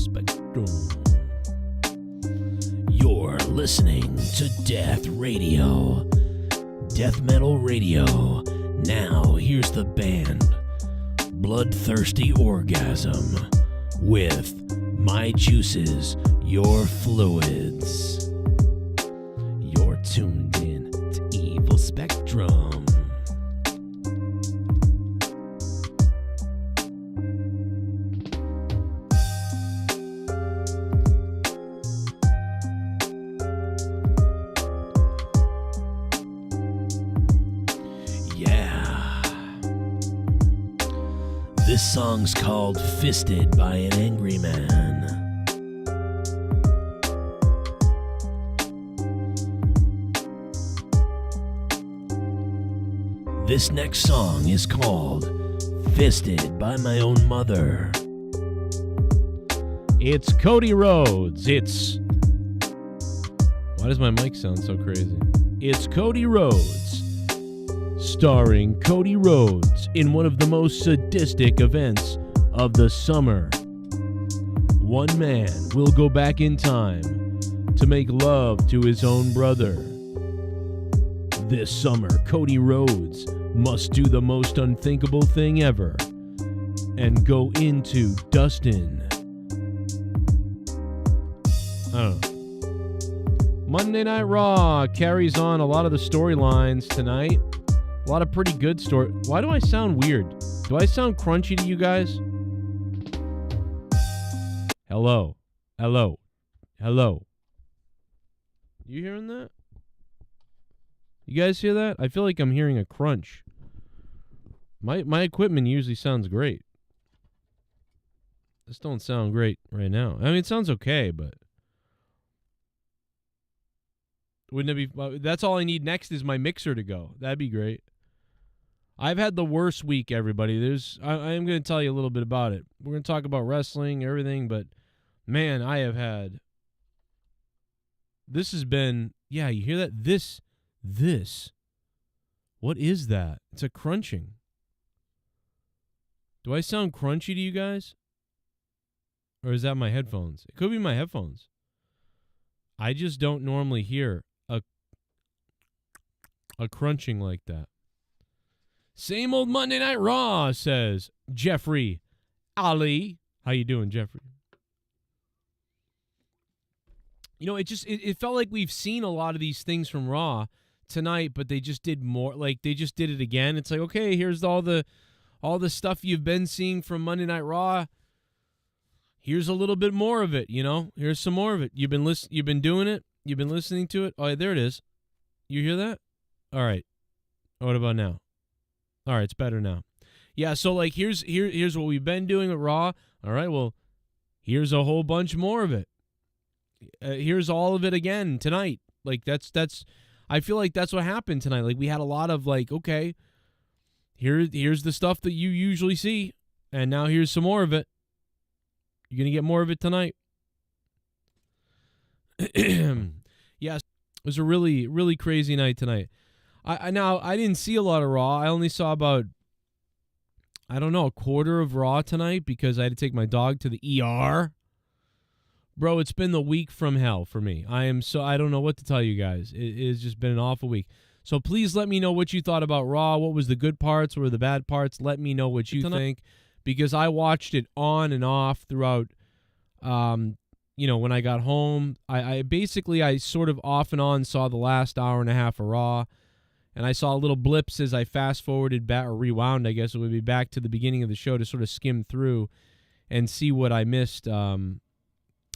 spectrum. You're listening to Death Radio. Death Metal Radio. Now, here's the band Bloodthirsty Orgasm with My Juices, Your Fluids. You're tuned in to Evil Spectrum. This song's called Fisted by an Angry Man. This next song is called Fisted by My Own Mother. It's Cody Rhodes. Why does my mic sound so crazy? It's Cody Rhodes. Starring Cody Rhodes in one of the most sadistic events of the summer. One man will go back in time to make love to his own brother. This summer, Cody Rhodes must do the most unthinkable thing ever and go into Dustin. I don't know. Monday Night Raw carries on a lot of the storylines tonight. A lot of pretty good story. Why do I sound weird? Do I sound crunchy to you guys? Hello. Hello. Hello. You hearing that? You guys hear that? I feel like I'm hearing a crunch. My equipment usually sounds great. This don't sound great right now. I mean, it sounds okay, but wouldn't it be? That's all I need next is my mixer to go. That'd be great. I've had the worst week, everybody. I am going to tell you a little bit about it. We're going to talk about wrestling, everything, but man, I have had. This has been, yeah, you hear that? This. What is that? It's a crunching. Do I sound crunchy to you guys? Or is that my headphones? It could be my headphones. I just don't normally hear a crunching like that. Same old Monday Night Raw, says Jeffrey Ali. How you doing, Jeffrey? You know, it felt like we've seen a lot of these things from Raw tonight, but they just did more. Like, they just did it again. It's like, okay, here's all the stuff you've been seeing from Monday Night Raw. Here's a little bit more of it, you know? Here's some more of it. You've been doing it. You've been listening to it. Oh, yeah, there it is. You hear that? All right. What about now? All right, it's better now. Yeah, so like here's what we've been doing at Raw. All right, well, here's a whole bunch more of it. Here's all of it again tonight. Like that's I feel like that's what happened tonight. Like we had a lot of like, okay, here's the stuff that you usually see, and now here's some more of it. You're going to get more of it tonight. Yes, it was a really, really crazy night tonight. I didn't see a lot of Raw. I only saw about, a quarter of Raw tonight because I had to take my dog to the ER. Bro, it's been the week from hell for me. I don't know what to tell you guys. It has just been an awful week. So please let me know what you thought about Raw. What was the good parts? What were the bad parts? Let me know what you think because I watched it on and off throughout, when I got home. I sort of off and on saw the last hour and a half of Raw. And I saw little blips as I fast-forwarded back, or rewound, I guess it would be, back to the beginning of the show to sort of skim through and see what I missed on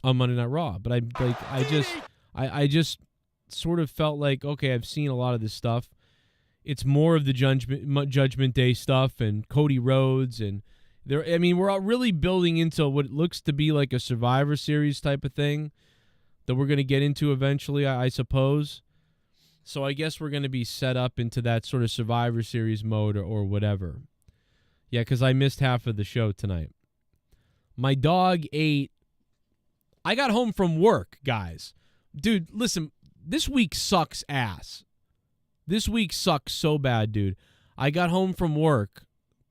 Monday Night Raw. But I just sort of felt like, okay, I've seen a lot of this stuff. It's more of the Judgment Day stuff and Cody Rhodes. And we're really building into what looks to be like a Survivor Series type of thing that we're going to get into eventually, I suppose. So I guess we're going to be set up into that sort of Survivor Series mode or whatever. Yeah, because I missed half of the show tonight. My dog ate. I got home from work, guys. Dude, listen, this week sucks ass. This week sucks so bad, dude. I got home from work.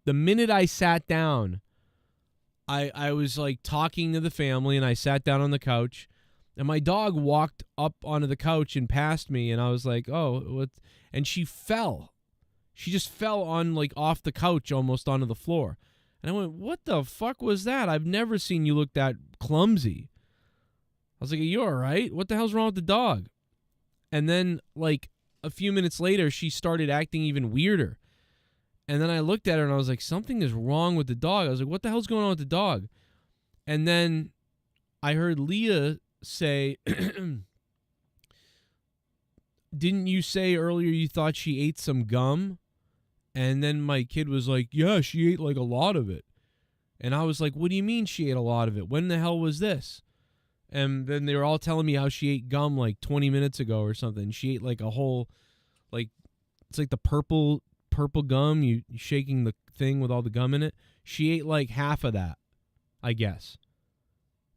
The minute I sat down, I was like talking to the family, and I sat down on the couch, and my dog walked up onto the couch and past me, and I was like, oh, what? And she fell. She just fell on, like, off the couch almost onto the floor. And I went, what the fuck was that? I've never seen you look that clumsy. I was like, are you all right? What the hell's wrong with the dog? And then, like, a few minutes later, she started acting even weirder. And then I looked at her, and I was like, something is wrong with the dog. I was like, what the hell's going on with the dog? And then I heard Leah say, didn't you say earlier you thought she ate some gum? And then my kid was like, yeah, she ate like a lot of it. And I was like, what do you mean she ate a lot of it? When the hell was this? And then they were all telling me how she ate gum like 20 minutes ago or something. She ate like a whole, like, it's like the purple gum, you shaking the thing with all the gum in it. She ate like half of that, I guess.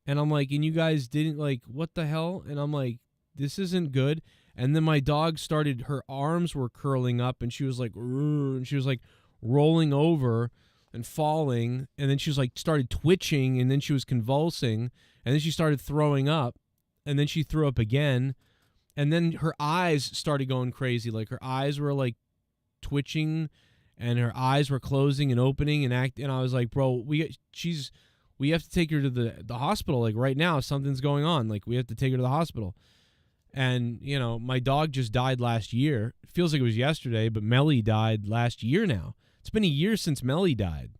And I'm like, and you guys didn't, like, what the hell? And I'm like, this isn't good. And then my dog started, her arms were curling up, and she was like, and she was like rolling over and falling. And then she was like, started twitching, and then she was convulsing, and then she started throwing up, and then she threw up again. And then her eyes started going crazy. Like, her eyes were like twitching, and her eyes were closing and opening and and I was like, bro, we have to take her to the hospital, like, right now. Something's going on. Like, we have to take her to the hospital. And, you know, my dog just died last year. It feels like it was yesterday, but Melly died last year now. It's been a year since Melly died.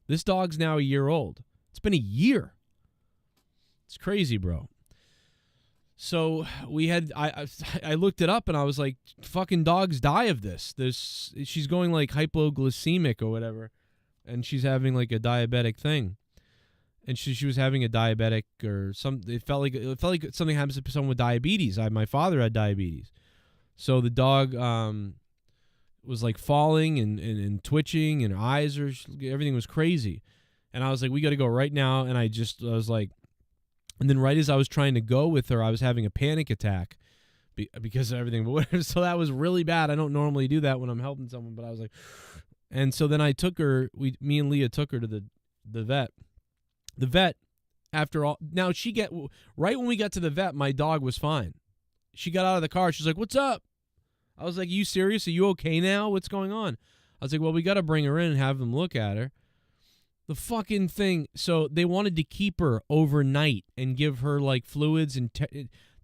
This dog's now a year old. It's been a year. It's crazy, bro. So we had, I looked it up, and I was like, fucking dogs die of this. She's going like hypoglycemic or whatever, and she's having like a diabetic thing. And she was having a diabetic or something. It felt like something happens to someone with diabetes. My father had diabetes. So the dog was like falling and twitching, and her eyes everything was crazy. And I was like, we got to go right now. And I was like, and then right as I was trying to go with her, I was having a panic attack because of everything. But whatever, so that was really bad. I don't normally do that when I'm helping someone, but I was like, and so then I took her, me and Leah took her to the vet. The vet, after all, now right when we got to the vet, my dog was fine. She got out of the car. She's like, what's up? I was like, are you serious? Are you okay now? What's going on? I was like, well, we got to bring her in and have them look at her. The fucking thing. So they wanted to keep her overnight and give her like fluids. And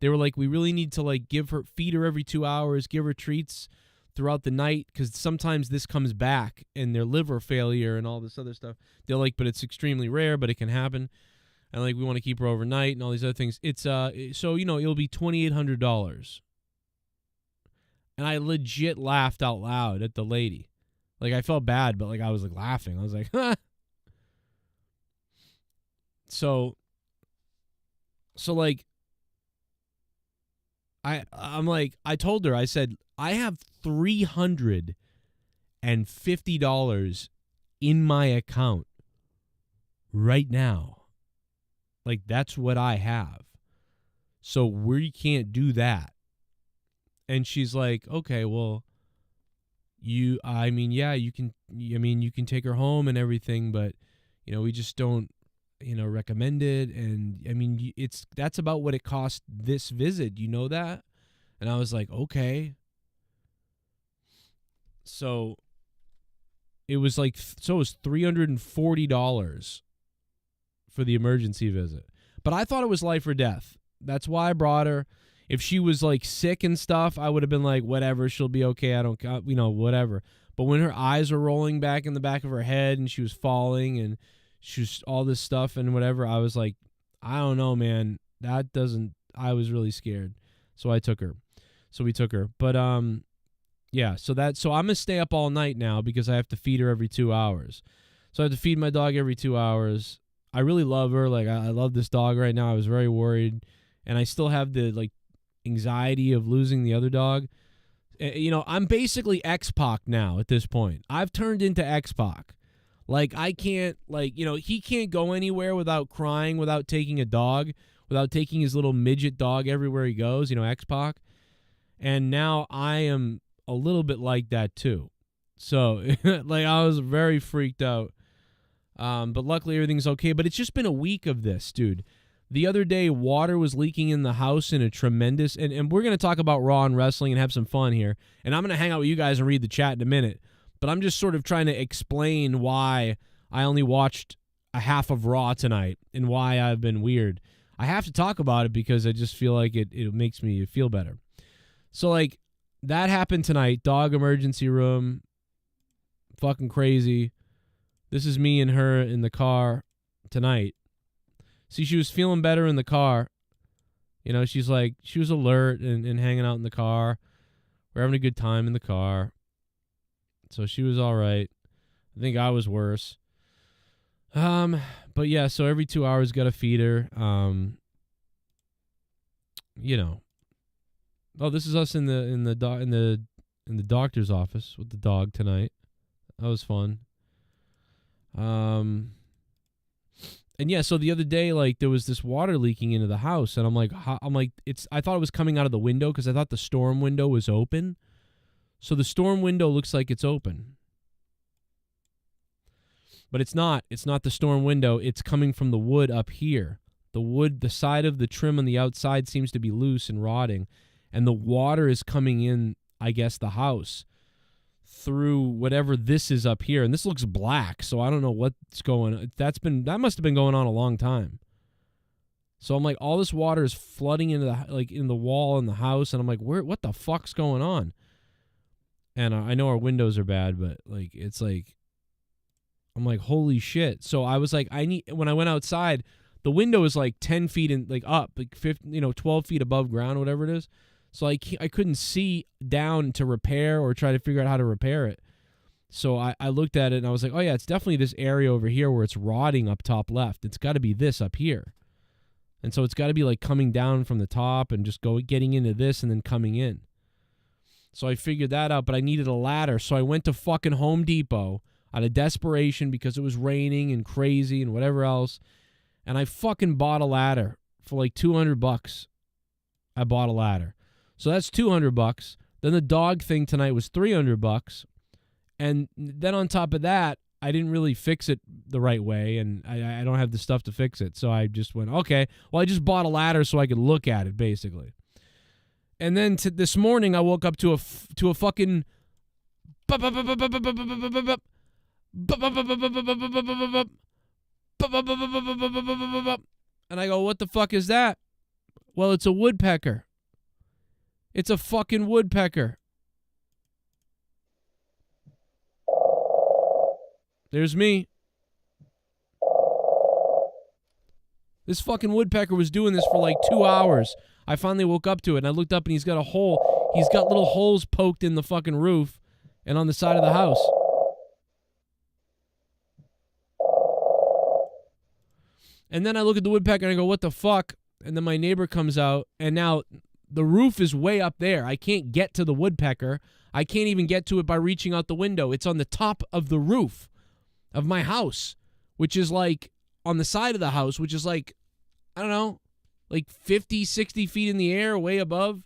they were like, we really need to like feed her every 2 hours, give her treats throughout the night, because sometimes this comes back and their liver failure and all this other stuff. They're like, but it's extremely rare, but it can happen. And like, we want to keep her overnight and all these other things. It's so, you know, it'll be $2,800. And I legit laughed out loud at the lady. Like, I felt bad, but like, I was like laughing. I was like, huh. So like, I'm like, I told her, I said, I have $350 in my account right now. Like, that's what I have. So we can't do that. And she's like, okay, well, you can take her home and everything, but, you know, we just don't, you know, recommend it. And I mean, that's about what it cost this visit. You know that? And I was like, okay. So it was like, so it was $340 for the emergency visit. But I thought it was life or death. That's why I brought her. If she was like sick and stuff, I would have been like, whatever, she'll be okay. I don't, you know, whatever. But when her eyes were rolling back in the back of her head and she was falling and she was all this stuff and whatever, I was like, I don't know, man. I was really scared. So I took her. So we took her. But, yeah, so I'm going to stay up all night now because I have to feed her every 2 hours. So I have to feed my dog every 2 hours. I really love her. Like, I love this dog right now. I was very worried. And I still have the, like, anxiety of losing the other dog. You know, I'm basically X-Pac now at this point. I've turned into X-Pac. Like, I can't, like, you know, he can't go anywhere without crying, without taking a dog, without taking his little midget dog everywhere he goes, you know, X-Pac. And now I am a little bit like that too. So, like, I was very freaked out. But luckily everything's okay. But it's just been a week of this, dude. The other day, water was leaking in the house in a tremendous... And we're going to talk about Raw and wrestling and have some fun here. And I'm going to hang out with you guys and read the chat in a minute. But I'm just sort of trying to explain why I only watched a half of Raw tonight and why I've been weird. I have to talk about it because I just feel like it makes me feel better. So, like, that happened tonight. Dog emergency room. Fucking crazy. This is me and her in the car tonight. See, she was feeling better in the car. You know, she was alert and hanging out in the car. We're having a good time in the car. So she was all right. I think I was worse. But yeah, so every 2 hours got to feed her. You know. Oh, this is us in the doctor's office with the dog tonight. That was fun. And yeah, so the other day, like, there was this water leaking into the house, and I thought it was coming out of the window because I thought the storm window was open. So the storm window looks like it's open. But it's not. It's not the storm window. It's coming from the wood up here. The wood, the side of the trim on the outside seems to be loose and rotting, and the water is coming in, I guess, the house through whatever this is up here, and this looks black, so I don't know what's going on. That must have been going on a long time. So I'm like, all this water is flooding into the wall in the house, and I'm like, what the fuck's going on? And I know our windows are bad, but like, it's like, I'm like, holy shit. So I was like, when I went outside, the window is like 10 feet in, like up, like 12 feet above ground, whatever it is. So I couldn't see down to repair or try to figure out how to repair it. So I looked at it and I was like, oh yeah, it's definitely this area over here where it's rotting up top left. It's got to be this up here. And so it's got to be like coming down from the top and just getting into this and then coming in. So I figured that out, but I needed a ladder. So I went to fucking Home Depot out of desperation because it was raining and crazy and whatever else. And I fucking bought a ladder for like $200. I bought a ladder. So that's $200. Then the dog thing tonight was $300. And then on top of that, I didn't really fix it the right way, and I don't have the stuff to fix it. So I just went, okay, well, I just bought a ladder so I could look at it, basically. And then this morning, I woke up to a fucking... And I go, what the fuck is that? Well, it's a woodpecker. It's a fucking woodpecker. There's me. This fucking woodpecker was doing this for like 2 hours. I finally woke up to it, and I looked up, and he's got a hole. He's got little holes poked in the fucking roof and on the side of the house. And then I look at the woodpecker, and I go, what the fuck? And then my neighbor comes out, and now the roof is way up there. I can't get to the woodpecker. I can't even get to it by reaching out the window. It's on the top of the roof of my house, which is like on the side of the house, which is like, I don't know, like 50, 60 feet in the air, way above.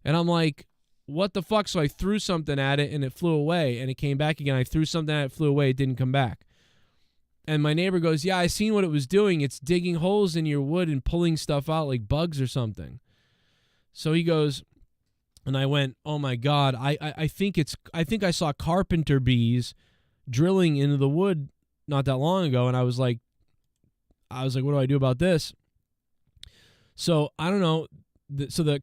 And I'm like, what the fuck? So I threw something at it, and it flew away, and it came back again. I threw something at it, flew away. It didn't come back. And my neighbor goes, yeah, I seen what it was doing. It's digging holes in your wood and pulling stuff out like bugs or something. So he goes, and I went, oh my God, I think I saw carpenter bees drilling into the wood not that long ago. And I was like, what do I do about this? So I don't know.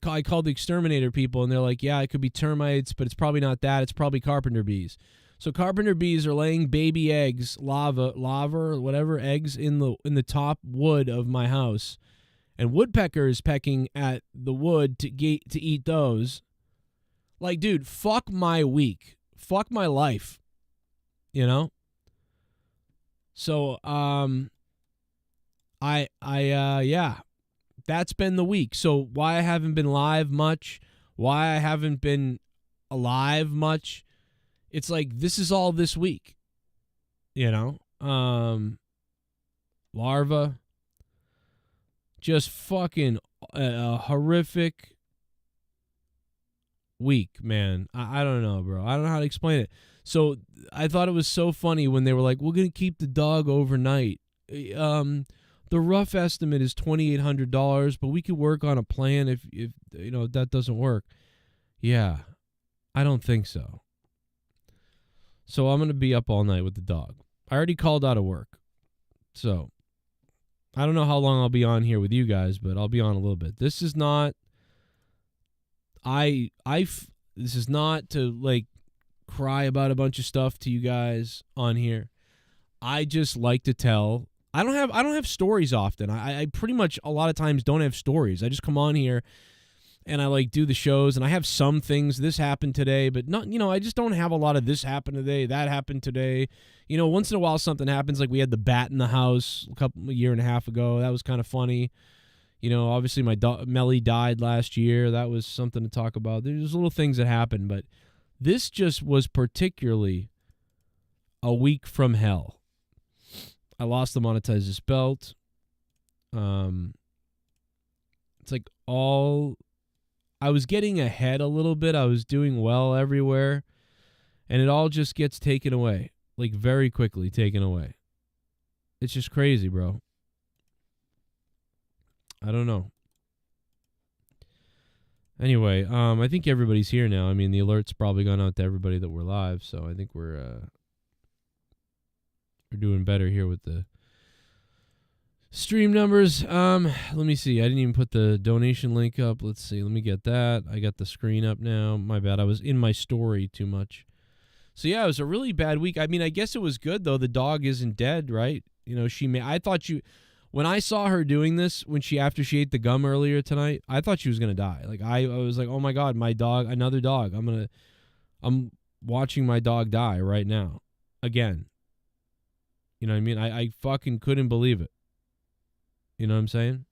I called the exterminator people, and they're like, yeah, it could be termites, but it's probably not that. It's probably carpenter bees. So carpenter bees are laying baby eggs, larva or whatever, eggs in the top wood of my house. And woodpeckers pecking at the wood to eat those. Like, dude, fuck my week. Fuck my life. You know? So, yeah. That's been the week. So why I haven't been live much, why I haven't been alive much, it's like this is all this week. You know? Larva. Just fucking horrific, week, man. I don't know, bro. I don't know how to explain it. So I thought it was so funny when they were like, we're going to keep the dog overnight. The rough estimate is $2,800, but we could work on a plan if that doesn't work. Yeah, I don't think so. So I'm going to be up all night with the dog. I already called out of work. So I don't know how long I'll be on here with you guys, but I'll be on a little bit. This is not this is not to like cry about a bunch of stuff to you guys on here. I just like to tell. I don't have stories often. I pretty much a lot of times don't have stories. I just come on here and I like do the shows, and I have some things. This happened today, but not, I just don't have a lot of this happened today, that happened today. Once in a while something happens, like we had the bat in the house a year and a half ago. That was kind of funny. Obviously my dog Melly died last year. That was something to talk about. There's little things that happen, but this just was particularly a week from hell. I lost the Monetize belt. It's like I was getting ahead a little bit. I was doing well everywhere, and it all just gets taken away, like very quickly taken away. It's just crazy, bro. I don't know. Anyway, I think everybody's here now. I mean, the alert's probably gone out to everybody that we're live, so I think we're doing better here with the stream numbers. Let me see. I didn't even put the donation link up. Let's see. Let me get that. I got the screen up now. My bad. I was in my story too much. So yeah, it was a really bad week. I mean, I guess it was good though. The dog isn't dead, right? I thought when I saw her doing this, after she ate the gum earlier tonight, I thought she was gonna die. Like I was like, oh my God, my dog, another dog. I'm watching my dog die right now. Again. You know what I mean? I fucking couldn't believe it. You know what I'm saying?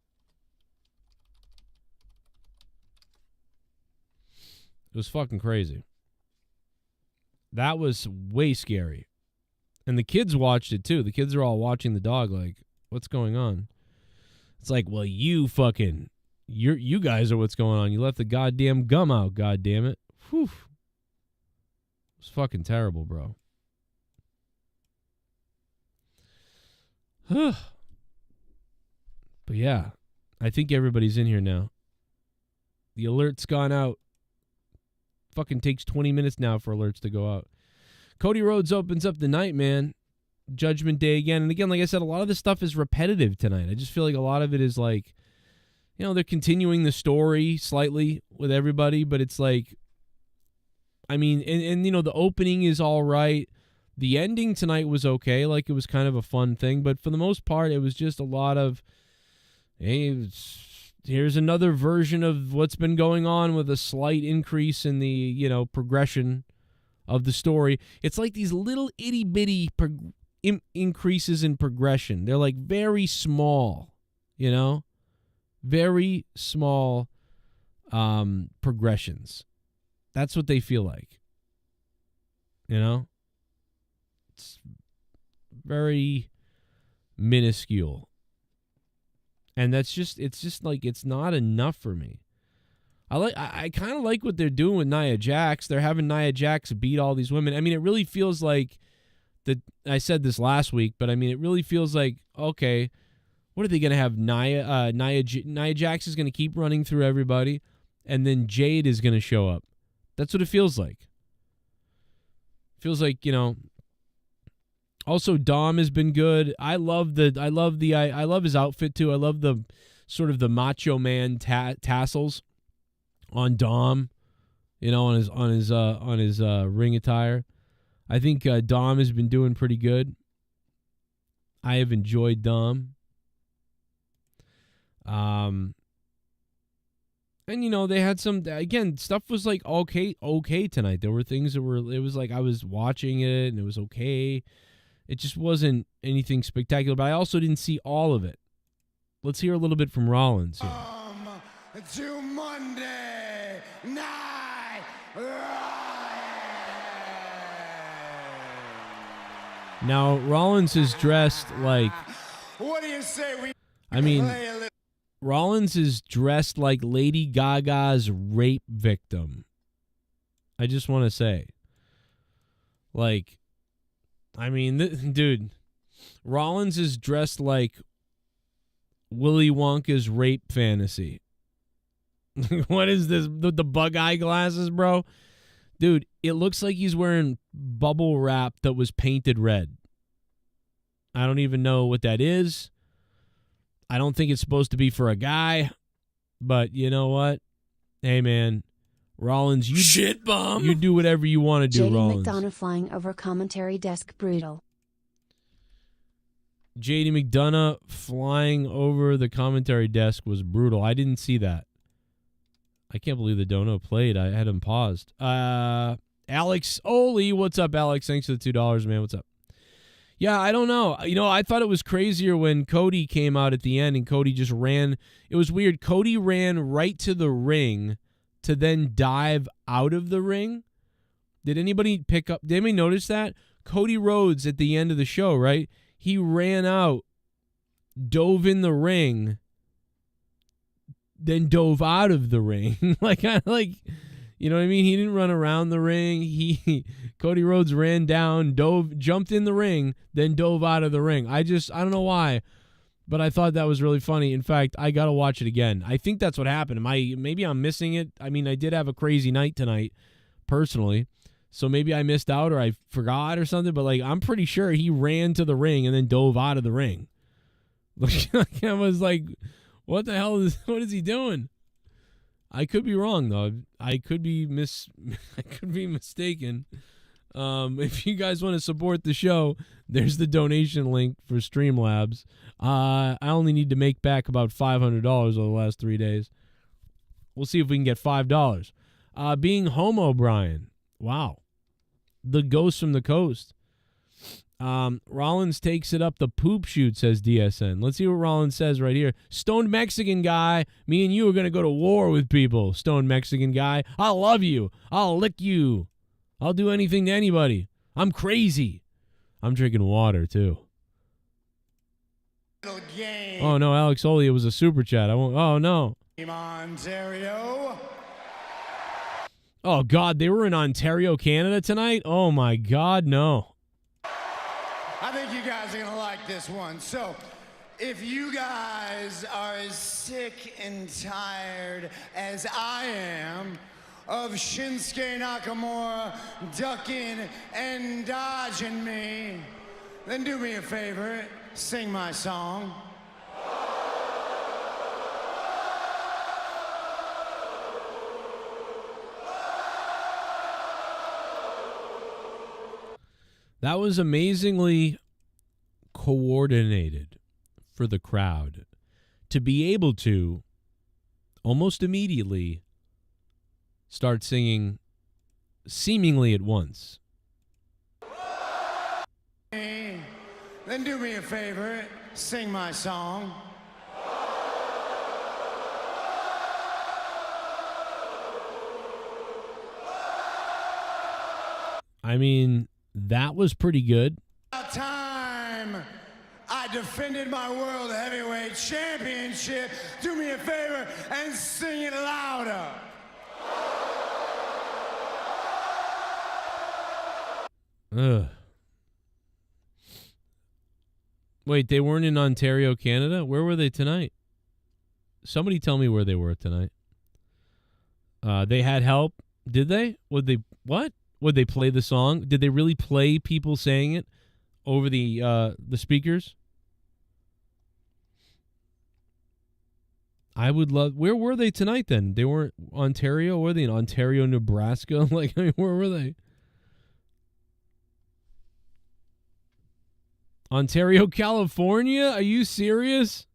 It was fucking crazy. That was way scary. And the kids watched it too. The kids are all watching the dog like, what's going on? It's like, well, you guys are what's going on. You left the goddamn gum out, goddamn it. Whew. It was fucking terrible, bro. But yeah, I think everybody's in here now. The alert's gone out. Fucking takes 20 minutes now for alerts to go out. Cody Rhodes opens up the night, man. Judgment Day again. And again, like I said, a lot of this stuff is repetitive tonight. I just feel like a lot of it is like, they're continuing the story slightly with everybody, but it's like, I mean, and the opening is all right. The ending tonight was okay. Like, it was kind of a fun thing. But for the most part, it was just a lot of, hey, here's another version of what's been going on with a slight increase in the, progression of the story. It's like these little itty-bitty increases in progression. They're like very small, very small progressions. That's what they feel like, It's very minuscule. And it's just like, it's not enough for me. I kind of like what they're doing with Nia Jax. They're having Nia Jax beat all these women. I mean, it really feels like I said this last week, but I mean, it really feels like, okay, what are they going to have? Nia Jax is going to keep running through everybody, and then Jade is going to show up. That's what it feels like. Feels like, also Dom has been good. I love his outfit too. I love the sort of the Macho Man tassels on Dom, on his ring attire. I think Dom has been doing pretty good. I have enjoyed Dom. And they had some, again, stuff was like okay tonight. There were things it was like I was watching it and it was okay. It just wasn't anything spectacular, but I also didn't see all of it. Let's hear a little bit from Rollins here. To Monday Night RAW. Now, Rollins is dressed like... What do you say Rollins is dressed like Lady Gaga's rape victim. I just want to say. Like, I mean, dude, Rollins is dressed like Willy Wonka's rape fantasy. What is this? The bug eye glasses, bro? Dude, it looks like he's wearing bubble wrap that was painted red. I don't even know what that is. I don't think it's supposed to be for a guy. But you know what? Hey, man. Rollins, shit bomb. You do whatever you want to do, JD Rollins. McDonough flying over commentary desk brutal. JD McDonough flying over the commentary desk was brutal. I didn't see that. I can't believe the dono played. I had him paused. Alex Oli, what's up, Alex? Thanks for the $2, man. What's up? Yeah, I don't know. You know, I thought it was crazier when Cody came out at the end and Cody just ran. It was weird. Cody ran right to the ring to then dive out of the ring. Did anybody notice that? Cody Rhodes at the end of the show, right? He ran out, dove in the ring, then dove out of the ring. You know what I mean? He didn't run around the ring. Cody Rhodes ran down, jumped in the ring, then dove out of the ring. I don't know why, but I thought that was really funny. In fact, I got to watch it again. I think that's what happened. Maybe I'm missing it. I mean, I did have a crazy night tonight, personally. So maybe I missed out or I forgot or something, but I'm pretty sure he ran to the ring and then dove out of the ring. I was like, what the hell what is he doing? I could be wrong though. I could be mistaken. If you guys want to support the show, there's the donation link for Streamlabs. I only need to make back about $500 over the last 3 days. We'll see if we can get $5. Being homo, Brian. Wow. The ghost from the coast. Rollins takes it up the poop shoot, says DSN. Let's see what Rollins says right here. Stoned Mexican guy, me and you are going to go to war with people. Stoned Mexican guy, I'll love you. I'll lick you. I'll do anything to anybody. I'm crazy. I'm drinking water, too. Oh, no, Alex Oli, it was a super chat. I won't. Oh, no. Ontario. Oh, God, they were in Ontario, Canada tonight? Oh, my God, no. I think you guys are going to like this one. So, if you guys are as sick and tired as I am of Shinsuke Nakamura ducking and dodging me, then do me a favor, sing my song. That was amazingly coordinated for the crowd to be able to almost immediately start singing seemingly at once. Then do me a favor, sing my song. I mean, that was pretty good. About time I defended my World Heavyweight Championship. Do me a favor and sing it louder. Ugh. Wait, they weren't in Ontario, Canada? Where were they tonight? Somebody tell me where they were tonight. They had help. Did they? What? Would they play the song? Did they really play people saying it over the speakers? I would love. Where were they tonight then? They weren't Ontario. Were they in Ontario, Nebraska? Where were they? Ontario, California? Are you serious?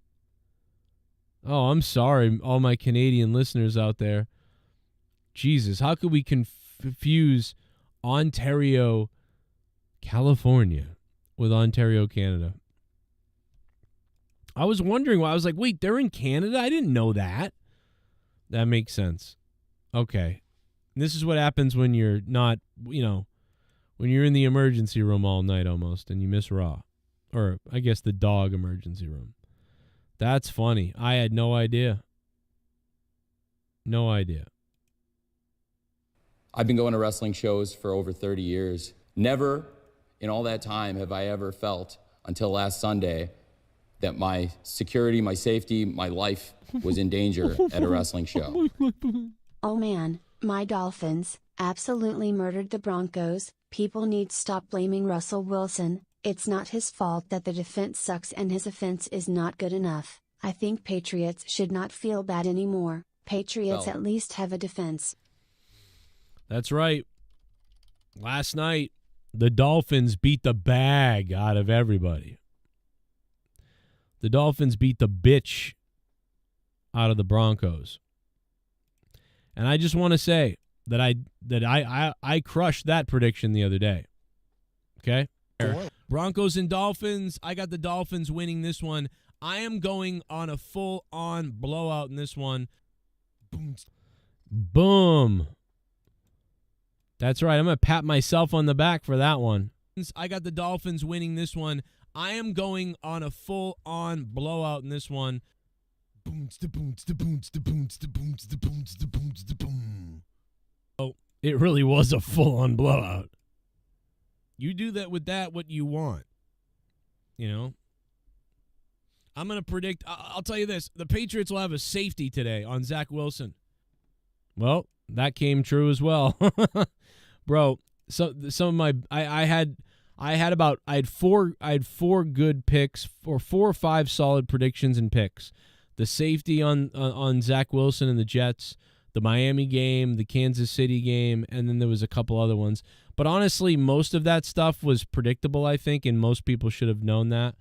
Oh, I'm sorry, all my Canadian listeners out there. Jesus, how could we confuse Ontario, California with Ontario, Canada? I was wondering why. I was like, wait, they're in Canada? I didn't know that. That makes sense. Okay. This is what happens when you're not, when you're in the emergency room all night almost and you miss Raw. Or I guess the dog emergency room. That's funny. I had no idea. No idea. I've been going to wrestling shows for over 30 years. Never in all that time have I ever felt, until last Sunday, that my security, my safety, my life was in danger at a wrestling show. Oh man, my Dolphins absolutely murdered the Broncos. People need to stop blaming Russell Wilson. It's not his fault that the defense sucks and his offense is not good enough. I think Patriots should not feel bad anymore. Patriots at least have a defense. That's right. Last night, the Dolphins beat the bag out of everybody. The Dolphins beat the bitch out of the Broncos. And I just want to say that I crushed that prediction the other day. Okay? Broncos and Dolphins. I got the Dolphins winning this one. I am going on a full-on blowout in this one. Boom. That's right. I'm going to pat myself on the back for that one. I got the Dolphins winning this one. I am going on a full-on blowout in this one. Oh, it really was a full-on blowout. You do that with that what you want. You know? I'm going to predict, I'll tell you this, the Patriots will have a safety today on Zach Wilson. Well, that came true as well. Bro, so some of my I had four good picks, or 4 or 5 solid predictions and picks. The safety on Zach Wilson and the Jets, the Miami game, the Kansas City game, and then there was a couple other ones. But honestly, most of that stuff was predictable, I think, and most people should have known that.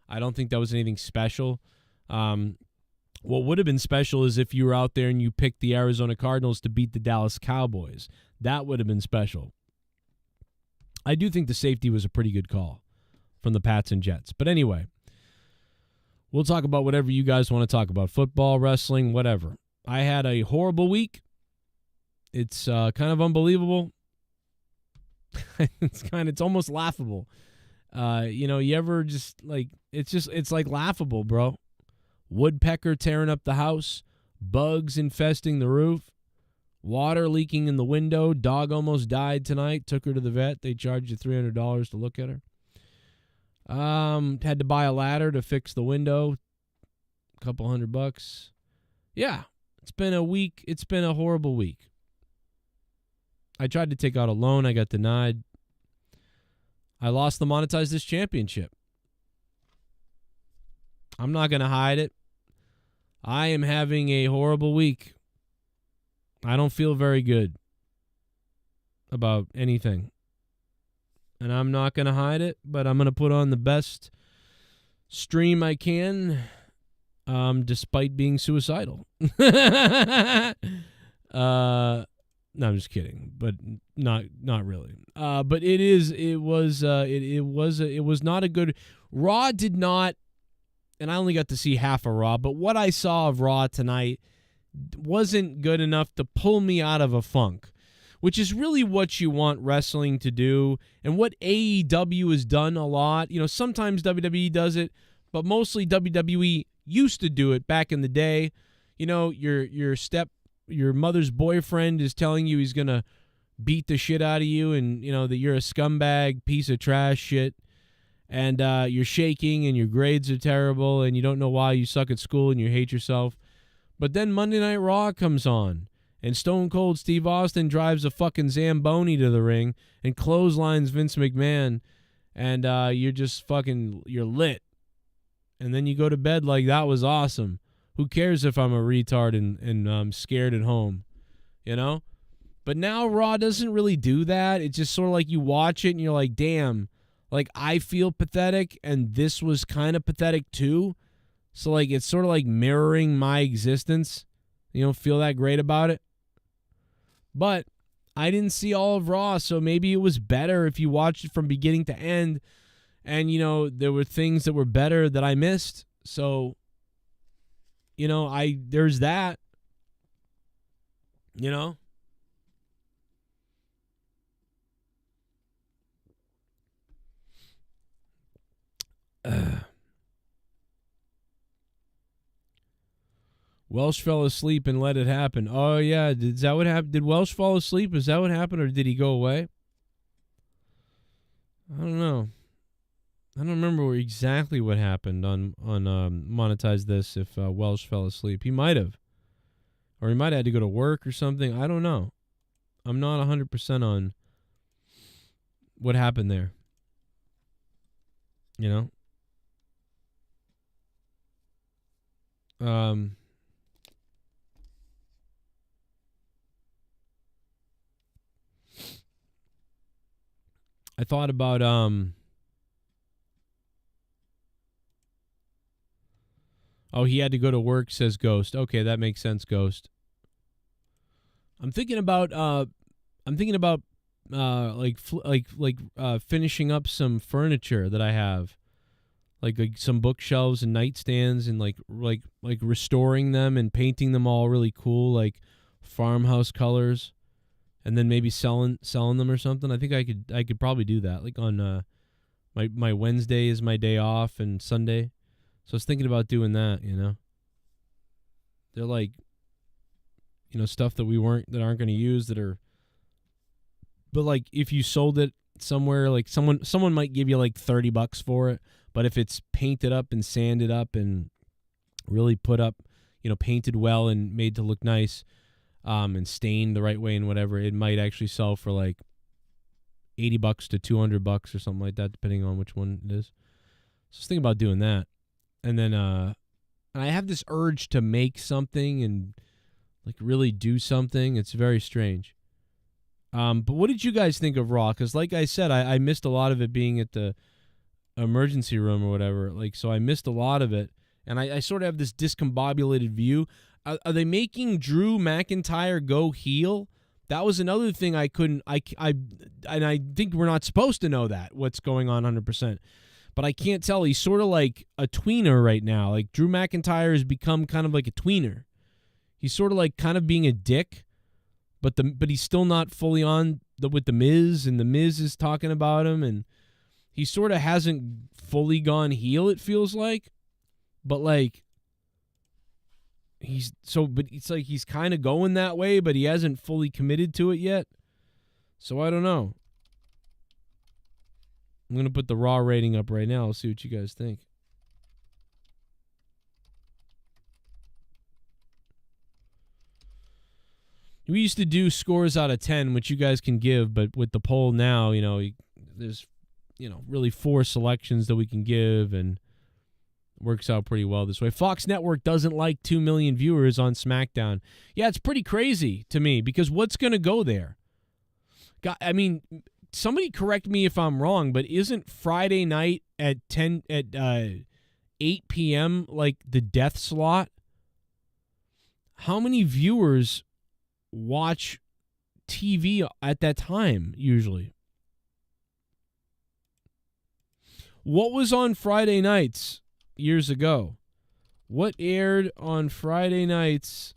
I don't think that was anything special. What would have been special is if you were out there and you picked the Arizona Cardinals to beat the Dallas Cowboys. That would have been special. I do think the safety was a pretty good call from the Pats and Jets. But anyway, we'll talk about whatever you guys want to talk about. Football, wrestling, whatever. I had a horrible week. It's kind of unbelievable. It's almost laughable. You ever just like, it's like laughable, bro. Woodpecker tearing up the house, bugs infesting the roof, water leaking in the window, dog almost died tonight, took her to the vet. They charged you $300 to look at her. Had to buy a ladder to fix the window, a couple $100. Yeah, it's been a week. It's been a horrible week. I tried to take out a loan. I got denied. I lost the Monetize This championship. I'm not going to hide it. I am having a horrible week. I don't feel very good about anything. And I'm not going to hide it, but I'm going to put on the best stream I can, despite being suicidal. No, I'm just kidding, but not really. But it was not a good. Raw did not, and I only got to see half of Raw, but what I saw of Raw tonight wasn't good enough to pull me out of a funk, which is really what you want wrestling to do, and what AEW has done a lot. You know, sometimes WWE does it, but mostly WWE used to do it back in the day. You know, your mother's boyfriend is telling you he's going to beat the shit out of you, and, you know, that you're a scumbag piece of trash shit, and you're shaking, and your grades are terrible, and you don't know why you suck at school, and you hate yourself. But then Monday Night Raw comes on, and Stone Cold Steve Austin drives a fucking Zamboni to the ring and clotheslines Vince McMahon, and you're lit. And then you go to bed like, that was awesome. Who cares if I'm a retard and I'm scared at home, you know? But now Raw doesn't really do that. It's just sort of like you watch it and you're like, damn, like I feel pathetic and this was kind of pathetic too. So like it's sort of like mirroring my existence. You don't feel that great about it. But I didn't see all of Raw, so maybe it was better if you watched it from beginning to end. And, you know, there were things that were better that I missed. So, you know, there's that, you know. Welsh fell asleep and let it happen. Oh, yeah. Is that what happened? Did Welsh fall asleep? Is that what happened, or did he go away? I don't know. I don't remember exactly what happened on Monetize This if Welsh fell asleep. He might have. Or he might have had to go to work or something. I don't know. I'm not 100% on what happened there. You know? I thought about oh, he had to go to work, says Ghost. Okay, that makes sense, Ghost. I'm thinking about finishing up some furniture that I have. Like some bookshelves and nightstands, and like restoring them and painting them all really cool, like farmhouse colors, and then maybe selling them or something. I think I could probably do that. Like on my Wednesday is my day off, and Sunday. So I was thinking about doing that, you know. They're like, you know, stuff that aren't going to use but like if you sold it somewhere, like someone might give you like $30 for it, but if it's painted up and sanded up and really put up, you know, painted well and made to look nice, and stained the right way and whatever, it might actually sell for like $80 to $200 or something like that, depending on which one it is. So I was thinking about doing that. And then I have this urge to make something and like really do something. It's very strange. But what did you guys think of Raw? Because like I said, I missed a lot of it being at the emergency room or whatever. Like, so I missed a lot of it. And I sort of have this discombobulated view. Are they making Drew McIntyre go heel? That was another thing I couldn't. And I think we're not supposed to know that, what's going on 100%. But I can't tell. He's sort of like a tweener right now. Like Drew McIntyre has become kind of like a tweener. He's sort of like kind of being a dick, but he's still not fully on with the Miz, and the Miz is talking about him, and he sort of hasn't fully gone heel, it feels like. But like but it's like he's kind of going that way, but he hasn't fully committed to it yet. So I don't know. I'm going to put the Raw rating up right now. I'll see what you guys think. We used to do scores out of 10, which you guys can give, but with the poll now, you know, there's, you know, really 4 selections that we can give, and it works out pretty well this way. Fox Network doesn't like 2 million viewers on SmackDown. Yeah, it's pretty crazy to me, because what's going to go there? I mean, somebody correct me if I'm wrong, but isn't Friday night at 8 p.m. like the death slot? How many viewers watch TV at that time usually? What was on Friday nights years ago? What aired on Friday nights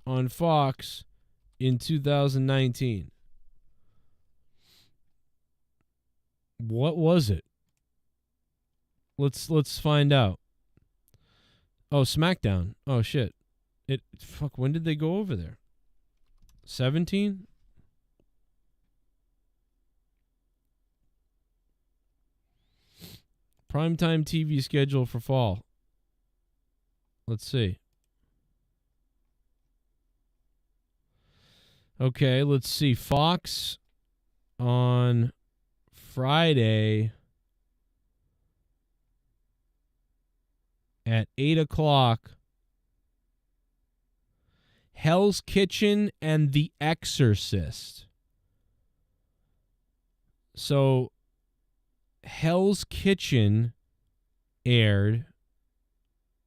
on Fox in 2019? What was it? Let's find out. Oh, SmackDown. Oh shit. When did they go over there? 17? Primetime TV schedule for fall. Let's see. Okay, let's see. Fox on Friday at 8 o'clock. Hell's Kitchen and The Exorcist. So Hell's Kitchen aired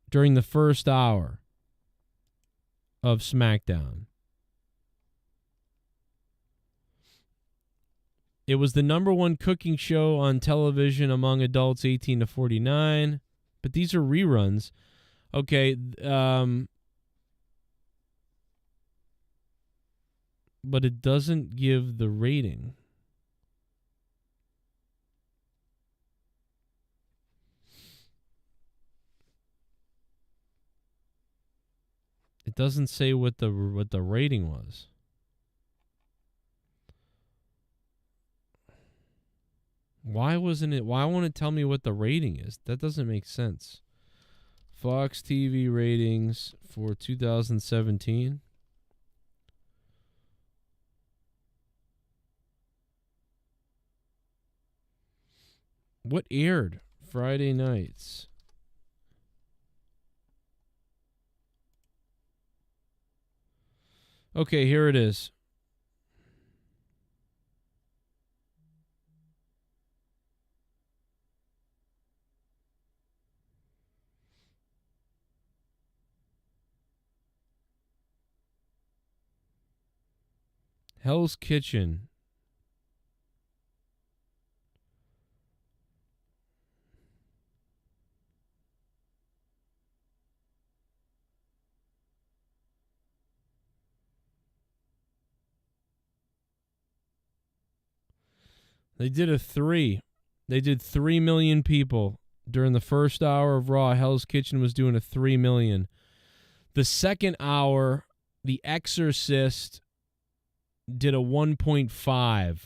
during the first hour of SmackDown. It was the #1 cooking show on television among adults 18 to 49. But these are reruns. Okay. But it doesn't give the rating. It doesn't say what the rating was. Why wasn't it? Why won't it tell me what the rating is? That doesn't make sense. Fox TV ratings for 2017. What aired Friday nights? Okay, here it is. Hell's Kitchen. They did a 3. They did 3 million people during the first hour of Raw. Hell's Kitchen was doing a 3 million. The second hour, The Exorcist did a 1.5.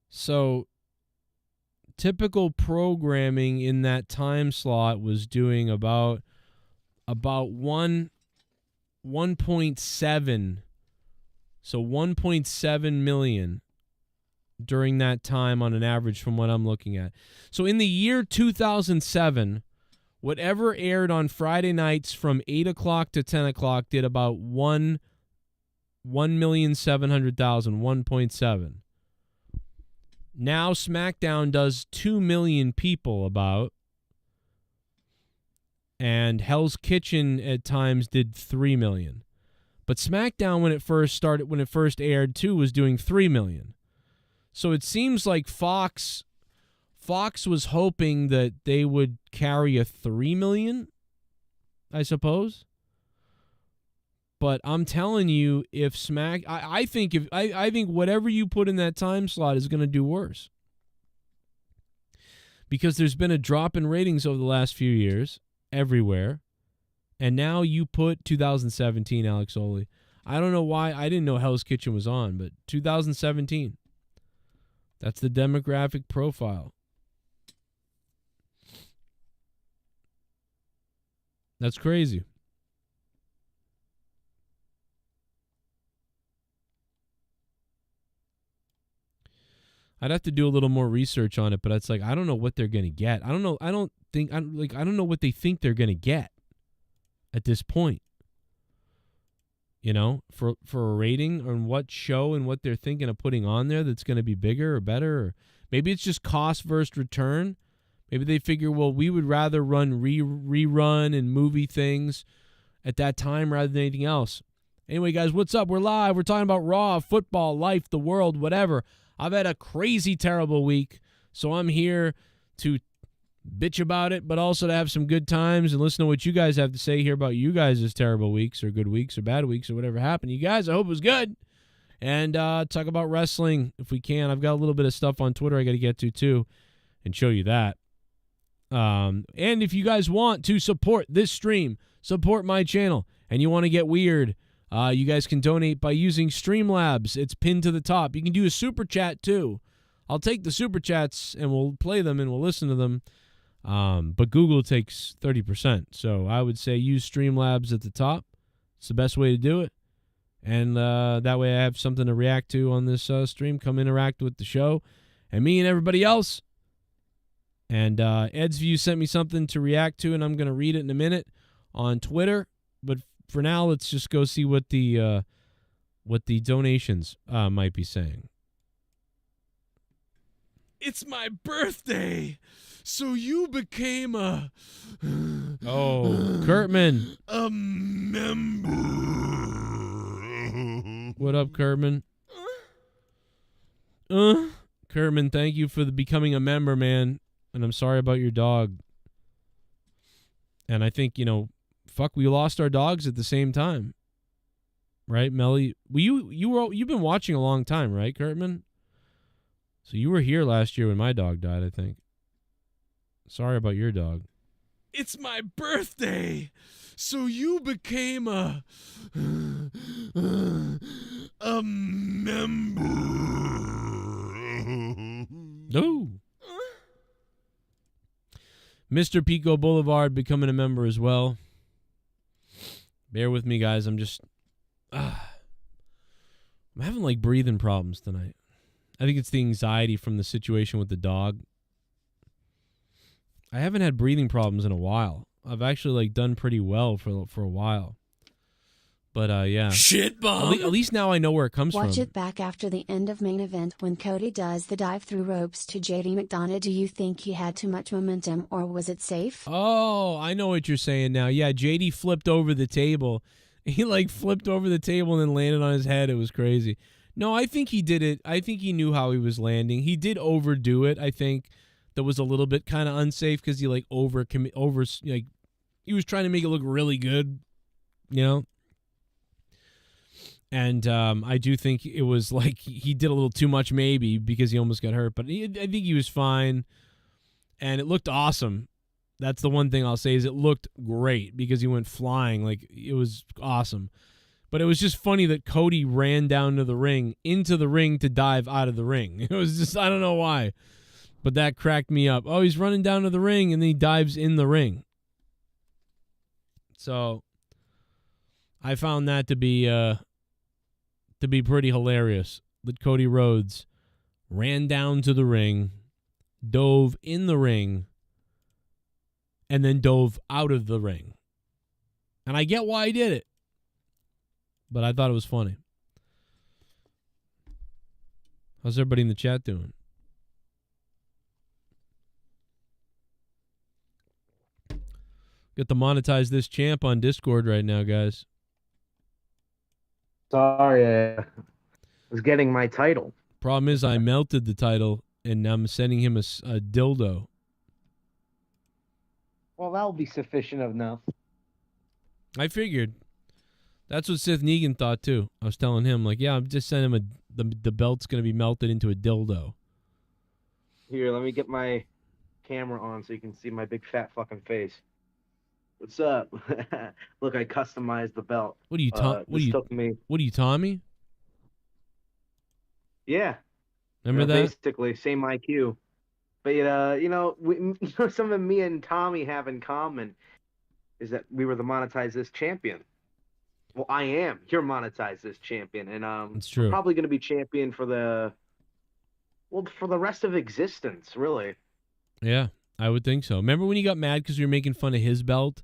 So typical programming in that time slot was doing about 1.7. So 1.7 million during that time on an average from what I'm looking at. So in the year 2007, whatever aired on Friday nights from 8 o'clock to 10 o'clock did about 1,700,000, 1.7. Now SmackDown does 2 million people about, and Hell's Kitchen at times did 3 million. But SmackDown, when it first aired too, was doing 3 million. So it seems like Fox was hoping that they would carry a 3 million, I suppose. But I'm telling you, if I think whatever you put in that time slot is going to do worse. Because there's been a drop in ratings over the last few years everywhere. And now you put 2017, Alex Oli. I don't know why. I didn't know Hell's Kitchen was on, but 2017. That's the demographic profile. That's crazy. I'd have to do a little more research on it, but it's like I don't know what they're going to get. I don't know. I don't know what they think they're going to get at this point. You know, for a rating on what show and what they're thinking of putting on there that's going to be bigger or better, or maybe it's just cost versus return. Maybe they figure, well, we would rather run rerun and movie things at that time rather than anything else. Anyway, guys, what's up? We're live. We're talking about Raw, football, life, the world, whatever. I've had a crazy, terrible week, so I'm here to bitch about it, but also to have some good times and listen to what you guys have to say here about you guys' terrible weeks or good weeks or bad weeks or whatever happened. You guys, I hope it was good. And talk about wrestling if we can. I've got a little bit of stuff on Twitter I got to get to, too, and show you that. And if you guys want to support this stream, support my channel, and you want to get weird, you guys can donate by using Streamlabs. It's pinned to the top. You can do a super chat, too. I'll take the super chats, and we'll play them, and we'll listen to them. But Google takes 30%. So I would say use Streamlabs at the top. It's the best way to do it. And that way I have something to react to on this stream. Come interact with the show and me and everybody else. And Ed's View sent me something to react to, and I'm going to read it in a minute on Twitter. But for now, let's just go see what the donations might be saying. It's my birthday, so you became a Kurtman. A member. What up, Kurtman? Kurtman, thank you for becoming a member, man. And I'm sorry about your dog. And I think, we lost our dogs at the same time. Right, Melly? You've been watching a long time, right, Kurtman? So you were here last year when my dog died, I think. Sorry about your dog. It's my birthday, so you became a member. No. Mr. Pico Boulevard becoming a member as well. Bear with me, guys. I'm having like breathing problems tonight. I think it's the anxiety from the situation with the dog. I haven't had breathing problems in a while. I've actually like done pretty well for a while. But yeah. Shit bomb. At least now I know where it comes from. Watch it back after the end of main event when Cody does the dive through ropes to JD McDonough. Do you think he had too much momentum or was it safe? Oh, I know what you're saying now. Yeah, JD flipped over the table. He like flipped over the table and then landed on his head. It was crazy. No, I think he did it. I think he knew how he was landing. He did overdo it. I think that was a little bit kind of unsafe because he like he was trying to make it look really good, you know. And I do think it was like he did a little too much maybe because he almost got hurt. But I think he was fine, and it looked awesome. That's the one thing I'll say is it looked great because he went flying. Like, it was awesome. But it was just funny that Cody ran down to the ring, into the ring to dive out of the ring. It was just, I don't know why. But that cracked me up. Oh, he's running down to the ring, and then he dives in the ring. So I found that to be pretty hilarious. That Cody Rhodes ran down to the ring, dove in the ring, and then dove out of the ring. And I get why he did it. But I thought it was funny. How's everybody in the chat doing? Got to monetize this champ on Discord right now, guys. Sorry, I was getting my title. Problem is I melted the title, and I'm sending him a dildo. Well, that'll be sufficient enough. I figured. That's what Sith Negan thought, too. I was telling him, like, yeah, I'm just sending him the belt's going to be melted into a dildo. Here, let me get my camera on so you can see my big fat fucking face. What's up? Look, I customized the belt. What are you, what are you, Tommy? Yeah. Remember that? Basically, same IQ. But, something me and Tommy have in common is that we were the Monetize This champion. Well, I am. You're Monetize This champion. And it's true. I'm probably going to be champion for the rest of existence, really. Yeah, I would think so. Remember when he got mad because we were making fun of his belt?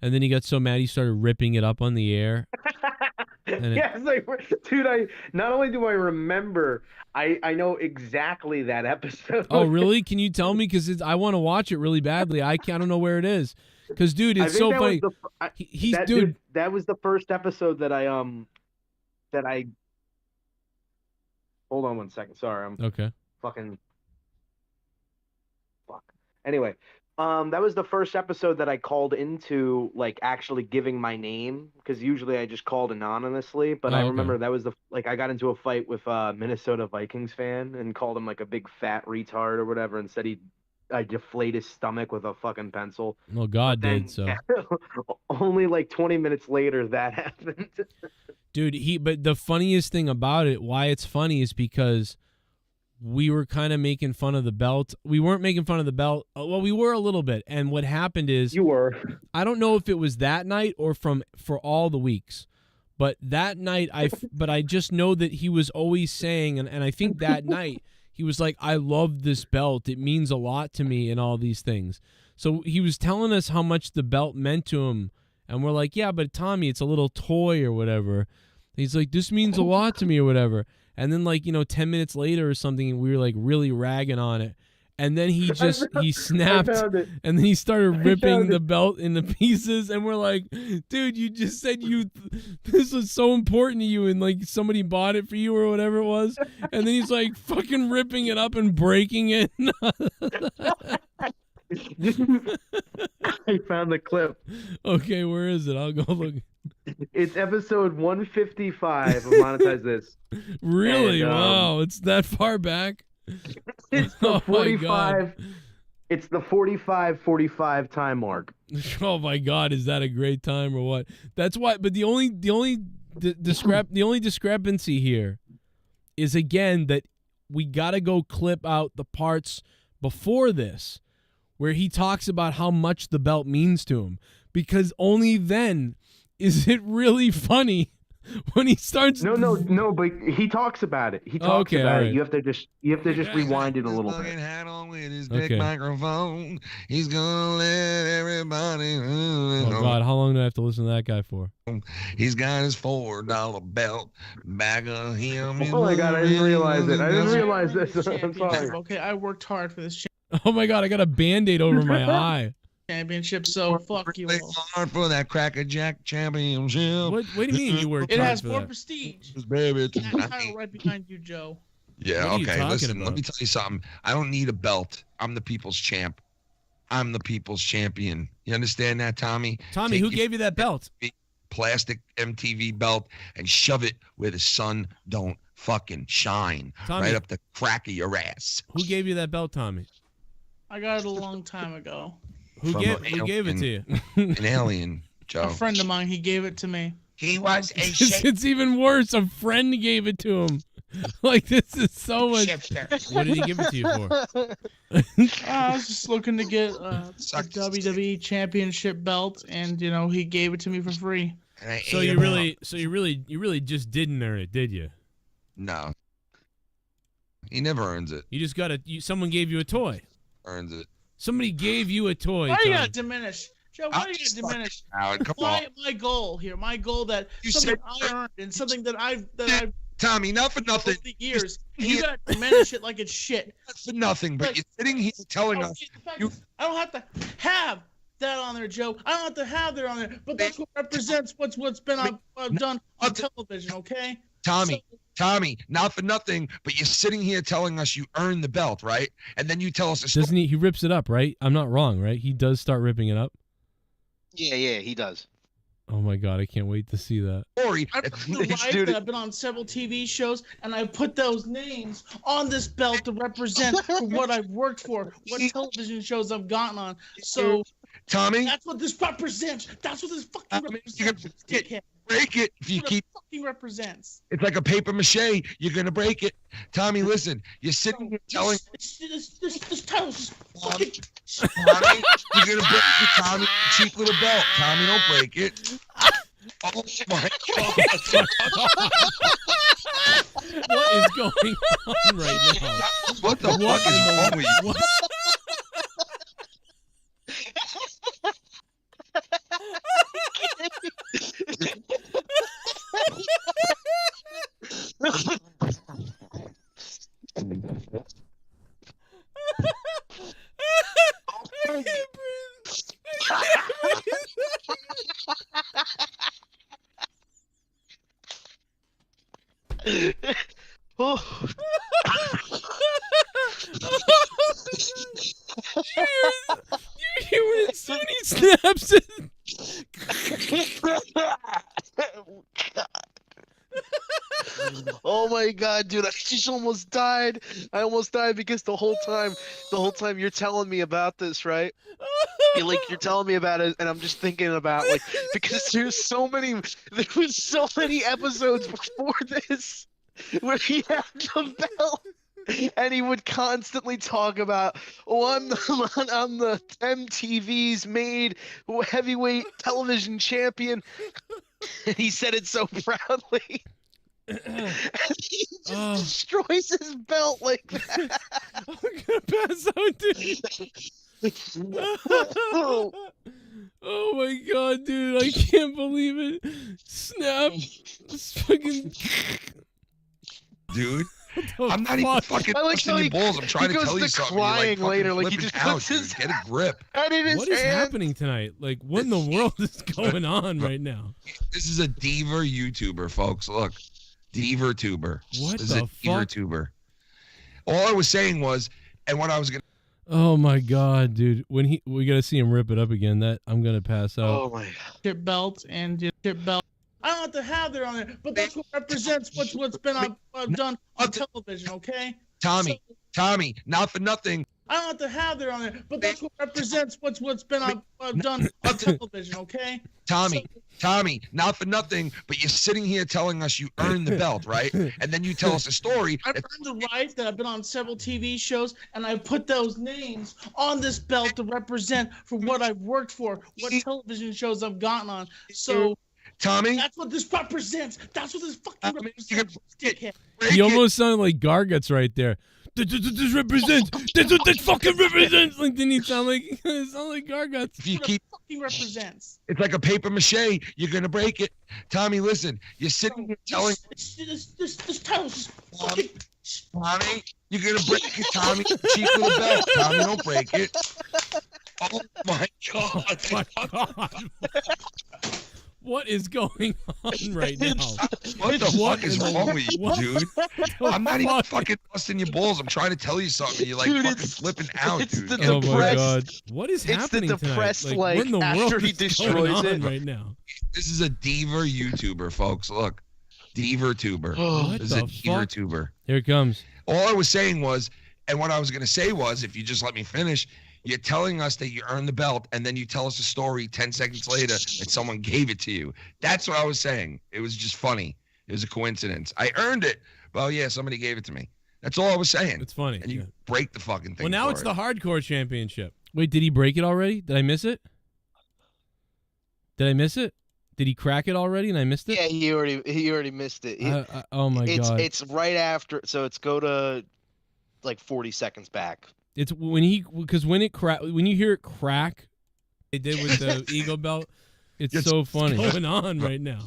And then he got so mad he started ripping it up on the air. Yes, dude, not only do I remember, I know exactly that episode. Oh, really? Can you tell me? Because I want to watch it really badly. I don't know where it is. Because, dude, it's so funny. Dude, that was the first episode that I hold on one second. Sorry, I'm okay. Fuck. Anyway, that was the first episode that I called into, like, actually giving my name, because usually I just called anonymously. But I remember that was I got into a fight with a Minnesota Vikings fan and called him like a big fat retard or whatever, and said I deflate his stomach with a fucking pencil. Well, God did, so. Only like 20 minutes later that happened. Dude, but the funniest thing about it, why it's funny, is because we were kind of making fun of the belt. We weren't making fun of the belt. Well, we were a little bit. And what happened is, you were. I don't know if it was that night or for all the weeks, but that night but I just know that he was always saying, and I think that night he was like, I love this belt. It means a lot to me and all these things. So he was telling us how much the belt meant to him. And we're like, yeah, but Tommy, it's a little toy or whatever. He's like, this means a lot to me or whatever. And then 10 minutes later or something, we were like really ragging on it. And then he snapped, and then he started ripping the belt into pieces. And we're like, dude, you just said this was so important to you, and like somebody bought it for you or whatever it was. And then he's like fucking ripping it up and breaking it. I found the clip. Okay, where is it? I'll go look. It's episode 155 of Monetize This. Really? And, wow, it's that far back? It's the 45. It's the 45-45 time mark. Oh my God, is that a great time or what? That's why. But the only discrepancy here is again that we gotta go clip out the parts before this where he talks about how much the belt means to him, because only then is it really funny when he starts. No, but he talks about it. He talks about right. it. You have to just rewind it a little bit. Hat on with his big microphone. He's gonna let everybody. Oh God, how long do I have to listen to that guy for? He's got his $4 belt back of him. Oh my God, I didn't realize it. I didn't realize this. I'm sorry. Okay, I worked hard for this Oh my God, I got a Band-Aid over my eye. championship, so fuck you all. Hard for that Cracker Jack championship. What do you mean you worked It hard has for more that? prestige. Baby, And that title right behind you, Joe. yeah, What are you okay. talking Listen, about? let me tell you something. I don't need a belt. I'm the people's champ. I'm the people's champion. You understand that, Tommy? Tommy, Take who your gave you that belt? plastic MTV belt and shove it where the sun don't fucking shine. Tommy. Right up the crack of your ass. Who gave you that belt, Tommy? I got it a long time ago. Who From gave it to you? An alien, Joe. A friend of mine, he gave it to me. He was a It's even worse. A friend gave it to him. Like, this is so much. shapeshifter. What did he give it to you for? I was just looking to get a WWE Championship belt, and he gave it to me for free. And I So ate you him really just didn't earn it, did you? up. No. He never earns it. You just got someone gave you a toy. Earns it. Somebody gave you a toy. Why do you Tommy. gotta diminish? Joe, why do you gotta diminish Howard, come on. my goal here? My goal that You something said- I earned and something that I've Tommy, not for nothing. over the years. You gotta diminish it like it's shit. Not for nothing, but you're sitting here telling us. I don't have to have that on there, Joe. I don't have to have that on there, but that's what represents what's been done on television, okay? Tommy, not for nothing, but you're sitting here telling us you earned the belt, right? And then you tell us a story. Doesn't he? He rips it up, right? I'm not wrong, right? He does start ripping it up. Yeah, he does. Oh my God, I can't wait to see that. I've I've been on several TV shows, and I put those names on this belt to represent what I've worked for, what television shows I've gotten on. So Tommy, that's what this represents. That's what this fucking represents. Dickhead. break it if you That's what keep. it fucking represents. It's like a paper mache. You're gonna break it, Tommy. Listen, you're sitting here telling. This title's just fucking. Tommy, you're gonna break it, Tommy. Cheap little belt, Tommy. Don't break it. Oh my God! What is going on right now? What the fuck is wrong with you? What? I can't breathe. I can't Oh, you hear when Sunny snaps it? oh my God, dude! I just almost died. I almost died because the whole time you're telling me about this, right? You're telling me about it, and I'm just thinking about because there was so many episodes before this where he had the belt. And he would constantly talk about, I'm the MTV's made heavyweight television champion. And he said it so proudly. And he just destroys his belt like that. I'm gonna pass out, dude. Oh my God, dude! I can't believe it. Snap! It's fucking. Dude, What the I'm not even fuck? fucking I like busting how your he- balls. I'm trying he to goes tell you to something. crying You're later, like like he flipping just out, puts his- dude. Get a grip. And in his What is hand. happening tonight? Like, what in the world is going on right now? This is a diva YouTuber, folks. Look, diva tuber. What This the is a diva fuck? tuber. All I was saying was, and what I was gonna. Oh my God, dude! We gotta see him rip it up again. That I'm gonna pass out. Oh my Chip belt and chip belt. I don't have to have that on there, but that's what represents what's been done on television, okay? Tommy, not for nothing, I don't have to have that on there, but that's what represents what's been done on television, okay? Tommy, not for nothing, but you're sitting here telling us you earned the belt, right? And then you tell us a story. I've earned the right that I've been on several TV shows, and I put those names on this belt to represent for what I've worked for, what television shows I've gotten on. So, Tommy, that's what this represents. That's what this fucking represents. Dickhead. He almost sounded like Garguts right there. This represents. That's what this fucking represents. Like, didn't he sound like Garguts? If you keep fucking represents. It's like a paper mache. You're gonna break it. Tommy, listen. You're sitting here telling. This title's just fucking. Tommy, you're gonna break it, Tommy. Cheap little belt. Tommy, don't break it. Oh my God. Oh my God. What is going on right now? What the fuck is wrong with you, dude? I'm not even fucking busting your balls. I'm trying to tell you something. You're like fucking flipping out, dude. Oh my God. What is happening It's the depressed, tonight? like, what in the after world he is destroys going on it. right now? This is a diva YouTuber, folks. Look. Diva-tuber. What This is the a fuck? diva-tuber. Here it comes. All I was saying was, and what I was going to say was, if you just let me finish, you're telling us that you earned the belt, and then you tell us a story 10 seconds later that someone gave it to you. That's what I was saying. It was just funny. It was a coincidence. I earned it. Well, yeah, somebody gave it to me. That's all I was saying. It's funny. And you break the fucking thing. Well, now for it's it. the hardcore championship. Wait, did he break it already? Did I miss it? Did I miss it? Did he crack it already and I missed it? Yeah, he already missed it. Oh my God. It's right after, so it's go to like 40 seconds back. It's when when you hear it crack, they did with the Eagle belt. It's so funny. What's going on right now?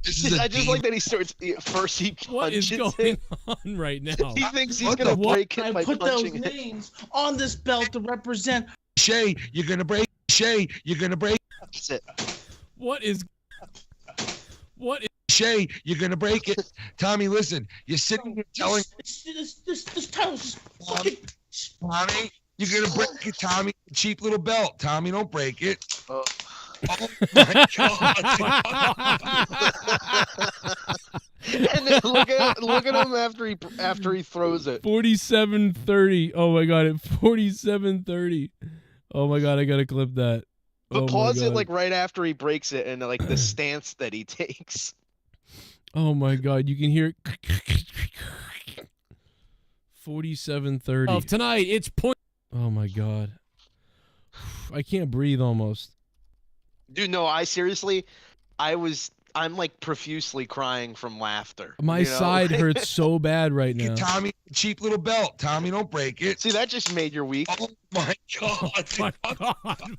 I just like that he starts first. He punches What is going on right now? He thinks he's gonna break it I by put those punching it. names on this belt to represent. Shay, you're gonna break. Shay, you're gonna break. That's it. What is? Shay, you're gonna break it. Tommy, listen. You're sitting here telling. This title's just fucking. Tommy, you're gonna break it, Tommy. Cheap little belt. Tommy, don't break it. Oh my God. And then look at him after he throws it. 47-30. Oh my God! At 47-30. Oh my God! I gotta clip that. But Oh my pause it God. like right after he breaks it and like the stance that he takes. Oh my God! You can hear it. 47-30. Tonight it's point. Oh my God! I can't breathe almost. Dude, no, I'm like profusely crying from laughter. My you know? side hurts so bad right now. Tommy, cheap little belt. Tommy, don't break it. See, that just made your week. Oh my God. My God.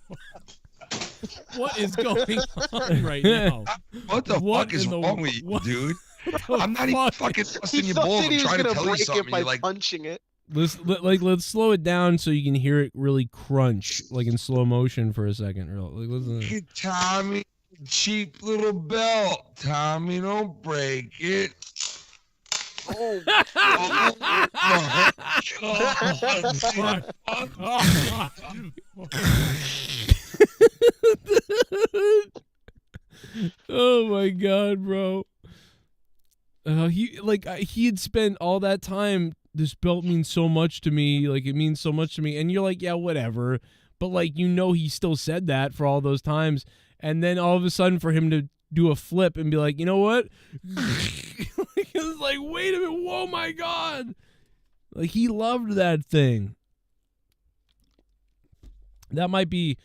What is going on right now? What the fuck is in the- wrong with you, what dude? the I'm not even fuck? fucking He busting your thought balls. that he I'm was trying to gonna tell you break something. it by You're like, punching it. Let's slow it down so you can hear it really crunch, like in slow motion for a second. Like, listen. Tommy, cheap little belt. Tommy, don't break it. Oh, my Oh my God, bro. He had spent all that time. This belt means so much to me. Like, it means so much to me. And you're like, yeah, whatever. But like, he still said that for all those times. And then all of a sudden for him to do a flip and be like, you know what? It's like, wait a minute. Whoa, my God. Like, he loved that thing. That might be,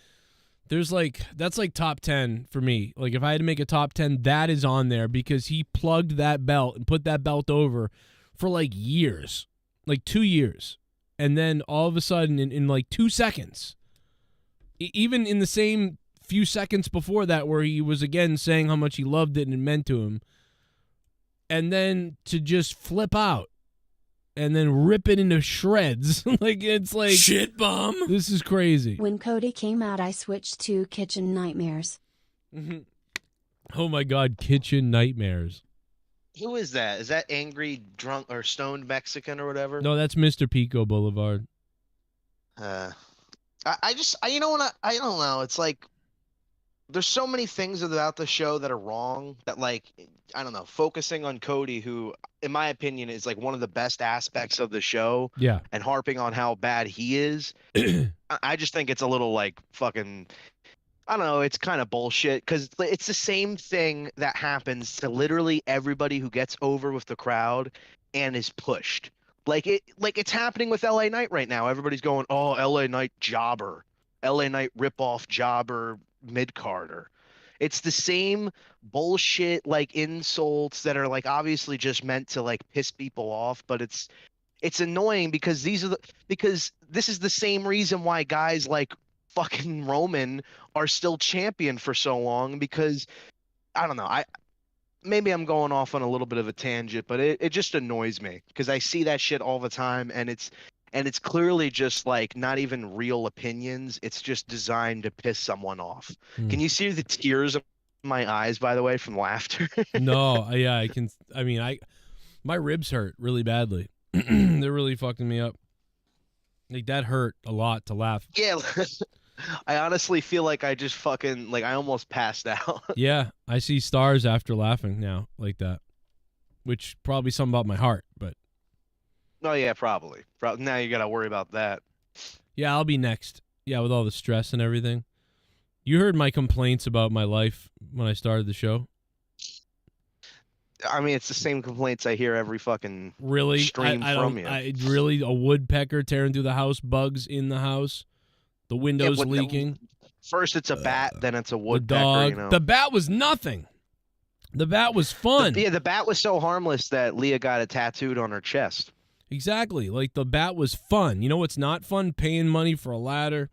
that's like top 10 for me. Like, if I had to make a top 10, that is on there because he plugged that belt and put that belt over for like years, like 2 years. And then all of a sudden in like 2 seconds, even in the same few seconds before that where he was again saying how much he loved it and it meant to him, and then to just flip out and then rip it into shreds. Like, it's like, shit bomb. This is crazy. When Cody came out, I switched to Kitchen Nightmares. Oh my God, Kitchen Nightmares. who is that? Is that angry, drunk, or stoned Mexican or whatever? No, that's Mr. Pico Boulevard. I you know what? I don't know. It's like there's so many things about the show that are wrong that, like, I don't know, focusing on Cody, who in my opinion is like one of the best aspects of the show, Yeah. and harping on how bad he is. I just think it's a little like fucking, I don't know, it's kind of bullshit, because it's the same thing that happens to literally everybody who gets over with the crowd and is pushed. Like it's happening with LA Knight right now. Everybody's going, "Oh, LA Knight jobber. LA Knight ripoff jobber mid-carder." It's the same bullshit, like insults that are like obviously just meant to like piss people off, but it's annoying because because this is the same reason why guys like fucking Roman are still champion for so long, because I don't know, maybe I'm going off on a little bit of a tangent, but it just annoys me because I see that shit all the time, and it's clearly just like not even real opinions. It's just designed to piss someone off. Can you see the tears in my eyes, by the way, from laughter? No, yeah, I can. I mean, my ribs hurt really badly. They're really fucking me up. Like, that hurt a lot to laugh. Yeah. I honestly feel like I just fucking, like, I almost passed out. Yeah, I see stars after laughing now like that, which probably something about my heart, but. Oh, yeah, probably. Now you got to worry about that. Yeah, I'll be next. Yeah, with all the stress and everything. You heard my complaints about my life when I started the show. I mean, it's the same complaints I hear every fucking stream from you. Really, a woodpecker tearing through the house, bugs in the house, the windows leaking. First it's a bat, then it's a woodpecker. The dog. You know? The bat was nothing. The bat was fun. The bat was so harmless that Leah got it tattooed on her chest. Exactly. Like, the bat was fun. You know what's not fun? Paying money for a ladder,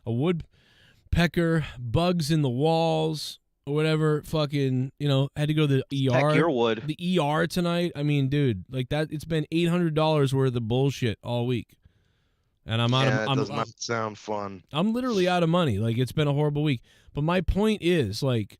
a woodpecker, bugs in the walls, or whatever. Fucking, had to go to the ER. Heck, your wood. The ER tonight. I mean, dude, like that. It's been $800 worth of bullshit all week, and I'm out of. That does not sound fun. I'm literally out of money. Like, it's been a horrible week. But my point is, like,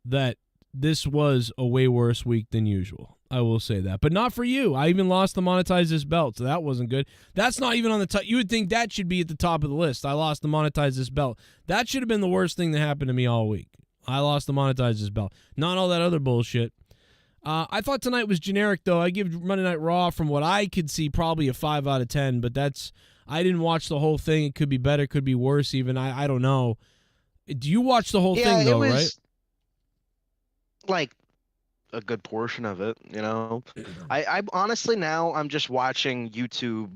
that this was a way worse week than usual. I will say that. But not for you. I even lost the Monetize This belt, so that wasn't good. That's not even on the top. You would think that should be at the top of the list. I lost the Monetize This belt. That should have been the worst thing that happened to me all week. I lost the Monetize This belt. Not all that other bullshit. I thought tonight was generic, though. I give Monday Night Raw, from what I could see, probably a 5 out of 10, but I didn't watch the whole thing. It could be better, could be worse even. I don't know. Do you watch the whole thing, though, right? Like, a good portion of it, I honestly, now I'm just watching YouTube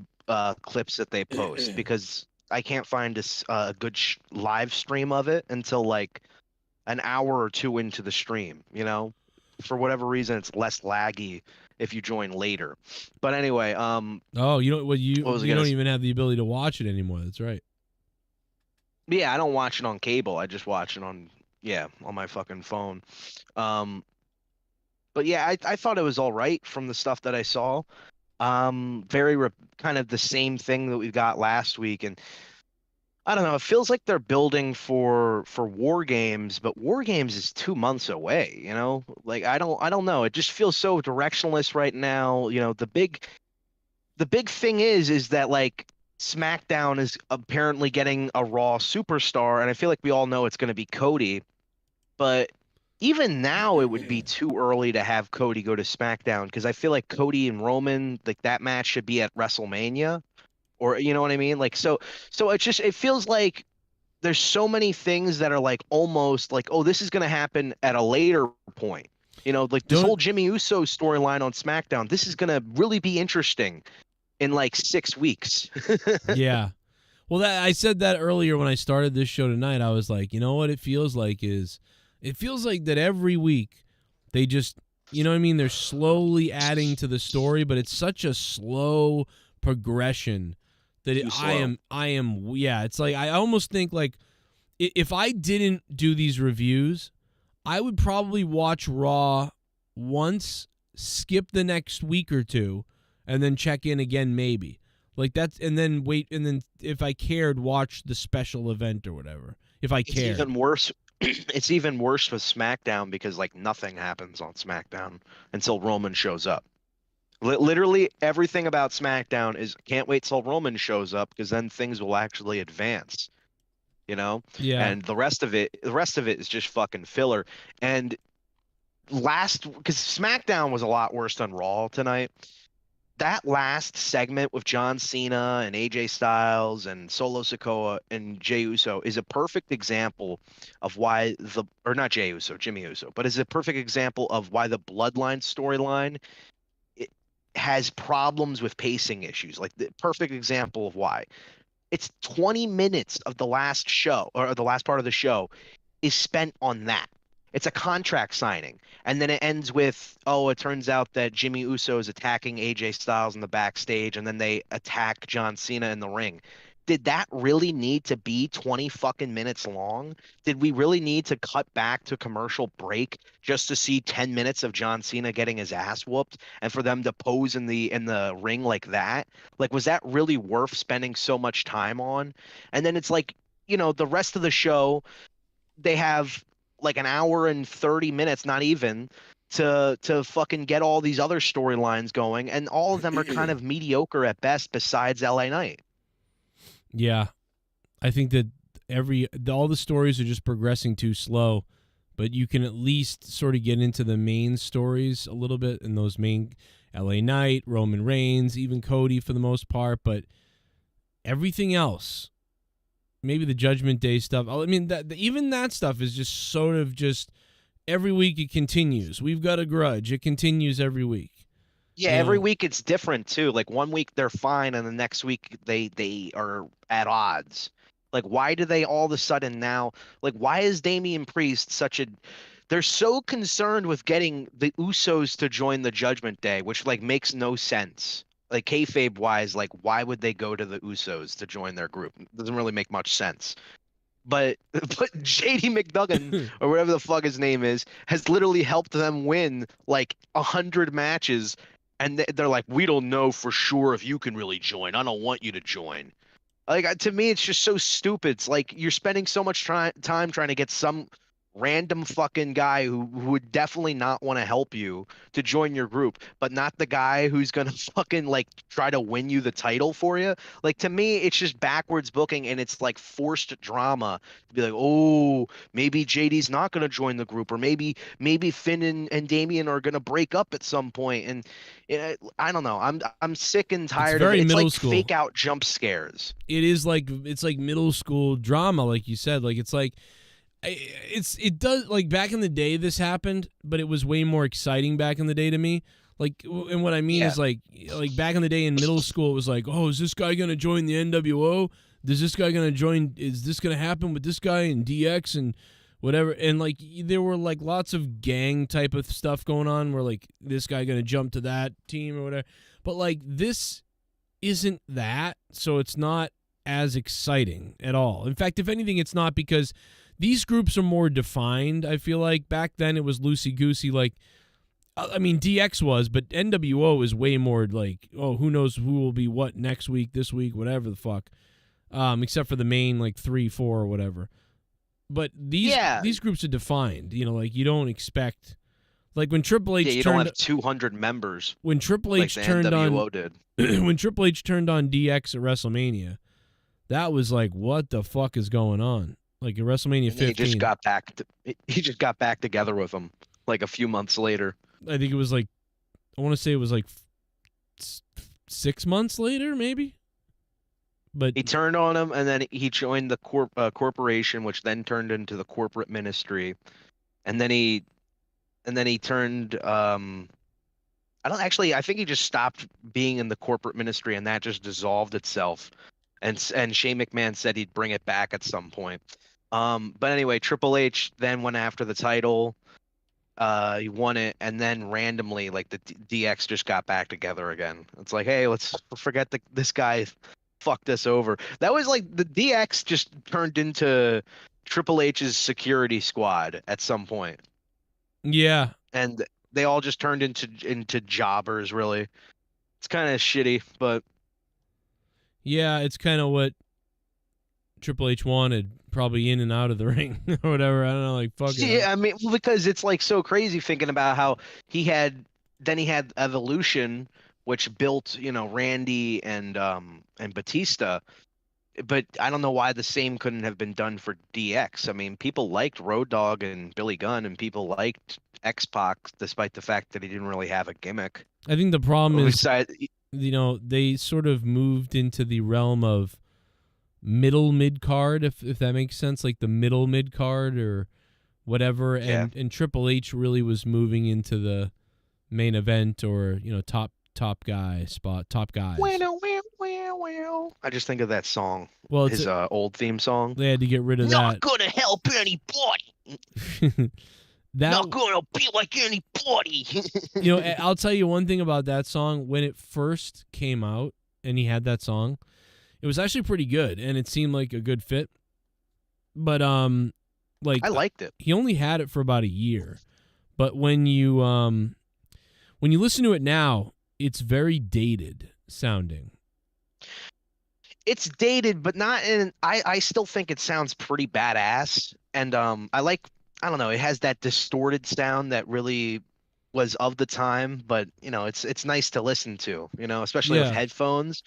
clips that they post, because I can't find a good live stream of it until like an hour or two into the stream. For whatever reason, it's less laggy if you join later. But anyway, you don't even have the ability to watch it anymore. That's right. Yeah, I don't watch it on cable. I just watch it on my fucking phone. But yeah, I thought it was all right from the stuff that I saw. Kind of the same thing that we got last week, and I don't know. It feels like they're building for War Games, but War Games is 2 months away. Like I don't know. It just feels so directionless right now. The big thing is that like SmackDown is apparently getting a Raw superstar, and I feel like we all know it's going to be Cody, but even now, it would be too early to have Cody go to SmackDown, because I feel like Cody and Roman, like that match should be at WrestleMania, or you know what I mean? Like, so it feels like there's so many things that are like almost like, oh, this is going to happen at a later point. Like this whole Jimmy Uso storyline on SmackDown, this is going to really be interesting in like 6 weeks. Yeah. Well, I said that earlier when I started this show tonight. I was like, what it feels like is, it feels like that every week they just, they're slowly adding to the story, but it's such a slow progression that it's like, I almost think like if I didn't do these reviews, I would probably watch Raw once, skip the next week or two, and then check in again maybe. Like that's, and then wait, and then if I cared, watch the special event or whatever. If I cared. Even worse. It's even worse with SmackDown, because like nothing happens on SmackDown until Roman shows up. Literally everything about SmackDown is can't wait till Roman shows up, because then things will actually advance. you know? Yeah. And the rest of it is just fucking filler. And because SmackDown was a lot worse than Raw tonight. That last segment with John Cena and AJ Styles and Solo Sikoa and Jey Uso is a perfect example of why or not Jey Uso, Jimmy Uso, but is a perfect example of why the Bloodline storyline has problems with pacing issues. Like the perfect example of why. It's 20 minutes of the last show, or the last part of the show is spent on that. It's a contract signing. And then it ends with, oh, it turns out that Jimmy Uso is attacking AJ Styles in the backstage, and then they attack John Cena in the ring. Did that really need to be 20 fucking minutes long? Did we really need to cut back to commercial break just to see 10 minutes of John Cena getting his ass whooped and for them to pose in the ring like that? Like, was that really worth spending so much time on? And then it's like, the rest of the show, they have like an hour and 30 minutes, not even, to fucking get all these other storylines going, and all of them are kind of mediocre at best besides LA Knight. Yeah. I think that all the stories are just progressing too slow, but you can at least sort of get into the main stories a little bit, and those main LA Knight, Roman Reigns, even Cody for the most part, but everything else, maybe the Judgment Day stuff. I mean, even that stuff is just sort of just every week it continues. We've got a grudge. It continues every week. Yeah, every week it's different too. Like one week they're fine, and the next week they are at odds. Like, why do they all of a sudden now? Like, why is Damian Priest such a? They're so concerned with getting the Usos to join the Judgment Day, which like makes no sense. Like kayfabe wise, like why would they go to the Usos to join their group? It doesn't really make much sense. But JD McDuggan or whatever the fuck his name is has literally helped them win like 100 matches, and they're like, we don't know for sure if you can really join. I don't want you to join. Like, to me, it's just so stupid. It's like you're spending so much time trying to get some random fucking guy who would definitely not want to help you to join your group, but not the guy who's gonna fucking like try to win you the title for you. Like, to me, it's just backwards booking, and it's like forced drama to be like, oh, maybe JD's not gonna join the group, or maybe Finn and Damian are gonna break up at some point. And I don't know. I'm sick and tired of it. It's like school. Fake out jump scares. It's like middle school drama, like you said. Like, it's like it does, like back in the day this happened, but it was way more exciting back in the day to me. Like, and what I mean is like back in the day in middle school, it was like, oh, is this guy gonna join the NWO? Is this guy gonna join? Is this gonna happen with this guy and DX and whatever? And like there were like lots of gang type of stuff going on, where like this guy gonna jump to that team or whatever. But like this isn't that, so it's not as exciting at all. In fact, if anything, it's not, because these groups are more defined. I feel like back then it was loosey-goosey. Like, I mean, DX was, but NWO is way more like, oh, who knows who will be what next week, this week, whatever the fuck. Except for the main like 3, 4 or whatever. But these groups are defined. Like you don't expect, like when Triple H you don't have 200 members. When Triple H like turned NWO on did. When Triple H turned on DX at WrestleMania, that was like, what the fuck is going on? Like at WrestleMania 15. He just got back together with him like a few months later. I think it was like, I want to say it was like 6 months later, maybe. But he turned on him, and then he joined the corporation, which then turned into the corporate ministry, and then he turned. I think he just stopped being in the corporate ministry, and that just dissolved itself. And Shane McMahon said he'd bring it back at some point. But anyway, Triple H then went after the title. He won it, and then randomly, like the DX just got back together again. It's like, hey, let's forget this guy fucked us over. That was like the DX just turned into Triple H's security squad at some point. Yeah, and they all just turned into jobbers. Really, it's kind of shitty, but yeah, it's kind of what Triple H wanted, probably in and out of the ring or whatever. I don't know, like fuck it. Yeah, I mean, because it's like so crazy thinking about how he had Evolution, which built Randy and Batista, but I don't know why the same couldn't have been done for DX. I mean, people liked Road Dogg and Billy Gunn, and people liked X-Pac, despite the fact that he didn't really have a gimmick. I think the problem is, Besides, they sort of moved into the realm of middle mid card, if that makes sense, like the middle mid card or whatever. And Triple H really was moving into the main event or top guy spot, top guys. I just think of that song. Well, his old theme song. They had to get rid of Not that. gonna help anybody. Not gonna be like anybody. I'll tell you one thing about that song. When it first came out and he had that song, it was actually pretty good and it seemed like a good fit. But I liked it. He only had it for about a year. But when you listen to it now, it's very dated sounding. It's dated, but not in. I still think it sounds pretty badass, and I don't know. It has that distorted sound that really was of the time, but it's nice to listen to. Especially with headphones.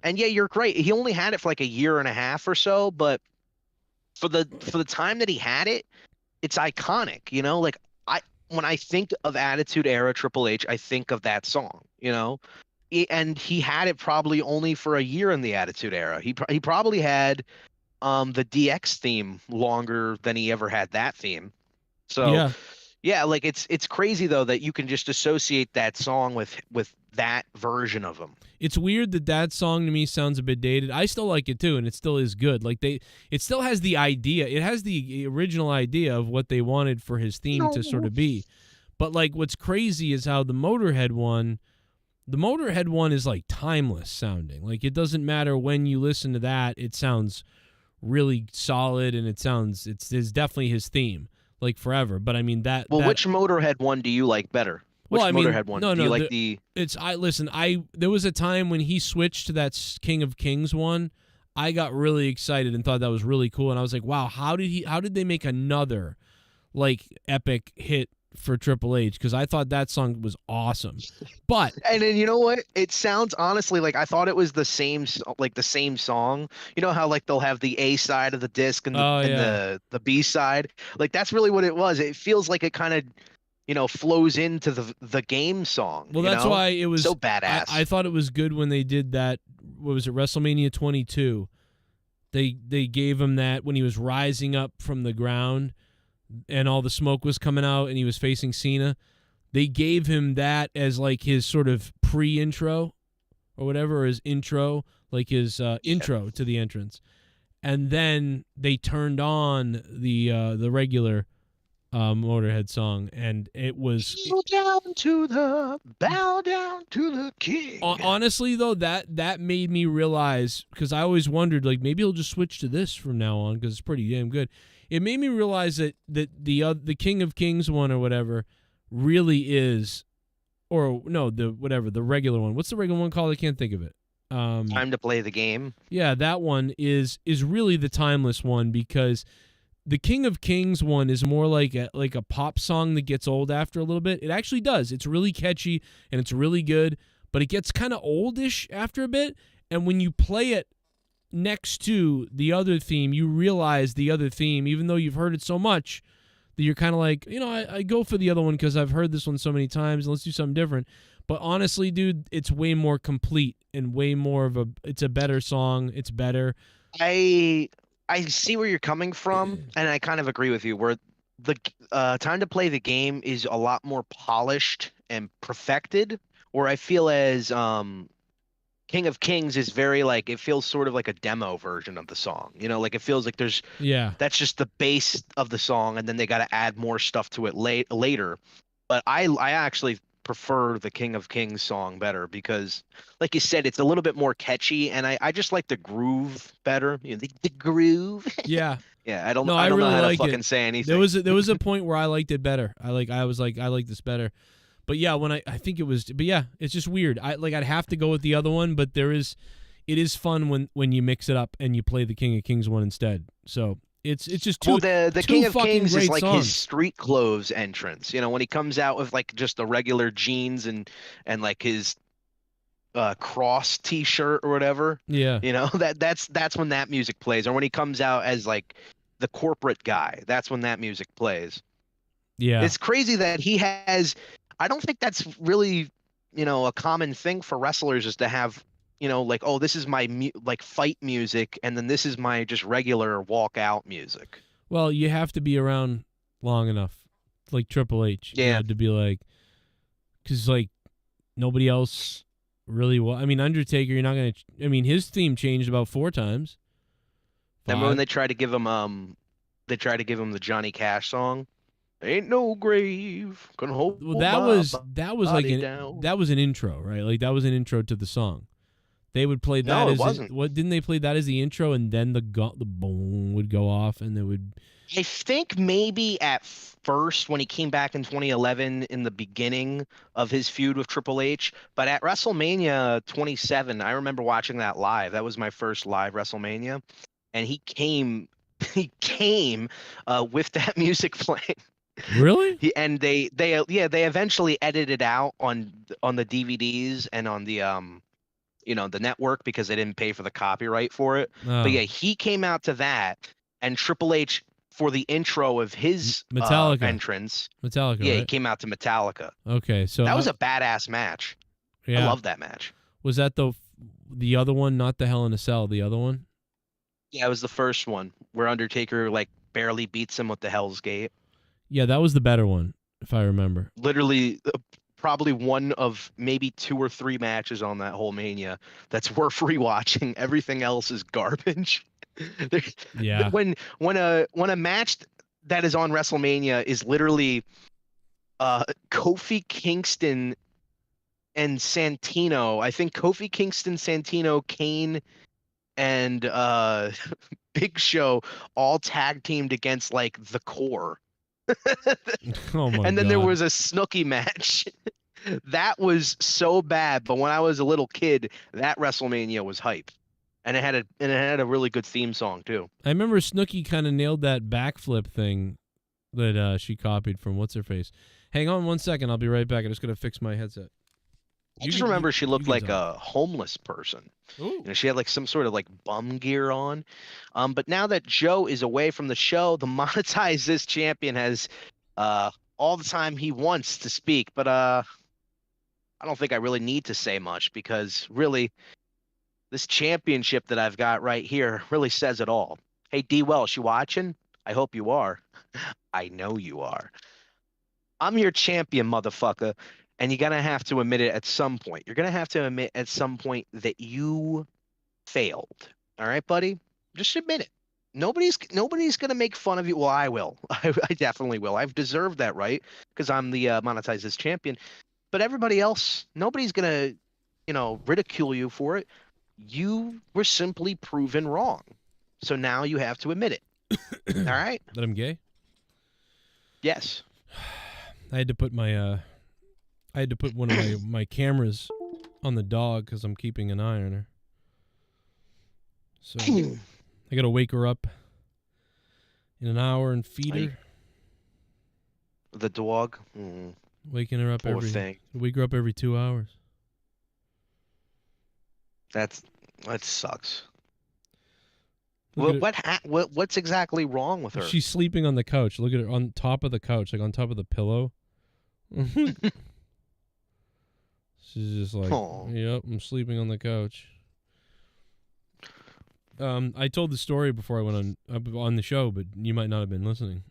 And yeah, you're great. He only had it for like a year and a half or so, but for the time that he had it, it's iconic. When I think of Attitude Era Triple H, I think of that song. And he had it probably only for a year in the Attitude Era. He probably had the DX theme longer than he ever had that theme. So yeah, like it's crazy though that you can just associate that song with that version of him. It's weird that song to me sounds a bit dated. I still like it too, and it still is good. Like it still has the idea. It has the original idea of what they wanted for his theme to sort of be. But like what's crazy is how the Motorhead one is like timeless sounding. Like it doesn't matter when you listen to that, it sounds really solid and it's definitely his theme, like forever. But I mean which Motorhead one do you like better? Which Motorhead one? No, do you like there was a time when he switched to that King of Kings one. I got really excited and thought that was really cool. And I was like, wow, how did they make another like epic hit for Triple H? Because I thought that song was awesome. But and then you know what? It sounds honestly like I thought it was the same song. You know how like they'll have the A side of the disc and the B side? Like that's really what it was. It feels like it kind of flows into the game song. Well, that's why it was so badass. I thought it was good when they did that. What was it, WrestleMania 22? They gave him that when he was rising up from the ground and all the smoke was coming out and he was facing Cena. They gave him that as like his sort of pre-intro or whatever, or his intro, like his intro to the entrance. And then they turned on the regular Motorhead song, and it was bow down to the king. Honestly, though, that made me realize, because I always wondered, like maybe he'll just switch to this from now on because it's pretty damn good. It made me realize that the King of Kings one or whatever really is, or no, the regular one. What's the regular one called? I can't think of it. Time to Play the Game. Yeah, that one is really the timeless one, because the King of Kings one is more like a pop song that gets old after a little bit. It actually does. It's really catchy and it's really good, but it gets kind of oldish after a bit. And when you play it next to the other theme, you realize the other theme, even though you've heard it so much, that you're kind of like, I go for the other one because I've heard this one so many times, and let's do something different. But honestly, dude, it's way more complete and way more it's a better song. It's better. I see where you're coming from, and I kind of agree with you, where the Time to Play the Game is a lot more polished and perfected, where I feel as King of Kings is very like, it feels sort of like a demo version of the song. Like it feels like that's just the base of the song, and then they got to add more stuff to it later. But I actually prefer the King of Kings song better because, like you said, it's a little bit more catchy, and I just like the groove better. The groove. Yeah. Yeah, I don't know how to fucking say anything. There was a point where I liked it better. I was like, I like this better. But yeah, when I think it was, but yeah, it's just weird. I'd have to go with the other one, but it is fun when you mix it up and you play the King of Kings one instead. So it's just two. Well, the King of Kings is like songs. His street clothes entrance. When he comes out with like just the regular jeans and like his cross T-shirt or whatever. Yeah. You know, that's when that music plays, or when he comes out as like the corporate guy. That's when that music plays. Yeah. It's crazy that he has. I don't think that's really, a common thing for wrestlers is to have, like, oh, this is my like fight music, and then this is my just regular walkout music. Well, you have to be around long enough, like Triple H. Yeah. To be like, because like nobody else really. I mean, Undertaker. You're not gonna. I mean, his theme changed about 4 times. Remember when they tried to give him the Johnny Cash song? Ain't no grave gonna hold. Well, that was like that was an intro, right? Like that was an intro to the song. They would play that. No, it as wasn't. What didn't they play that as the intro, and then the boom would go off, and they would. I think maybe at first when he came back in 2011 in the beginning of his feud with Triple H, but at WrestleMania 27, I remember watching that live. That was my first live WrestleMania, and he came with that music playing. Really? They eventually edited out on the DVDs and on the the network because they didn't pay for the copyright for it. Oh. But yeah, he came out to that, and Triple H for the intro of his Metallica entrance. Metallica. Yeah, right? he came out to Metallica. Okay, so That was a badass match. Yeah. I love that match. Was that the other one, not the Hell in a Cell? The other one? Yeah, it was the first one where Undertaker like barely beats him with the Hell's Gate. Yeah, that was the better one, if I remember. Literally, probably one of maybe 2 or 3 matches on that whole Mania that's worth rewatching. Everything else is garbage. Yeah. When a match that is on WrestleMania is literally Kofi Kingston and Santino. I think Kofi Kingston, Santino, Kane, and Big Show all tag teamed against like the Core. Oh my And then God. there was a Snooki match. That was so bad, but when I was a little kid, that WrestleMania was hype. And it had a really good theme song too. I remember Snooki kind of nailed that backflip thing that she copied from what's her face. Hang on 1 second, I'll be right back. I'm just gonna fix my headset. I just remember she looked can like talk. a homeless person. Ooh. She had like some sort of like bum gear on. But now that Joe is away from the show, the Monetize This champion has all the time he wants to speak. But I don't think I really need to say much because really this championship that I've got right here really says it all. Hey, D. Welsh, you watching? I hope you are. I know you are. I'm your champion, motherfucker. And you're going to have to admit it at some point. You're going to have to admit at some point that you failed. All right, buddy? Just admit it. Nobody's going to make fun of you. Well, I will. I definitely will. I've deserved that right because I'm the Monetize This champion. But everybody else, nobody's going to, ridicule you for it. You were simply proven wrong. So now you have to admit it. All right? That I'm gay? Yes. I had to put one of my cameras on the dog because I'm keeping an eye on her. So I got to wake her up in an hour and feed her. The dog? Waking her up Poor thing. wake her up every 2 hours. That sucks. Look at What's exactly wrong with her? She's sleeping on the couch. Look at her on top of the couch, like on top of the pillow. She's just like, Aw. yep, I'm sleeping on the couch. I told the story before I went on the show, but you might not have been listening.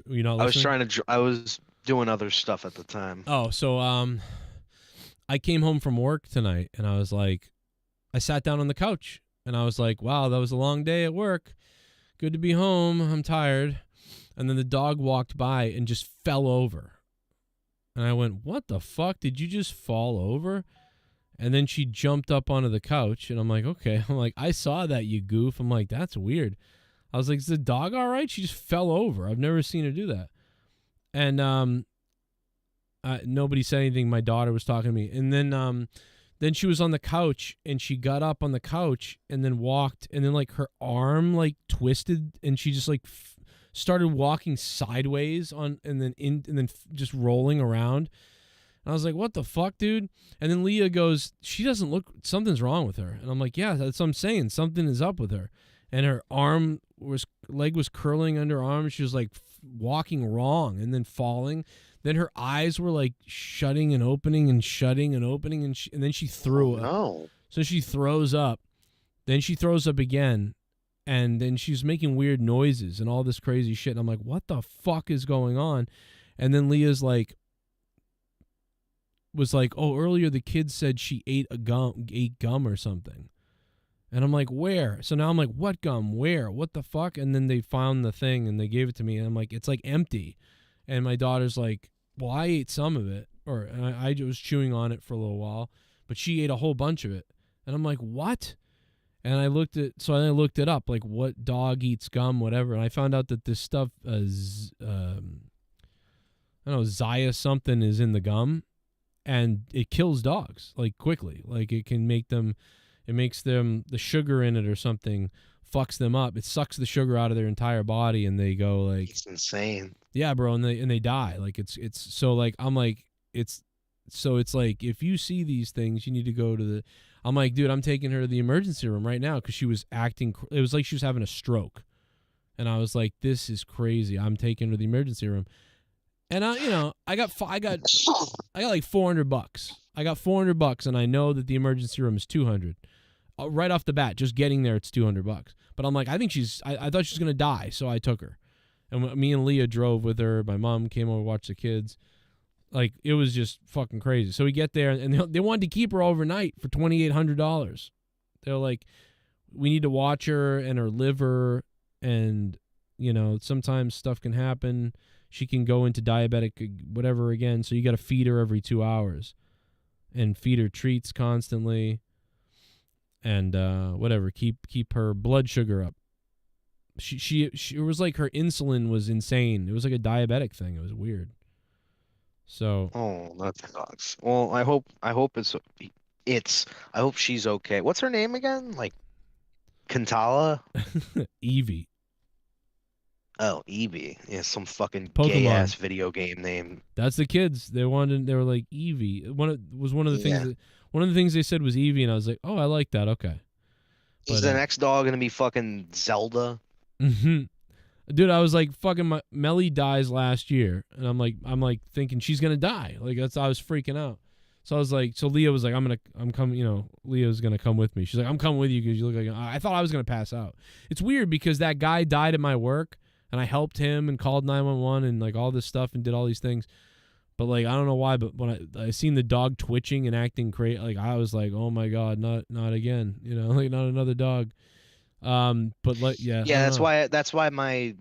Were you not listening? I was doing other stuff at the time. Oh, so I came home from work tonight, and I was like, I sat down on the couch, and I was like, wow, that was a long day at work. Good to be home. I'm tired. And then the dog walked by and just fell over. And I went, what the fuck? Did you just fall over? And then she jumped up onto the couch, and I'm like, okay. I'm like, I saw that, you goof. I'm like, that's weird. I was like, is the dog all right? She just fell over. I've never seen her do that. And nobody said anything. My daughter was talking to me. And then she was on the couch, and she got up on the couch and then walked, and then like her arm like twisted, and she just like started walking sideways and then just rolling around. And I was like, what the fuck, dude? And then Leah goes, she doesn't look, something's wrong with her. And I'm like, yeah, that's what I'm saying. Something is up with her. And her leg was curling under her arm. She was like walking wrong and then falling. Then her eyes were like shutting and opening and shutting and opening. And then she threw up. No. So she throws up. Then she throws up again. And then she's making weird noises and all this crazy shit. And I'm like, what the fuck is going on? And then Leah's like, was like, oh, earlier the kid said she ate gum or something. And I'm like, where? So now I'm like, what gum? Where? What the fuck? And then they found the thing and they gave it to me. And I'm like, it's like empty. And my daughter's like, well, I ate some of it. Or I was chewing on it for a little while. But she ate a whole bunch of it. And I'm like, what? And I looked it up, like what dog eats gum, whatever. And I found out that this stuff, I don't know, Zaya something is in the gum. And it kills dogs, like, quickly. Like, it makes them, the sugar in it or something fucks them up. It sucks the sugar out of their entire body, and they go, like... It's insane. Yeah, bro, and they die. Like, it's so, like, I'm like, it's like, if you see these things, you need to go to the... I'm like, dude, I'm taking her to the emergency room right now because she was acting... It was like she was having a stroke. And I was like, this is crazy. I'm taking her to the emergency room. And I got like $400. I got $400, and I know that the emergency room is $200. Right off the bat, just getting there, it's $200. But I'm like, I thought she was gonna die, so I took her. And me and Leah drove with her. My mom came over to watch the kids. Like, it was just fucking crazy. So we get there, and they wanted to keep her overnight for $2,800. They're like, we need to watch her and her liver, and sometimes stuff can happen. She can go into diabetic whatever again, so you got to feed her every 2 hours and feed her treats constantly and whatever, keep her blood sugar up. She it was like her insulin was insane. It was like a diabetic thing. It was weird. So that sucks. Well, I hope I hope she's okay. What's her name again? Like Kantala? Evie. Oh, Eevee. Yeah, some fucking Pokemon. gay-ass video game name. That's the kids. They were like Eevee. One of the things they said was Eevee, and I was like, oh, I like that. Okay. Is the next dog gonna be fucking Zelda? Dude, I was like, fucking Melly dies last year, and I'm like thinking she's gonna die. Like, I was freaking out. So I was like, so Leah was like, I'm coming. Leah's gonna come with me. She's like, I'm coming with you because you look like. I thought I was gonna pass out. It's weird because that guy died at my work. And I helped him and called 911 and like all this stuff and did all these things. But like, I don't know why, but when I seen the dog twitching and acting crazy, like I was like, oh my God, not again, like not another dog. But like, yeah. Yeah, that's why my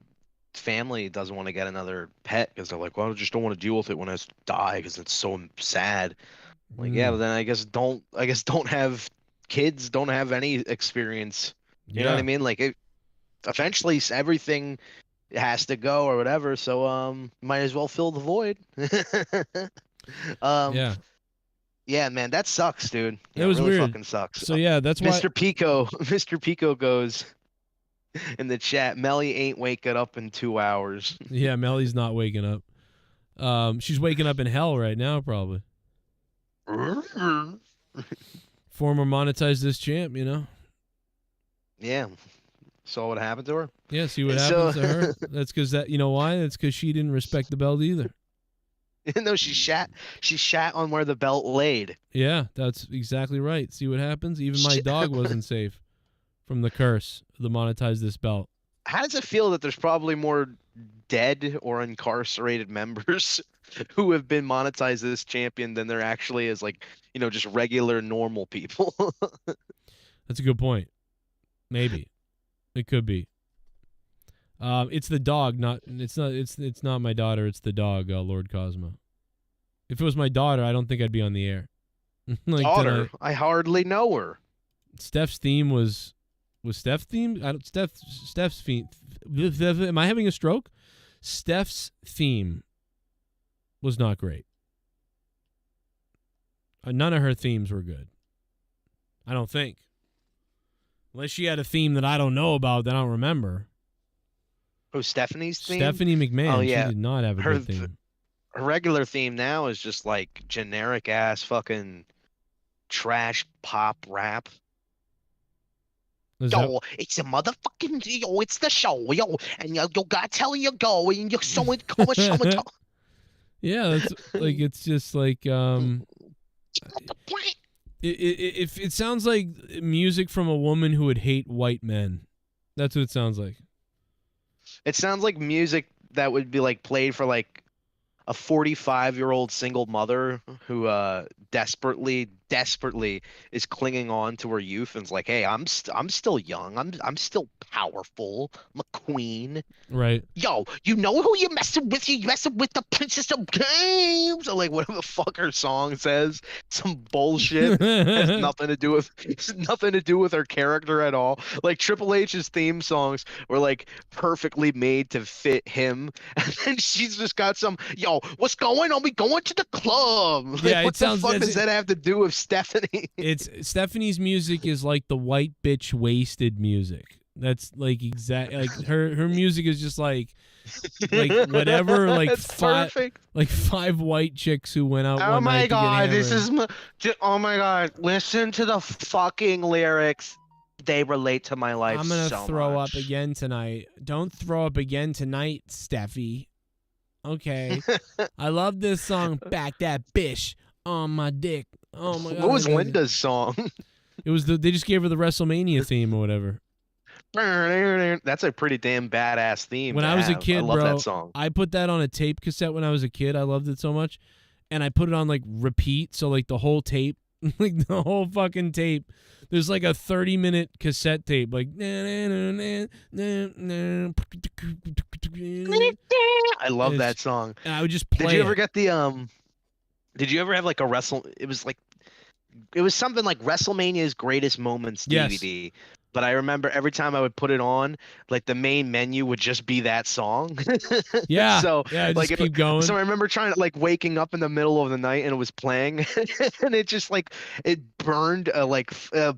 family doesn't want to get another pet because they're like, well, I just don't want to deal with it when I die because it's so sad. Like, yeah, but then I guess don't have kids, don't have any experience. You know what I mean? Like, eventually everything has to go or whatever, so might as well fill the void. Yeah, man, that sucks, dude. It was really weird. Fucking sucks. So yeah, that's why Mr. Pico goes in the chat, Melly ain't waking up in 2 hours. Yeah, Melly's not waking up. She's waking up in hell right now, probably. Former Monetize this champ, Yeah. Saw what happened to her? Yeah, see what happened to her? That's because why? That's because she didn't respect the belt either. No, she shat on where the belt laid. Yeah, that's exactly right. See what happens? Even my dog wasn't safe from the curse of the Monetize this belt. How does it feel that there's probably more dead or incarcerated members who have been monetized this champion than there actually is, like, just regular normal people? That's a good point. Maybe. It could be. It's the dog, it's not my daughter, it's the dog, Lord Cosmo. If it was my daughter, I don't think I'd be on the air. Like, daughter? I hardly know her. Steph's theme was Steph's theme? Steph's theme. Am I having a stroke? Steph's theme was not great. None of her themes were good. I don't think. Unless she had a theme that I don't know about that I don't remember. Oh, Stephanie's theme? Stephanie McMahon. Oh, yeah. She did not have a good theme. regular theme now is just like generic ass fucking trash pop rap. Is Yo, it's a motherfucking yo, it's the show, yo, and yo gotta tell you go, and you're so yeah, that's like it's just like it sounds like music from a woman who would hate white men. That's what it sounds like. It sounds like music that would be like played for like a 45-year-old single mother who desperately is clinging on to her youth and is like, hey, I'm still young, I'm still powerful, I'm a queen, right? Yo, you know who you're messing with? You're messing with the princess of games, or like whatever the fuck her song says, some bullshit. Has nothing to do with her character at all. Like Triple H's theme songs were like perfectly made to fit him, and then she's just got some, yo, what's going on? We going to the club. Like, Yeah, what the fuck does that have to do with Stephanie? It's Stephanie's music is like the white bitch wasted music. That's like like her music is just like whatever, like five white chicks who went out. Oh one my night god, to get oh my god, listen to the fucking lyrics. They relate to my life. I'm gonna so throw much. up again tonight. Don't throw up again tonight, Steffi. Okay. I love this song. Back that bish on my dick. Oh my god. What was Linda's song? It was they just gave her the WrestleMania theme or whatever. That's a pretty damn badass theme. When I was a kid, I love bro, that song. I put that on a tape cassette when I was a kid. I loved it so much. And I put it on like repeat, so like the whole tape, like the whole fucking tape. There's like a 30-minute cassette tape, like I love that song. And I would just play. Did you ever get the Did you ever have like a it was something like WrestleMania's Greatest Moments DVD. Yes. But I remember every time I would put it on, like the main menu would just be that song. Yeah. So yeah, just like keep going. So I remember trying to like waking up in the middle of the night and it was playing, and it just like it burned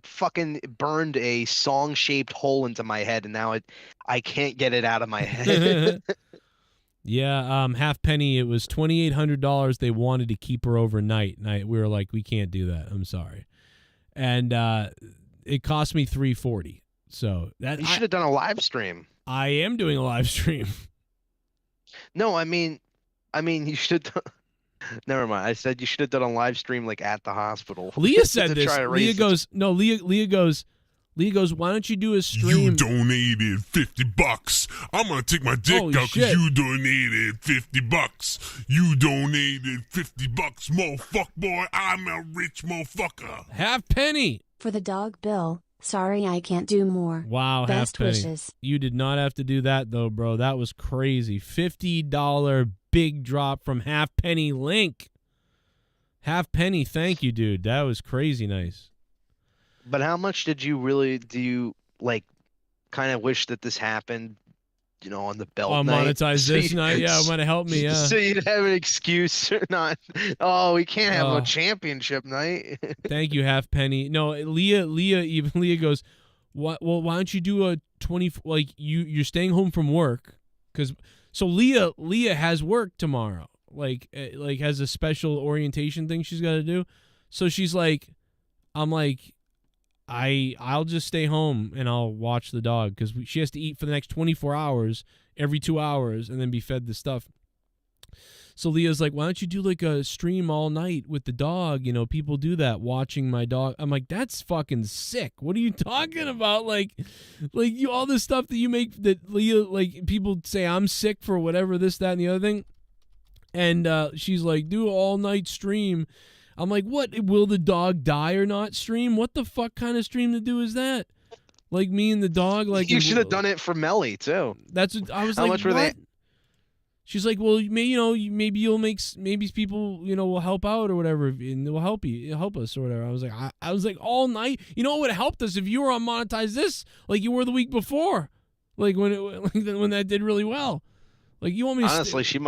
fucking burned a song-shaped hole into my head, and now I can't get it out of my head. Yeah, Halfpenny. It was $2,800. They wanted to keep her overnight, and we were like, we can't do that. I'm sorry, and it cost me $340. So that you should have done a live stream. I am doing a live stream. No, I mean, you should. Never mind. I said you should have done a live stream like at the hospital. Leah said this. Leah goes, no. Leah goes. Why don't you do a stream? You donated $50. I'm gonna take my dick out because you donated $50. You donated $50, motherfucker boy. I'm a rich motherfucker. Halfpenny. For the dog bill, sorry I can't do more. Wow, Best Halfpenny. wishes. You did not have to do that though, bro. That was crazy. $50 big drop from Halfpenny Link. Halfpenny, thank you, dude. That was crazy nice. But how much do you like kind of wish that this happened, you know, on the belt night? Monetize this night? Yeah, it might have helped me, yeah. So you'd have an excuse or not. Oh, we can't have a championship night. Thank you, Halfpenny. No, Leah goes, what? Well, why don't you do a 20, like you're staying home from work? So Leah has work tomorrow, like has a special orientation thing she's got to do. So she's like, I'm like, I'll just stay home and I'll watch the dog because she has to eat for the next 24 hours, every 2 hours, and then be fed the stuff. So Leah's like, why don't you do like a stream all night with the dog? You know, people do that, watching my dog. I'm like, that's fucking sick. What are you talking about? Like you, all this stuff that you make that Leah, like people say I'm sick for whatever, this, that, and the other thing. And she's like, do an all night stream. I'm like, what? Will the dog die or not stream? What the fuck kind of stream to do is that? Like me and the dog? Like you should have done it for Melly too. That's what I was How like. Much were what? they? She's like, well, maybe you'll make, maybe people, will help out or whatever, and they'll help us or whatever. I was like, all night. You know what would have helped us if you were on Monetize This like you were the week before, like when that did really well. Like you want me? Honestly, she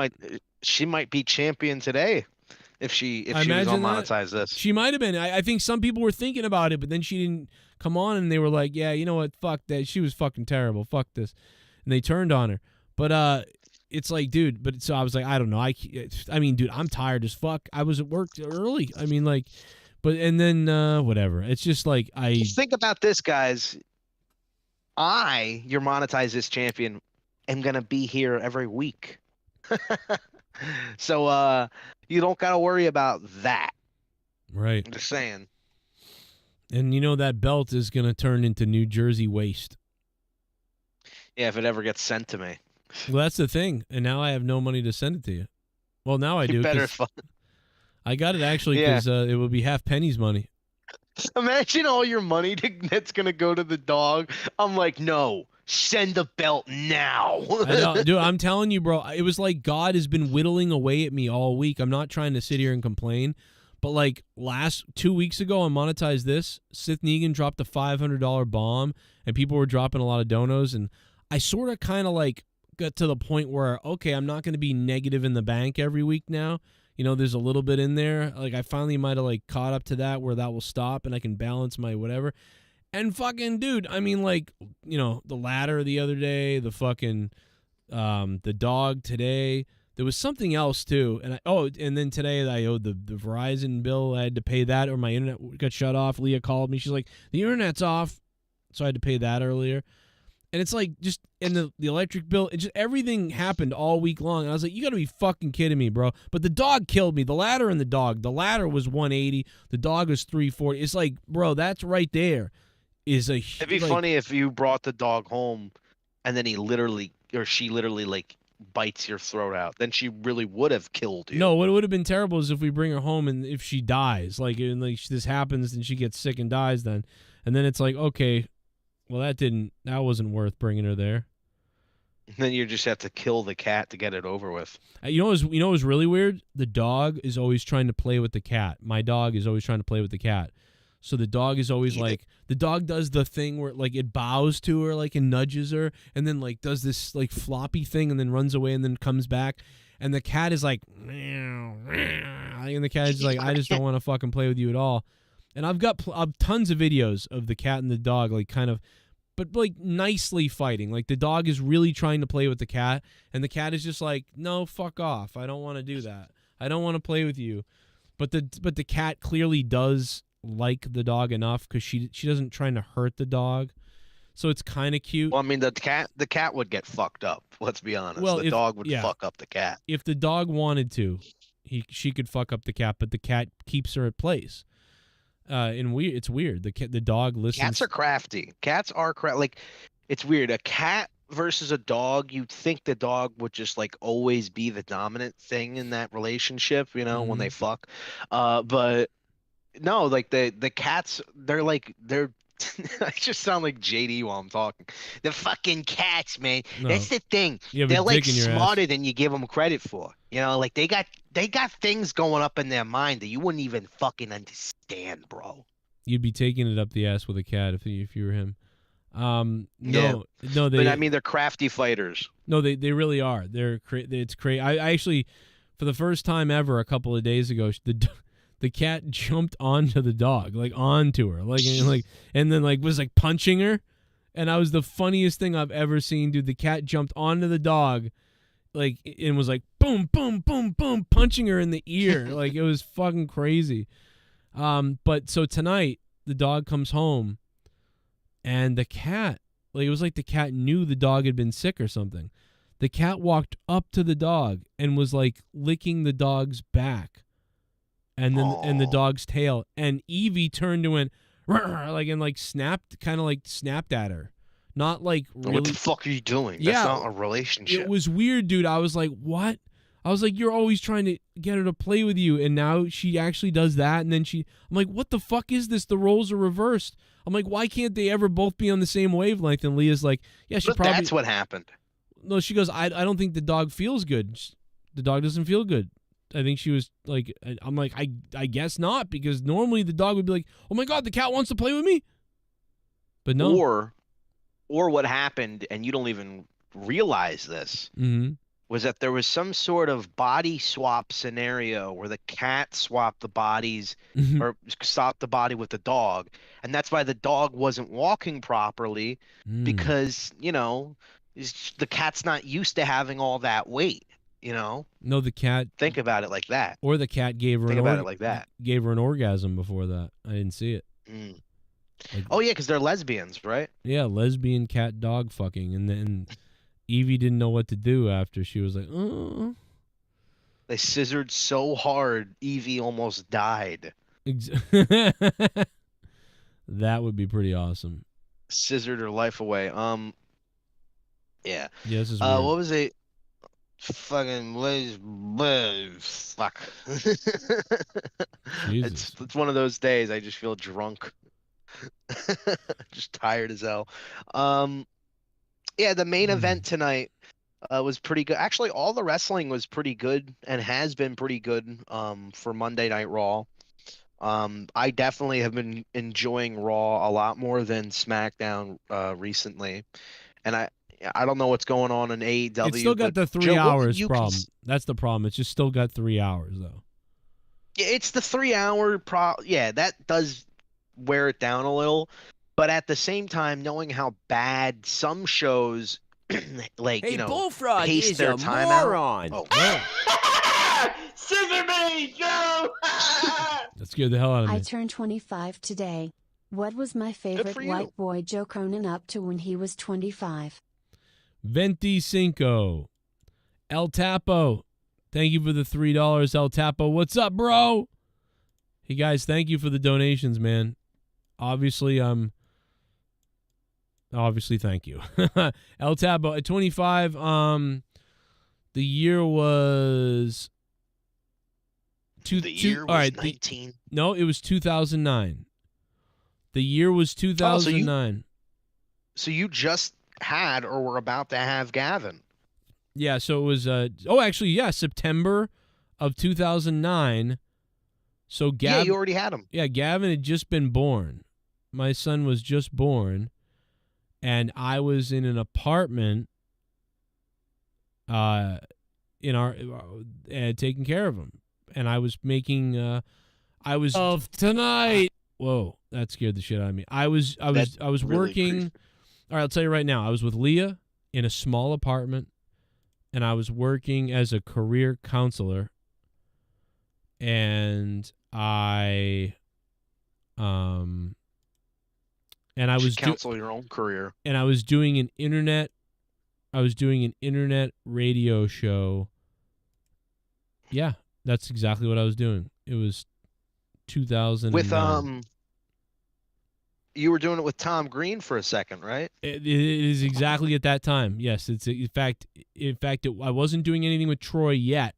might be champion today. If she was on Monetize This. She might have been. I think some people were thinking about it, but then she didn't come on, and they were like, yeah, you know what, fuck that. She was fucking terrible. Fuck this. And they turned on her. But it's like, dude, but so I was like, I don't know. I mean, dude, I'm tired as fuck. I was at work early. I mean, like, but, and then, whatever. It's just like, think about this, guys. Your Monetize This champion, am going to be here every week. So, you don't got to worry about that. Right. I'm just saying. And you know, that belt is going to turn into New Jersey waste. Yeah, if it ever gets sent to me. Well, that's the thing. And now I have no money to send it to you. Well, now I do. I got it actually because it would be half Penny's money. Imagine all your money that's going to go to the dog. I'm like, no, send the belt now. I know, dude, I'm telling you, bro. It was like God has been whittling away at me all week. I'm not trying to sit here and complain. But like 2 weeks ago on Monetize This, Sith Negan dropped a $500 bomb and people were dropping a lot of donos. And I sort of kind of like got to the point where, okay, I'm not going to be negative in the bank every week now. You know, there's a little bit in there. Like I finally might have like caught up to that where that will stop and I can balance my whatever. And fucking dude, I mean, like, you know, the ladder the other day, the fucking the dog today. There was something else too. And and then today I owed the Verizon bill. I had to pay that or my internet got shut off. Leah called me. She's like, the internet's off. So I had to pay that earlier. And it's like just in the electric bill, it just everything happened all week long. And I was like, you got to be fucking kidding me, bro. But the dog killed me. The ladder and the dog. The ladder was 180. The dog was 340. It's like, bro, that's right there. It'd be funny if you brought the dog home and then she literally like bites your throat out. Then she really would have killed you. No, what would have been terrible is if we bring her home and if she dies, like, and like this happens and she gets sick and dies then. And then it's like, okay, well, that wasn't worth bringing her there. And then you just have to kill the cat to get it over with. You know what was really weird? The dog is always trying to play with the cat. My dog is always trying to play with the cat. So the dog is always like, the dog does the thing where like it bows to her, like, and nudges her, and then like does this like floppy thing and then runs away and then comes back. And the cat is like, meow, meow, and the cat is like, I just don't want to fucking play with you at all. And I've got tons of videos of the cat and the dog, like kind of, but like nicely fighting. Like the dog is really trying to play with the cat, and the cat is just like, no, fuck off. I don't want to do that. I don't want to play with you. But the cat clearly does like the dog enough because she doesn't trying to hurt the dog. So it's kind of cute. Well, I mean, the cat would get fucked up. Let's be honest. Well, the dog would fuck up the cat. If the dog wanted to, she could fuck up the cat, but the cat keeps her at place. And it's weird. The dog listens. Cats are crafty. Cats are like, it's weird. A cat versus a dog, you'd think the dog would just like always be the dominant thing in that relationship, you know, when they fuck. But no, like the cats, they're I just sound like JD while I'm talking. The fucking cats, man. No. That's the thing. They're like smarter than you give them credit for. You know, like they got things going up in their mind that you wouldn't even fucking understand, bro. You'd be taking it up the ass with a cat if you were him. No, but I mean, they're crafty fighters. No, they really are. It's crazy. I actually, for the first time ever, a couple of days ago, the cat jumped onto the dog, like onto her, and then was like punching her, and that was the funniest thing I've ever seen, dude. The cat jumped onto the dog, like, and was like boom, boom, boom, boom, punching her in the ear, like it was fucking crazy. But so tonight the dog comes home, and the cat, like it was like the cat knew the dog had been sick or something. The cat walked up to the dog and was like licking the dog's back. And then and the dog's tail, and Evie turned and went snapped at her, not like really. What the fuck are you doing? Yeah, that's not a relationship. It was weird, dude. I was like, what? I was like, you're always trying to get her to play with you, and now she actually does that, and then I'm like, what the fuck is this? The roles are reversed. I'm like, why can't they ever both be on the same wavelength? And Leah's like, yeah, probably. That's what happened. No, she goes, I don't think the dog feels good. The dog doesn't feel good. I think she was like, I'm like, I guess not, because normally the dog would be like, oh my God, the cat wants to play with me. But no. Or what happened, and you don't even realize this, was that there was some sort of body swap scenario where the cat swapped the bodies or swapped the body with the dog. And that's why the dog wasn't walking properly because, you know, The cat's not used to having all that weight, you know? No, the cat. Think about it like that. Or the cat gave her Think about it like that. Gave her an orgasm before that. I didn't see it. Mm. Like, Oh yeah, because they're lesbians, right? yeah, lesbian cat dog fucking, and then Evie didn't know what to do after. She was like, oh. They scissored so hard, Evie almost died. That would be pretty awesome. Scissored her life away. Yeah. Yeah, this is weird. What was it? Fucking fuck. Jesus. It's one of those days. I just feel drunk, just tired as hell. Yeah, the main event tonight was pretty good. Actually, all the wrestling was pretty good and has been pretty good for Monday Night Raw. I definitely have been enjoying Raw a lot more than SmackDown recently, and I don't know what's going on in AEW. It's still got the 3 Joe, hours problem. That's the problem. It's just still got 3 hours though. Yeah, it's the 3 hour Yeah, that does wear it down a little. But at the same time, knowing how bad some shows, like, hey, you know, Bullfrog pace is their a time moron. out. Oh, Scissor me, Joe! That scared the hell out of me. I turned 25 today. What was my favorite for you. white boy Joe Cronin up to when he was 25? 25. El Tapo. Thank you for the $3, El Tapo. What's up, bro? Hey, guys, thank you for the donations, man. Obviously, thank you. El Tapo at 25. The year was... the year was 19. No, it was 2009. The year was 2009. So you just had or were about to have Gavin. Yeah, so it was September of 2009. So Yeah, you already had him. Yeah, Gavin had just been born. My son was just born, and I was in an apartment in our taking care of him. And I was making of tonight. Whoa, that scared the shit out of me. I was really working. Creepy. All right, I'll tell you right now. I was with Leah in a small apartment, and I was working as a career counselor. And I was counsel your own career. And I was doing an internet radio show. Yeah, that's exactly what I was doing. It was 2000 with you were doing it with Tom Green for a second, right? It is exactly at that time. Yes, it's in fact I wasn't doing anything with Troy yet.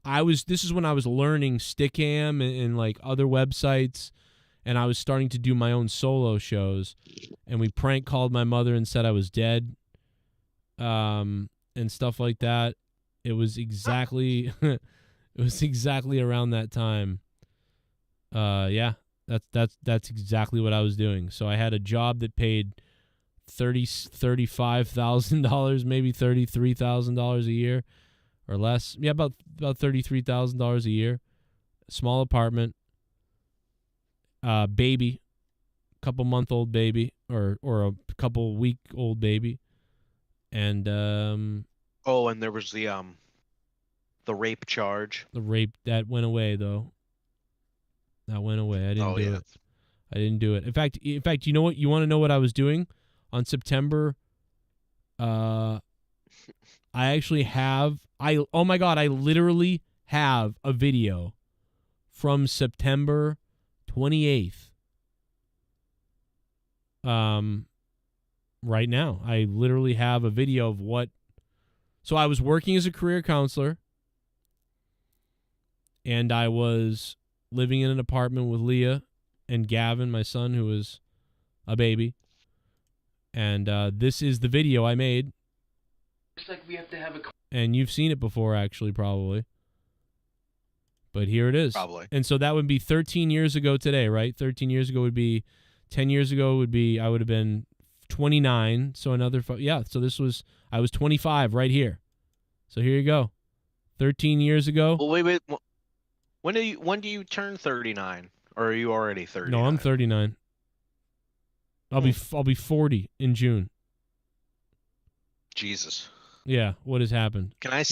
This is when I was learning Stickam and like other websites, and I was starting to do my own solo shows, and we prank called my mother and said I was dead, and stuff like that. It was exactly around that time. Yeah, that's exactly what I was doing. So I had a job that paid $35,000, maybe $33,000 a year. Or less. Yeah, about $33,000 a year. Small apartment. Baby. Couple-month-old baby. Or a couple-week-old baby. And and there was the rape charge. The rape, that went away though. That went away. I didn't do it. I didn't do it. In fact, you know what? You want to know what I was doing on September? I actually have. Oh my God! I literally have a video from September 28th. Right now, I literally have a video of what. So I was working as a career counselor, and I was living in an apartment with Leah and Gavin, my son, who was a baby. And this is the video I made. Looks like we have to have a... And you've seen it before, actually, probably. But here it is. Probably. And so that would be 13 years ago today, right? 13 years ago would be... 10 years ago would be... I would have been 29. So another... Yeah, so this was... I was 25 right here. So here you go. 13 years ago. Well, wait. When do you turn 39? Or are you already 39? No, I'm 39. I'll be 40 in June. Jesus. Yeah, what has happened? Can I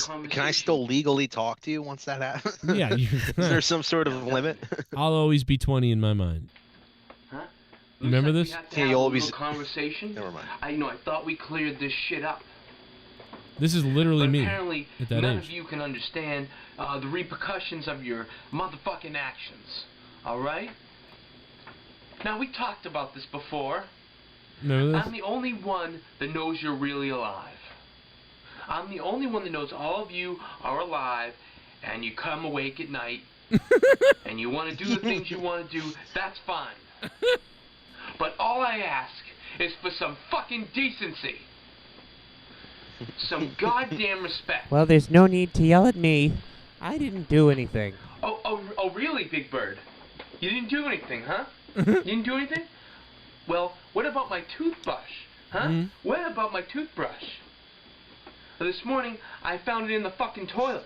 still legally talk to you once that happens? Yeah. Is there some sort of limit? I'll always be 20 in my mind. Huh? You remember Looks this? like we had to have you'll a always... little conversation. Never mind. I thought we cleared this shit up. This is literally But me apparently, at that none age. of you can understand the repercussions of your motherfucking actions. All right? Now, we talked about this before. Remember this? I'm the only one that knows you're really alive. I'm the only one that knows all of you are alive, and you come awake at night, and you want to do the things you want to do. That's fine. But all I ask is for some fucking decency. Some goddamn respect. Well, there's no need to yell at me. I didn't do anything. Oh, really, Big Bird? You didn't do anything, huh? You didn't do anything? Well, what about my toothbrush? Huh? What about my toothbrush? This morning, I found it in the fucking toilet.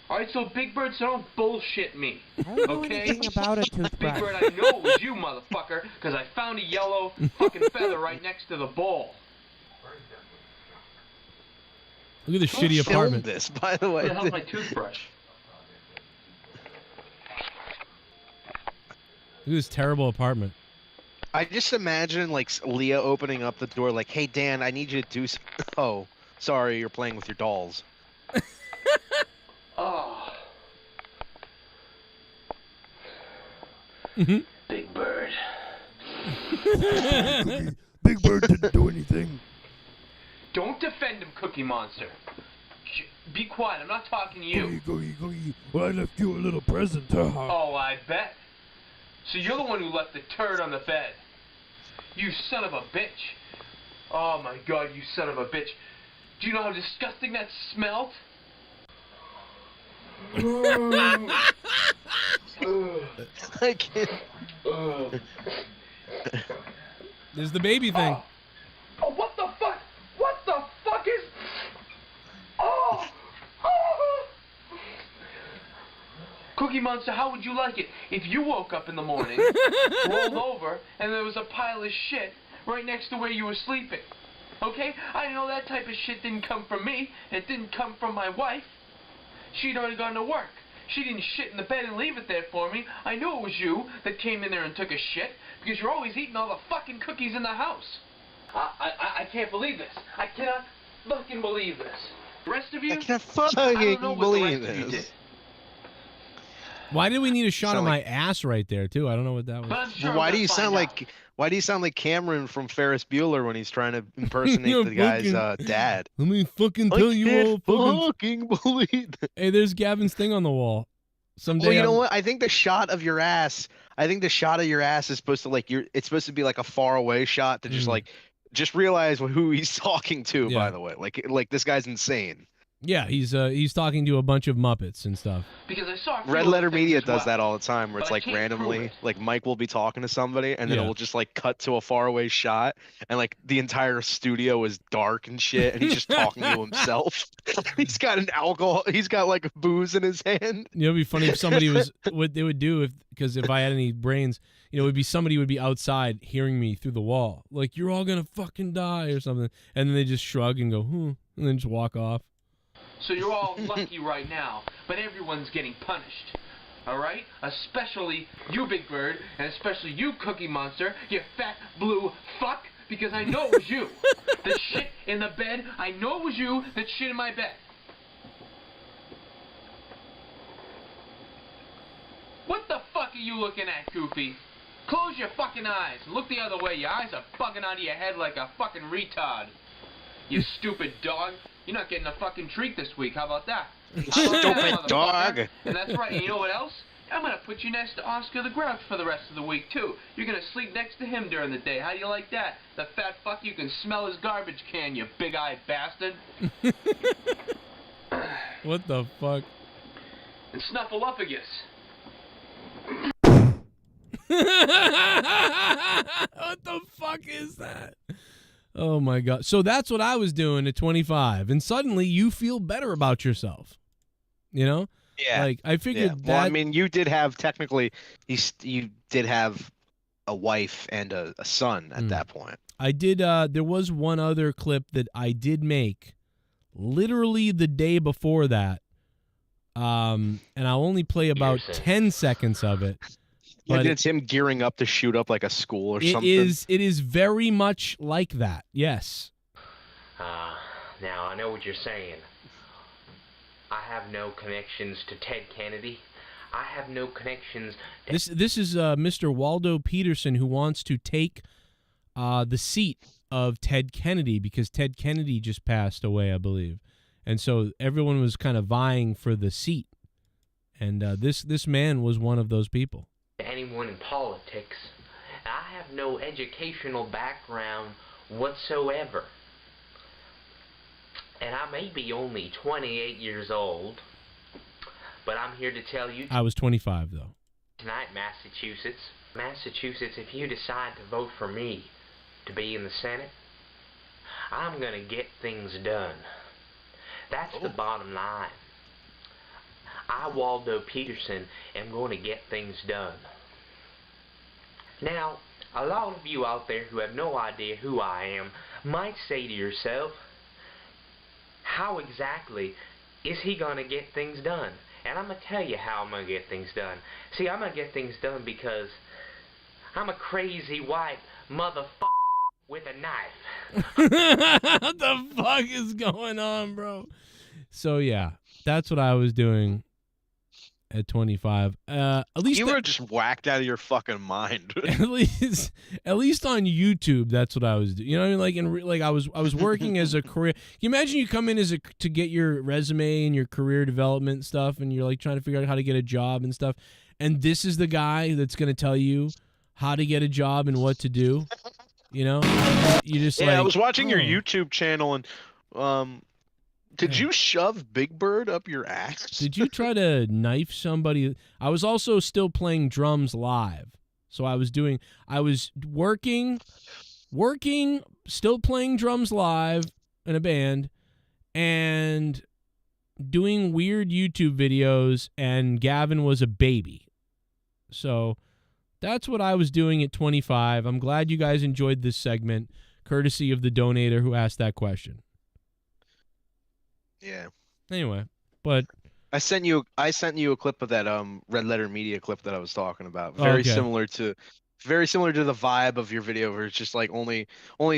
Alright, so Big Bird, so don't bullshit me. I don't know Okay? anything about a Big toothbrush. Bird, I know it was you, motherfucker, because I found a yellow fucking feather right next to the bowl. Look at this shitty apartment. This, by the way. Where the hell's my toothbrush? Look at this terrible apartment. I just imagine like Leah opening up the door, like, "Hey Dan, I need you to do some." Oh, sorry, you're playing with your dolls. Oh. Big Bird. Big Bird didn't do anything. Don't defend him, Cookie Monster. Be quiet, I'm not talking to you. Well, I left you a little present. Oh, I bet. So you're the one who left the turd on the bed. You son of a bitch. Oh my god, you son of a bitch. Do you know how disgusting that smelled? I can't. There's the baby thing. Oh, what the fuck? What the fuck is... Oh! Oh! Cookie Monster, how would you like it if you woke up in the morning, rolled over, and there was a pile of shit right next to where you were sleeping? Okay? I know that type of shit didn't come from me. It didn't come from my wife. She'd already gone to work. She didn't shit in the bed and leave it there for me. I knew it was you that came in there and took a shit because you're always eating all the fucking cookies in the house. I can't believe this. I cannot fucking believe this. The rest of you, I can't I fucking don't know what believe the rest of you this. did. Why did we need a shot Sound of like- my ass right there too? I don't know what that was. But I'm sure Why we'll do you sound find out. like? Why do you sound like Cameron from Ferris Bueller when he's trying to impersonate Yeah, the guy's fucking- dad? Let me fucking tell I you all. can't fucking believe it. Hey, there's Gavin's thing on the wall. Someday. Well, you know I'm- what? I think the shot of your ass. I think the shot of your ass is supposed to it's supposed to be like a far away shot to just realize who he's talking to. Yeah. By the way, like this guy's insane. Yeah, he's talking to a bunch of Muppets and stuff. Because I saw a few Red other Letter things Media as does well. that all the time, where But it's I like can't prove randomly, it. like Mike will be talking to somebody, and then Yeah. it will just like cut to a faraway shot, and like the entire studio is dark and shit, and he's just talking to himself. He's got like booze in his hand. You know, it'd be funny if somebody was what they would do because if I had any brains, it would be somebody would be outside hearing me through the wall, like you're all gonna fucking die or something, and then they just shrug and go, and then just walk off. So you're all lucky right now, but everyone's getting punished. Alright? Especially you, Big Bird, and especially you, Cookie Monster, you fat blue fuck, because I know it was you. The shit in the bed, I know it was you that shit in my bed. What the fuck are you looking at, Goofy? Close your fucking eyes and look the other way. Your eyes are bugging out of your head like a fucking retard. You stupid dog. You're not getting a fucking treat this week. How about that? How about that, Stupid motherfucker? dog. And that's right. And you know what else? I'm gonna put you next to Oscar the Grouch for the rest of the week too. You're gonna sleep next to him during the day. How do you like that? The fat fuck, you can smell his garbage can, you big-eyed bastard. What the fuck? And Snuffleupagus. What the fuck is that? Oh my god. So that's what I was doing at 25, and suddenly you feel better about yourself. You know? Yeah. Like I figured Well, that I mean, you did have technically, you did have a wife and a son at that point. I did. There was one other clip that I did make, literally the day before that. And I'll only play about 10 seconds of it. But it's him gearing up to shoot up like a school or something. It is very much like that. Yes. Now I know what you're saying. I have no connections to Ted Kennedy. I have no connections. This is Mr. Waldo Peterson, who wants to take the seat of Ted Kennedy because Ted Kennedy just passed away, I believe. And so everyone was kind of vying for the seat. And this man was one of those people. Anyone in politics. I have no educational background whatsoever. And I may be only 28 years old, but I'm here to tell you... I was 25, though. Tonight, Massachusetts, if you decide to vote for me to be in the Senate, I'm going to get things done. That's the bottom line. I, Waldo Peterson, am going to get things done. Now, a lot of you out there who have no idea who I am might say to yourself, how exactly is he going to get things done? And I'm going to tell you how I'm going to get things done. See, I'm going to get things done because I'm a crazy white motherfucker with a knife. What the fuck is going on, bro? So, yeah, that's what I was doing at 25. At least you were just whacked out of your fucking mind. at least on YouTube, that's what I was doing. You know what I mean? Like I was working as a career. Can you imagine you come in to get your resume and your career development stuff, and you're like trying to figure out how to get a job and stuff, and this is the guy that's going to tell you how to get a job and what to do. You know, you just I was watching your YouTube channel and did you shove Big Bird up your ass? Did you try to knife somebody? I was also still playing drums live. So I was working, still playing drums live in a band, and doing weird YouTube videos, and Gavin was a baby. So that's what I was doing at 25. I'm glad you guys enjoyed this segment, courtesy of the donator who asked that question. Yeah. Anyway, but I sent you a clip of that Red Letter Media clip that I was talking about. Very similar to the vibe of your video, where it's just like only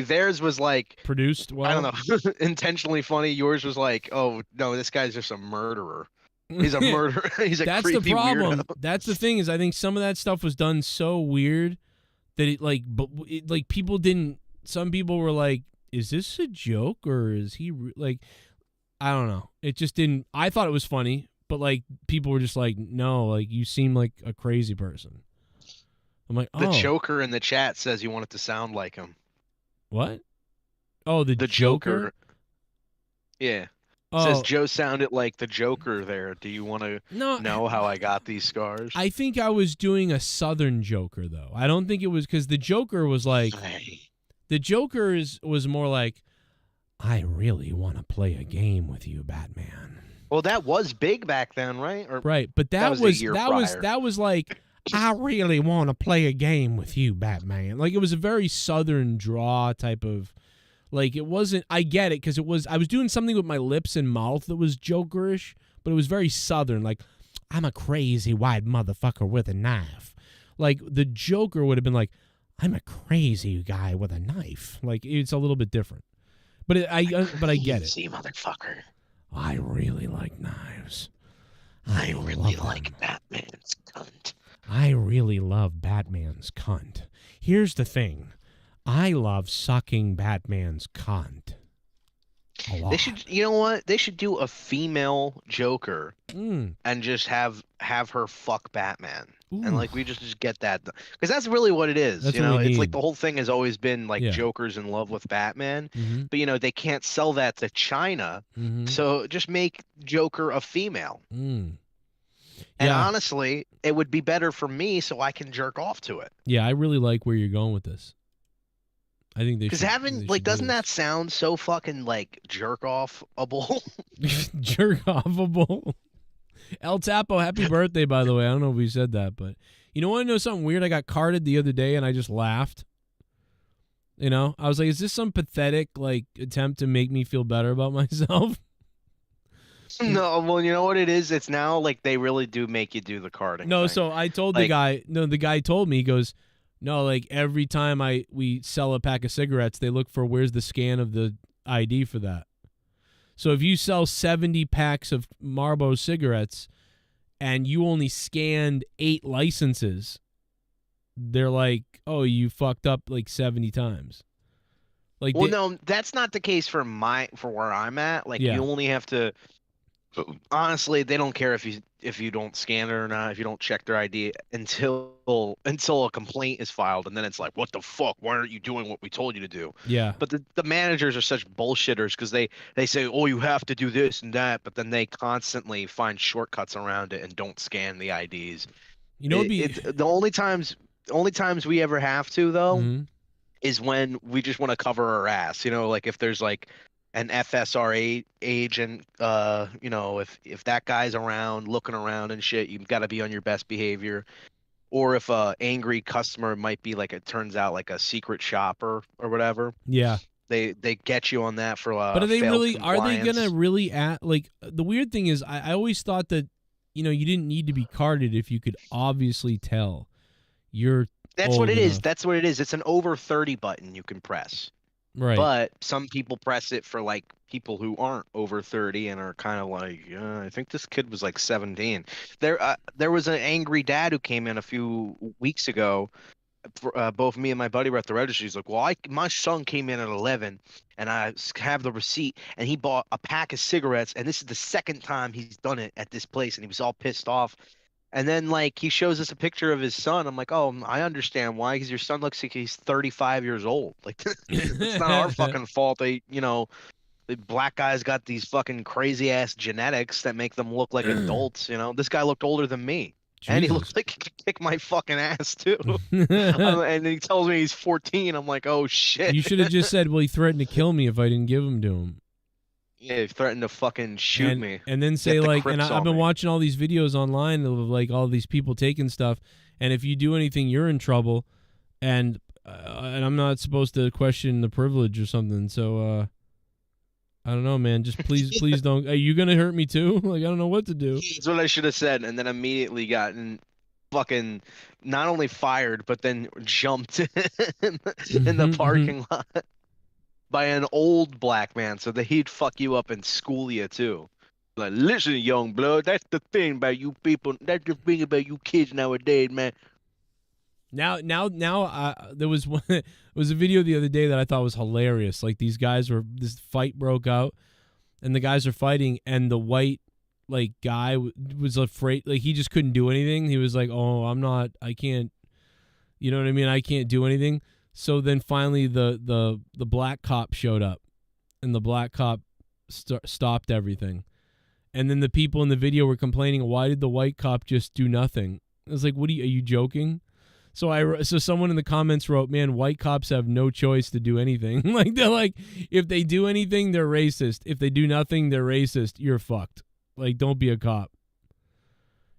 theirs was like produced well. I don't know, intentionally funny. Yours was like, oh no, this guy's just a murderer. He's a murderer. He's a That's creepy the problem. weirdo. That's the thing, is I think some of that stuff was done so weird that it people didn't. Some people were like, "Is this a joke or is he like?" I don't know. It just didn't. I thought it was funny, but like people were just like, "No, like you seem like a crazy person." I'm like, The Joker in the chat says you want it to sound like him. What? Oh, the Joker? Yeah. Oh. Says Joe sounded like the Joker there. Do you want to know how I got these scars? I think I was doing a Southern Joker, though. I don't think it was, because the Joker was like, the Joker was more like, I really want to play a game with you, Batman. Well, that was big back then, right? Right, but that was like, I really want to play a game with you, Batman. Like, it was a very Southern draw type of, like, it wasn't, I get it, because I was doing something with my lips and mouth that was Jokerish, but it was very Southern, like, I'm a crazy white motherfucker with a knife. Like, the Joker would have been like, I'm a crazy guy with a knife. Like, it's a little bit different. But I get it. See, motherfucker. I really like knives. I really like Batman's cunt. I really love Batman's cunt. Here's the thing. I love sucking Batman's cunt. They should, you know what? They should do a female Joker and just have her fuck Batman. Ooh. And like we just get that, because that's really what it is. That's, you know, it's need. Like the whole thing has always been like Joker's in love with Batman, but you know they can't sell that to China, so just make Joker a female. And honestly, it would be better for me, so I can jerk off to it. Yeah, I really like where you're going with this. I think they should. Because doesn't that sound so fucking like jerk offable? Jerk offable. El Tapo, happy birthday, by the way. I don't know if we said that, but you know what? I know something weird. I got carded the other day and I just laughed. You know, I was like, is this some pathetic like attempt to make me feel better about myself? No, well, you know what it is? It's now like they really do make you do the carding. No, thing. so I told like, the guy told me, he goes, no, like every time we sell a pack of cigarettes, they look for where's the scan of the ID for that. So if you sell 70 packs of Marlboro cigarettes and you only scanned 8 licenses, they're like, oh, you fucked up like 70 times. Like, well, no, that's not the case for where I'm at. Like, Yeah. you only have to. Honestly, they don't care if you don't scan it or not, if you don't check their ID until a complaint is filed, and then it's like, what the fuck? Why aren't you doing what we told you to do? Yeah. But the managers are such bullshitters because they say, oh, you have to do this and that, but then they constantly find shortcuts around it and don't scan the IDs. You know, the only times we ever have to though Mhm. is when we just want to cover our ass. You know, like if there's like an FSRA agent, you know, if that guy's around looking around and shit, you've got to be on your best behavior. Or if a angry customer might be like, it turns out like a secret shopper or whatever. Yeah. They get you on that for But are they failed really? Are they compliance. gonna really like? The weird thing is, I always thought that, you know, you didn't need to be carded if you could obviously tell you're. That's what old it is. enough. That's what it is. It's an over 30 button you can press. Right. But some people press it for like people who aren't over 30 and are kind of like, yeah, I think this kid was like 17. There was an angry dad who came in a few weeks ago. Both me and my buddy were at the registry. He's like, well, my son came in at 11 and I have the receipt and he bought a pack of cigarettes. And this is the second time he's done it at this place. And he was all pissed off. And then, like, he shows us a picture of his son. I'm like, oh, I understand why, because your son looks like he's 35 years old. Like, it's not our fucking fault. The black guys got these fucking crazy-ass genetics that make them look like adults, you know? This guy looked older than me. And he Jesus. looked like he could kick my fucking ass, too. And he tells me he's 14. I'm like, oh, shit. You should have just said, well, he threatened to kill me if I didn't give him to him. Yeah, he threatened to fucking shoot me. And then say, Get the like, and Crips I've on been me. watching all these videos online of, like, all these people taking stuff, and if you do anything, you're in trouble, and I'm not supposed to question the privilege or something, so, I don't know, man. Just please don't. Are you going to hurt me, too? Like, I don't know what to do. That's what I should have said, and then immediately gotten fucking not only fired, but then jumped in the parking lot by an old black man, so that he'd fuck you up and school you too. Like, listen, young blood, that's the thing about you people. That's the thing about you kids nowadays, man. Now, there was one. It was a video the other day that I thought was hilarious. Like, this fight broke out, and the guys are fighting, and the white guy was afraid. Like, he just couldn't do anything. He was like, "Oh, I can't." You know what I mean? I can't do anything. So then finally, the black cop showed up, and the black cop stopped everything. And then the people in the video were complaining, "Why did the white cop just do nothing?" I was like, "Are you joking?" So someone in the comments wrote, "Man, white cops have no choice to do anything." Like, they're like, if they do anything, they're racist. If they do nothing, they're racist. You're fucked. Like, don't be a cop.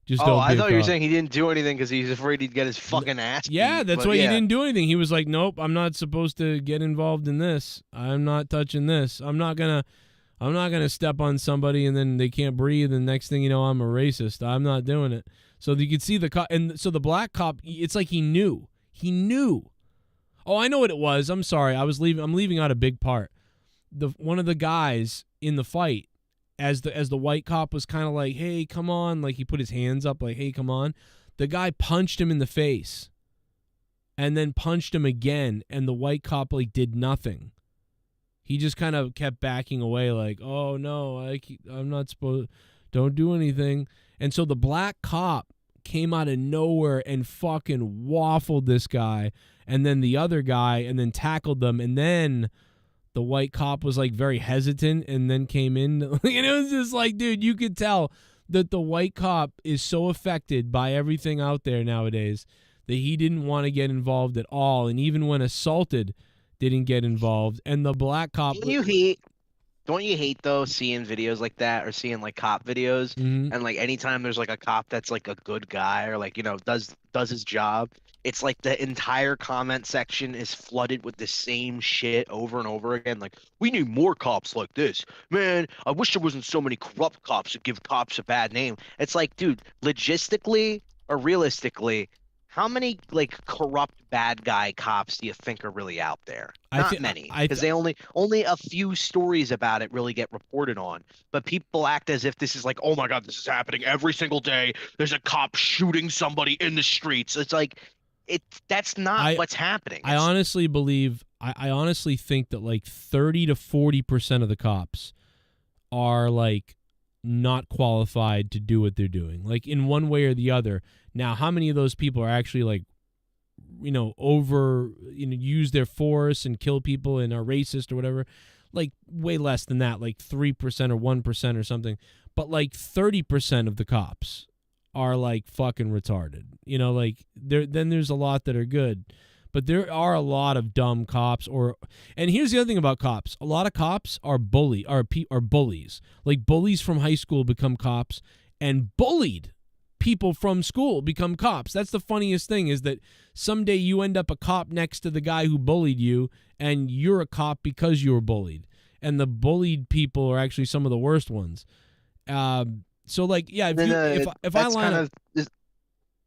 Just don't be I a thought you were cop. saying he didn't do anything because he's afraid he'd get his fucking ass beat. Yeah, that's but why yeah. he didn't do anything. He was like, "Nope, I'm not supposed to get involved in this. I'm not touching this. I'm not gonna step on somebody and then they can't breathe, and next thing you know, I'm a racist. I'm not doing it." So you could see the cop, and so the black cop, it's like he knew. He knew. Oh, I know what it was. I'm sorry. I'm leaving out a big part. One of the guys in the fight, as the white cop was kind of like, "Hey, come on," like he put his hands up, like, "Hey, come on." The guy punched him in the face, and then punched him again, and the white cop did nothing. He just kind of kept backing away, like, "Oh no, I'm not supposed. Don't do anything." And so the black cop came out of nowhere and fucking waffled this guy, and then the other guy, and then tackled them, and then the white cop was very hesitant, and then came in, and it was just like, dude, you could tell that the white cop is so affected by everything out there nowadays that he didn't want to get involved at all, and even when assaulted, didn't get involved. And the black cop, don't you hate though seeing videos like that or seeing like cop videos and like anytime there's like a cop that's like a good guy or like, you know, does his job, it's like the entire comment section is flooded with the same shit over and over again. Like, we need more cops like this. Man, I wish there wasn't so many corrupt cops that give cops a bad name. It's like, dude, logistically or realistically, how many like corrupt bad guy cops do you think are really out there? Not many, because they only a few stories about it really get reported on. But people act as if this is like, oh my god, this is happening every single day. There's a cop shooting somebody in the streets. It's like, that's not what's happening. I honestly believe, I honestly think that like 30 to 40% of the cops are like not qualified to do what they're doing, like in one way or the other. Now, how many of those people are actually like, you know, use their force and kill people and are racist or whatever? Like way less than that, like 3% or 1% or something. But like 30% of the cops are like fucking retarded. You know, like then there's a lot that are good. But there are a lot of dumb cops and here's the other thing about cops. A lot of cops are bullies. Like bullies from high school become cops, and bullied people from school become cops. That's the funniest thing, is that someday you end up a cop next to the guy who bullied you, and you're a cop because you were bullied. And the bullied people are actually some of the worst ones. So like, yeah, if I line up,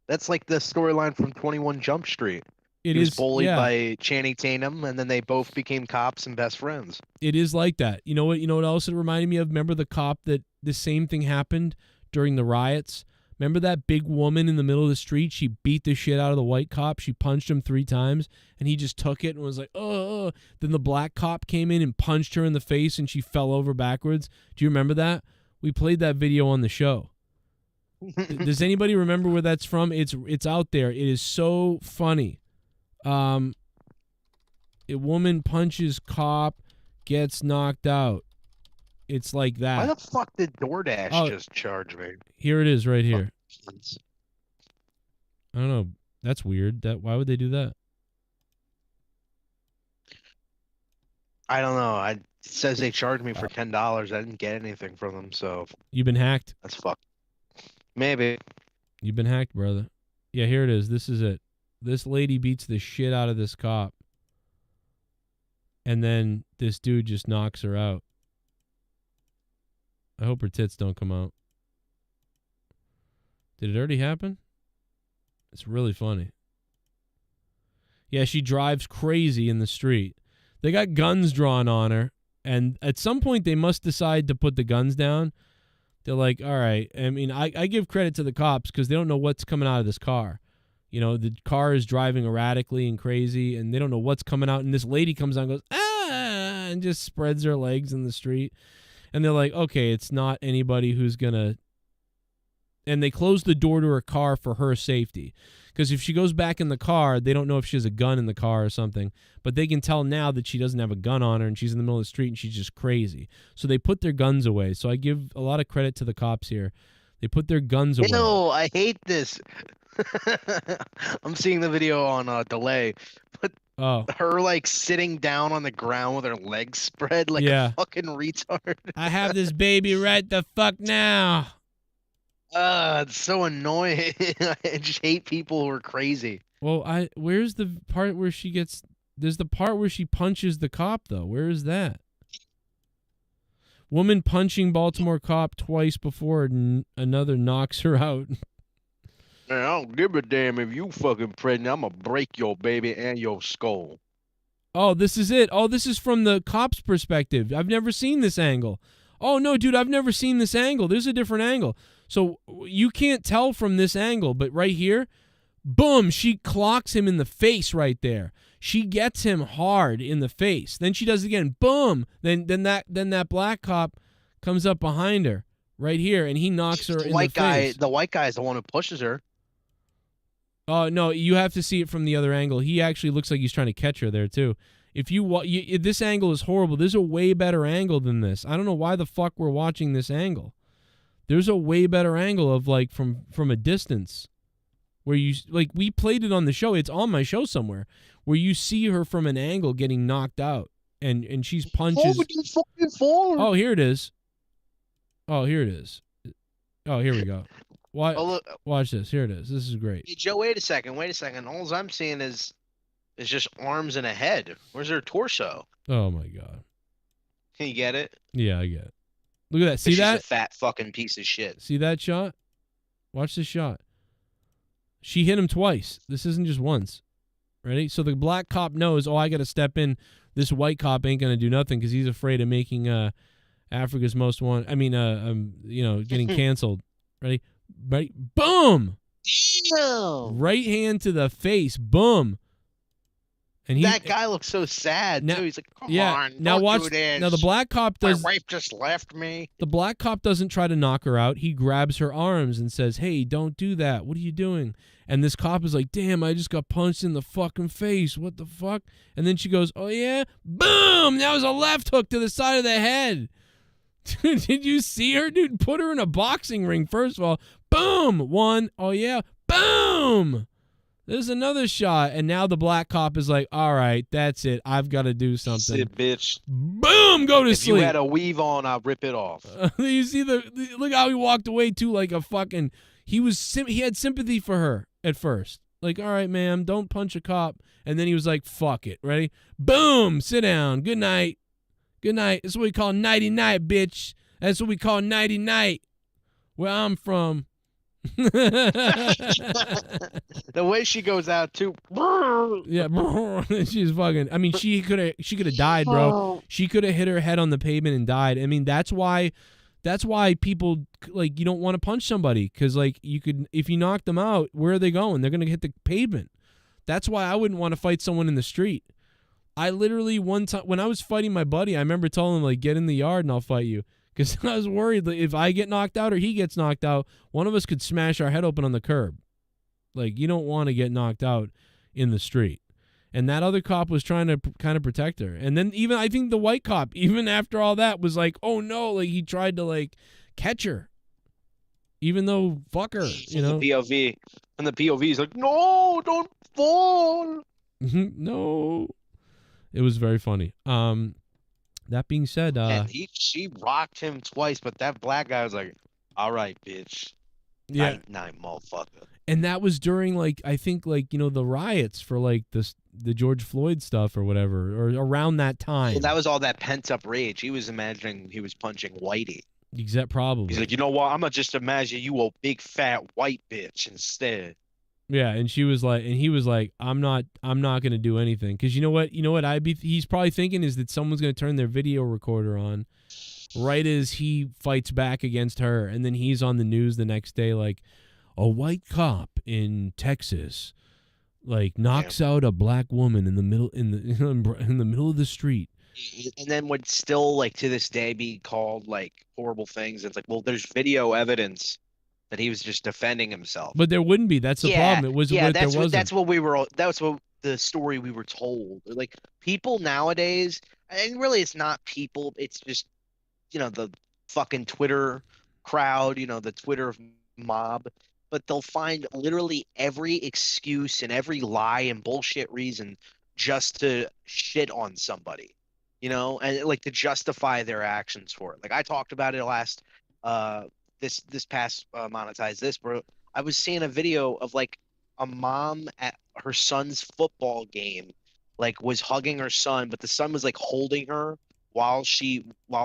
that's like the storyline from 21 Jump Street. He was bullied by Channing Tatum, and then they both became cops and best friends. It is like that. You know what else it reminded me of? Remember the cop that the same thing happened during the riots? Remember that big woman in the middle of the street? She beat the shit out of the white cop. She punched him 3 times, and he just took it and was like, oh. Then the black cop came in and punched her in the face, and she fell over backwards. Do you remember that? We played that video on the show. Does anybody remember where that's from? It's out there. It is so funny. A woman punches cop, gets knocked out. It's like that. Why the fuck did DoorDash just charge me? Here it is right here. I don't know. That's weird. Why would they do that? I don't know. It says they charged me for $10. I didn't get anything from them, so You've been hacked? That's fucked. Maybe. You've been hacked, brother. Yeah, here it is. This is it. This lady beats the shit out of this cop. And then this dude just knocks her out. I hope her tits don't come out. Did it already happen? It's really funny. Yeah, she drives crazy in the street. They got guns drawn on her, and at some point they must decide to put the guns down. They're like, all right. I mean, I give credit to the cops because they don't know what's coming out of this car. You know, the car is driving erratically and crazy, and they don't know what's coming out. And this lady comes out and goes, and just spreads her legs in the street. And they're like, okay, it's not anybody who's going to... And they close the door to her car for her safety. Because if she goes back in the car, they don't know if she has a gun in the car or something. But they can tell now that she doesn't have a gun on her and she's in the middle of the street and she's just crazy. So they put their guns away. So I give a lot of credit to the cops here. They put their guns away. No, I hate this. I'm seeing the video on delay. But her like sitting down on the ground with her legs spread like a fucking retard. I have this baby right the fuck now. It's so annoying. I just hate people who are crazy. Well, where's the part where she gets... There's the part where she punches the cop, though. Where is that? Woman punching Baltimore cop twice before another knocks her out. Man, I don't give a damn if you fucking pregnant. I'm gonna break your baby and your skull. Oh, this is it. Oh, this is from the cop's perspective. I've never seen this angle. Oh, no, dude, I've never seen this angle. There's a different angle. So you can't tell from this angle, but right here, boom, she clocks him in the face right there. She gets him hard in the face. Then she does it again. Boom. Then that black cop comes up behind her right here, and he knocks her in the face. The white guy is the one who pushes her. Oh, no, you have to see it from the other angle. He actually looks like he's trying to catch her there, too. If this angle is horrible. There's a way better angle than this. I don't know why the fuck we're watching this angle. There's a way better angle of, like, from a distance where you, like, we played it on the show. It's on my show somewhere where you see her from an angle getting knocked out. and she's punches. Oh, here it is. Oh, here it is. Oh, here we go. Watch this. Here it is. This is great. Hey, Joe, wait a second. All I'm seeing is just arms and a head. Where's her torso? Oh my God. Can you get it? Yeah, I get it. Look at that. See She's that? a fat fucking piece of shit. See that shot? Watch this shot. She hit him twice. This isn't just once. Ready? So the black cop knows, oh, I got to step in. This white cop ain't going to do nothing because he's afraid of making Africa's Most Wanted. I mean, getting canceled. Ready? Right? Boom! Damn! Right hand to the face. Boom. And that guy looks so sad too. He's like, "Come on, now watch. do this. Now the black cop does. My wife just left me." The black cop doesn't try to knock her out. He grabs her arms and says, "Hey, don't do that. What are you doing?" And this cop is like, "Damn, I just got punched in the fucking face. What the fuck?" And then she goes, "Oh yeah, boom! That was a left hook to the side of the head." Did you see her, dude? Put her in a boxing ring first of all. Boom, one. Oh yeah, boom. There's another shot, and now the black cop is like, all right, that's it. I've got to do something. That's it, bitch. Boom, go to sleep. If you had a weave on, I'll rip it off. You see look how he walked away too, like a fucking. He had sympathy for her at first, like, all right, ma'am, don't punch a cop, and then he was like, fuck it, ready? Boom, sit down. Good night. Good night. That's what we call nighty night, bitch. That's what we call nighty night. Where I'm from. The way she goes out too. Yeah, she's fucking. I mean, she could have died, bro. She could have hit her head on the pavement and died. I mean, that's why people, like, you don't want to punch somebody, because, like, you could, if you knock them out, where are they going? They're gonna hit the pavement. That's why I wouldn't want to fight someone in the street. I literally, one time when I was fighting my buddy, I remember telling him, like, get in the yard and I'll fight you. Because I was worried that if I get knocked out or he gets knocked out, one of us could smash our head open on the curb. Like, you don't want to get knocked out in the street. And that other cop was trying to kind of protect her. And then even, I think the white cop, even after all that, was like, oh no, like, he tried to, like, catch her. Even though, fuck her, you know? The POV. And the POV is like, no, don't fall. No. It was very funny. That being said, and she rocked him twice, but that black guy was like, all right, bitch. Yeah. Night, motherfucker. And that was during, like, I think, like, you know, the riots for, like, the George Floyd stuff or whatever, or around that time. Well, that was all that pent up rage. He was imagining he was punching Whitey. Exact, probably. He's like, you know what? I'm gonna just imagine you a big fat white bitch instead. Yeah, and she was like, and he was like, I'm not gonna do anything, because you know what he's probably thinking is that someone's gonna turn their video recorder on, right as he fights back against her, and then he's on the news the next day like, a white cop in Texas, like, knocks out a black woman in the middle in the middle of the street. And then would still, like, to this day be called, like, horrible things. It's like, well, there's video evidence that he was just defending himself. But there wouldn't be. That's the problem. It was that's what the story we were told. Like, people nowadays, and really it's not people, it's just, you know, the fucking Twitter crowd, you know, the Twitter mob. But they'll find literally every excuse and every lie and bullshit reason just to shit on somebody, you know, and, like, to justify their actions for it. Like, I talked about it last this past Monetize this, bro. I was seeing a video of, like, a mom at her son's football game, like, was hugging her son, but the son was, like, holding her while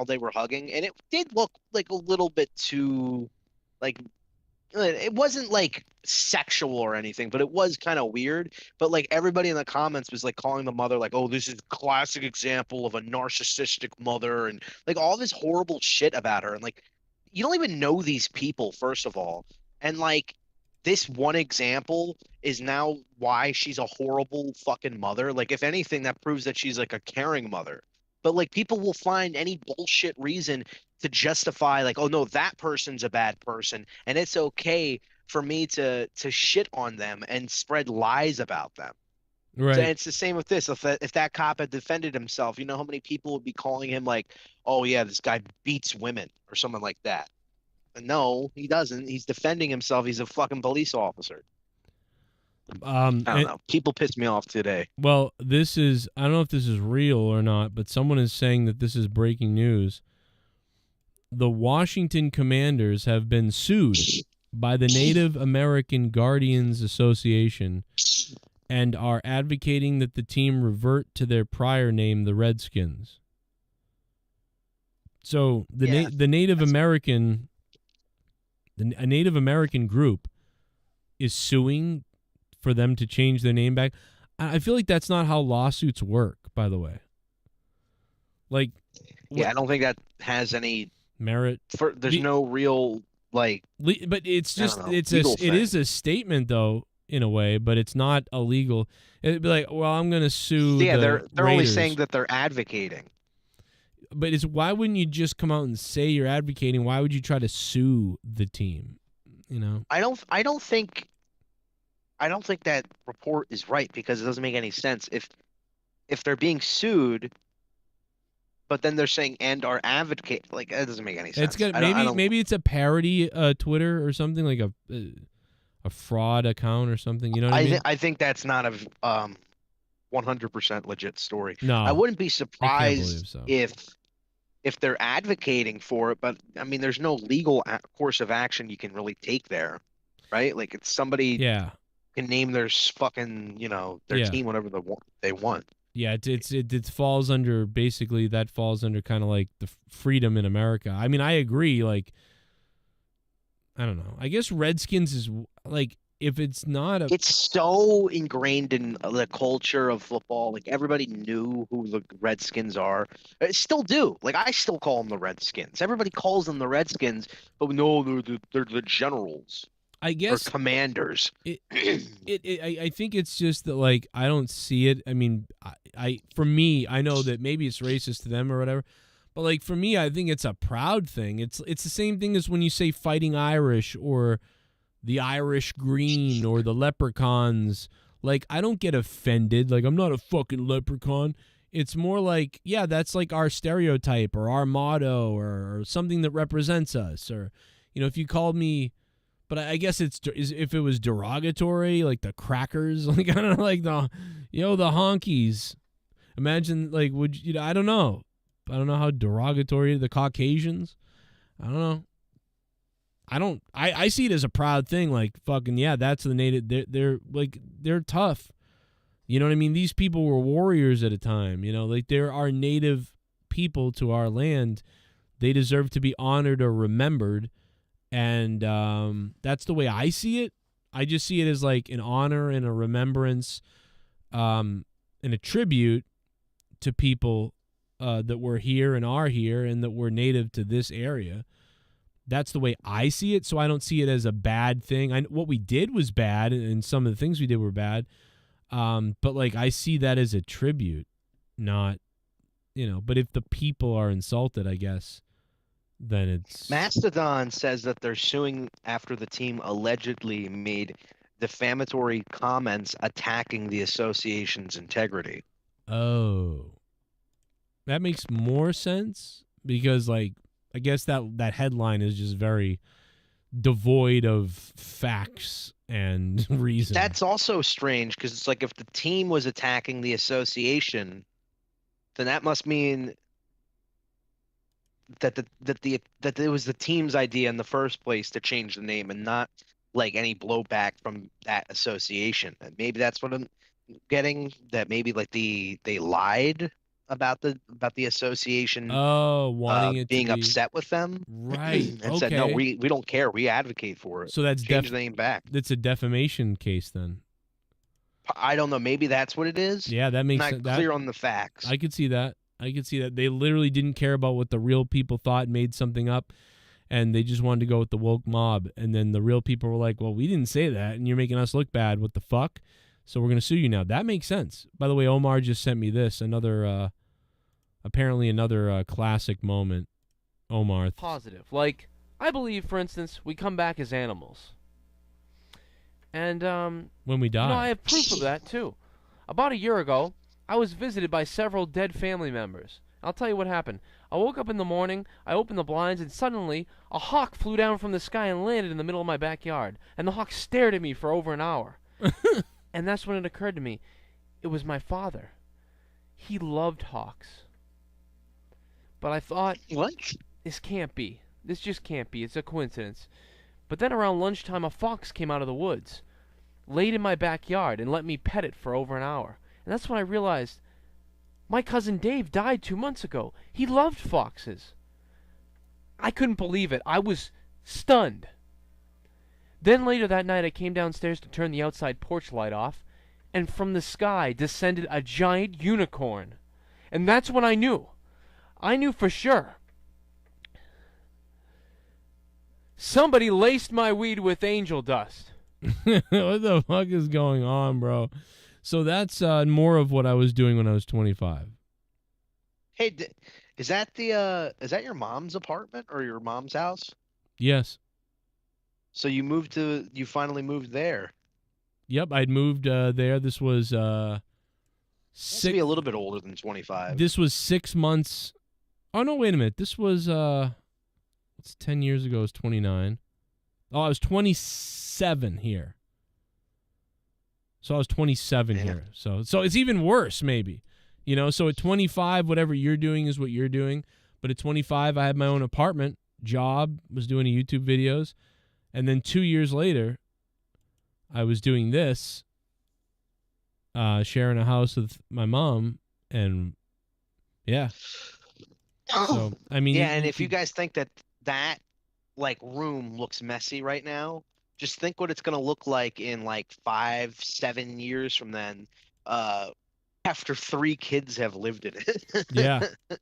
they were hugging, and it did look like a little bit too, like, it wasn't, like, sexual or anything, but it was kind of weird. But, like, everybody in the comments was, like, calling the mother, like, oh, this is a classic example of a narcissistic mother, and, like, all this horrible shit about her. And, like, you don't even know these people, first of all. And, like, this one example is now why she's a horrible fucking mother. Like, if anything, that proves that she's, like, a caring mother. But, like, people will find any bullshit reason to justify, like, oh no, that person's a bad person, and it's okay for me to shit on them and spread lies about them. Right. So it's the same with this. If that cop had defended himself, you know how many people would be calling him like, oh yeah, this guy beats women or something like that. And no, he doesn't. He's defending himself. He's a fucking police officer. I don't know. People pissed me off today. Well, this is, I don't know if this is real or not, but someone is saying that this is breaking news. The Washington Commanders have been sued by the Native American Guardians Association and are advocating that the team revert to their prior name, the Redskins. So a Native American group is suing for them to change their name back. I feel like that's not how lawsuits work, by the way. Like, yeah, I don't think that has any merit. There's no real but it's just it is a statement though in a way, but it's not illegal. It'd be like, well, I'm going to sue. Yeah, they're only Raiders. saying that they're advocating. But it's why wouldn't you just come out and say you're advocating? Why would you try to sue the team? You know, I don't think that report is right because it doesn't make any sense. If they're being sued, but then they're saying and are advocate, like that doesn't make any sense. It's good. Maybe it's a parody Twitter or something, like a fraud account or something. You know what I mean? I think that's not a 100% legit story. No, I wouldn't be I surprised can't believe so. if they're advocating for it, but I mean, there's no legal course of action you can really take there, right? Like it's somebody can name their fucking their team whatever they want. Yeah, it falls under basically that falls under kind of like the freedom in America. I mean, I agree. Like, I don't know. I guess Redskins is like if it's not it's so ingrained in the culture of football. Like everybody knew who the Redskins are. Still do. Like I still call them the Redskins. Everybody calls them the Redskins, but no, they're the Generals. I guess or Commanders. I think it's just that like I don't see it. I mean, for me, I know that maybe it's racist to them or whatever, but like for me, I think it's a proud thing. It's the same thing as when you say Fighting Irish or the Irish Green or the Leprechauns. Like I don't get offended. Like I'm not a fucking leprechaun. It's more like, yeah, that's like our stereotype or our motto or something that represents us. Or if you called me. But I guess if it was derogatory, like the crackers, like I don't know, like the honkies. Imagine like I don't know. I don't know how derogatory the Caucasians. I don't know. I see it as a proud thing. Like fucking yeah, that's the native. They're tough. You know what I mean? These people were warriors at a time. Like there are native people to our land. They deserve to be honored or remembered. And that's the way I see it. I just see it as like an honor and a remembrance and a tribute to people that were here and are here and that were native to this area. That's the way I see it. So I don't see it as a bad thing. What we did was bad and some of the things we did were bad. But like I see that as a tribute, not, but if the people are insulted, I guess. Then it's Mastodon says that they're suing after the team allegedly made defamatory comments attacking the association's integrity. Oh, that makes more sense because, like, I guess that headline is just very devoid of facts and reason. That's also strange because it's like if the team was attacking the association, then that must mean that it was the team's idea in the first place to change the name and not like any blowback from that association. And maybe that's what I'm getting, that maybe like they lied about the association wanting it being to be... upset with them, right? And said no, we don't care, we advocate for it. So that's change the name back. That's a defamation case then. I don't know, maybe that's what it is. Yeah, that makes sense. Not clear on the facts. I could see that. They literally didn't care about what the real people thought, made something up, and they just wanted to go with the woke mob. And then the real people were like, well, we didn't say that, and you're making us look bad. What the fuck? So we're going to sue you now. That makes sense. By the way, Omar just sent me this, apparently another classic moment. Omar. Positive. Like, I believe, for instance, we come back as animals. And, when we die. I have proof of that, too. About a year ago, I was visited by several dead family members. I'll tell you what happened. I woke up in the morning, I opened the blinds, and suddenly a hawk flew down from the sky and landed in the middle of my backyard. And the hawk stared at me for over an hour. And that's when it occurred to me, it was my father. He loved hawks. But I thought, what? This can't be. This just can't be. It's a coincidence. But then around lunchtime, a fox came out of the woods, laid in my backyard, and let me pet it for over an hour. And that's when I realized my cousin Dave died 2 months ago. He loved foxes. I couldn't believe it. I was stunned. Then later that night, I came downstairs to turn the outside porch light off, and from the sky descended a giant unicorn. And that's when I knew. I knew for sure. Somebody laced my weed with angel dust. What the fuck is going on, bro? So that's more of what I was doing when I was 25. Hey, is that your mom's apartment or your mom's house? Yes. So you finally moved there. Yep, I'd moved there. This was Must be a little bit older than 25. This was 6 months. Oh no, wait a minute. This was it's 10 years ago. I was 29. Oh, I was 27 here. So I was 27 here. So it's even worse, maybe. You know, so at 25, whatever you're doing is what you're doing. But at 25, I had my own apartment, job, was doing YouTube videos. And then 2 years later, I was doing this, sharing a house with my mom. And yeah. So, I mean. Yeah, and if you guys think that like room looks messy right now, just think what it's going to look like in like 5-7 years from then, after 3 kids have lived in it.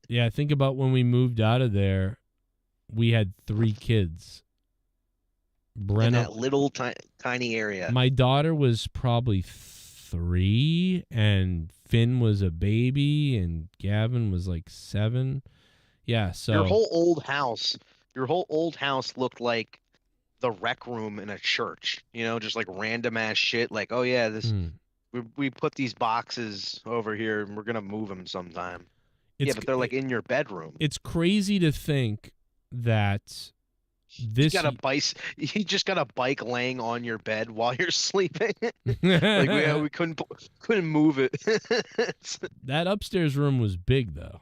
Yeah. Think about when we moved out of there, we had 3 kids. Brenna, in that little tiny area. My daughter was probably 3, and Finn was a baby, and Gavin was like 7. Yeah, so your whole old house looked like the rec room in a church. You know, just like random ass shit. Like, oh yeah, this we put these boxes over here, and we're gonna move them sometime. Yeah, but they're like in your bedroom. It's crazy to think that this you just got a bike laying on your bed while you're sleeping. Like we couldn't move it. That upstairs room was big though.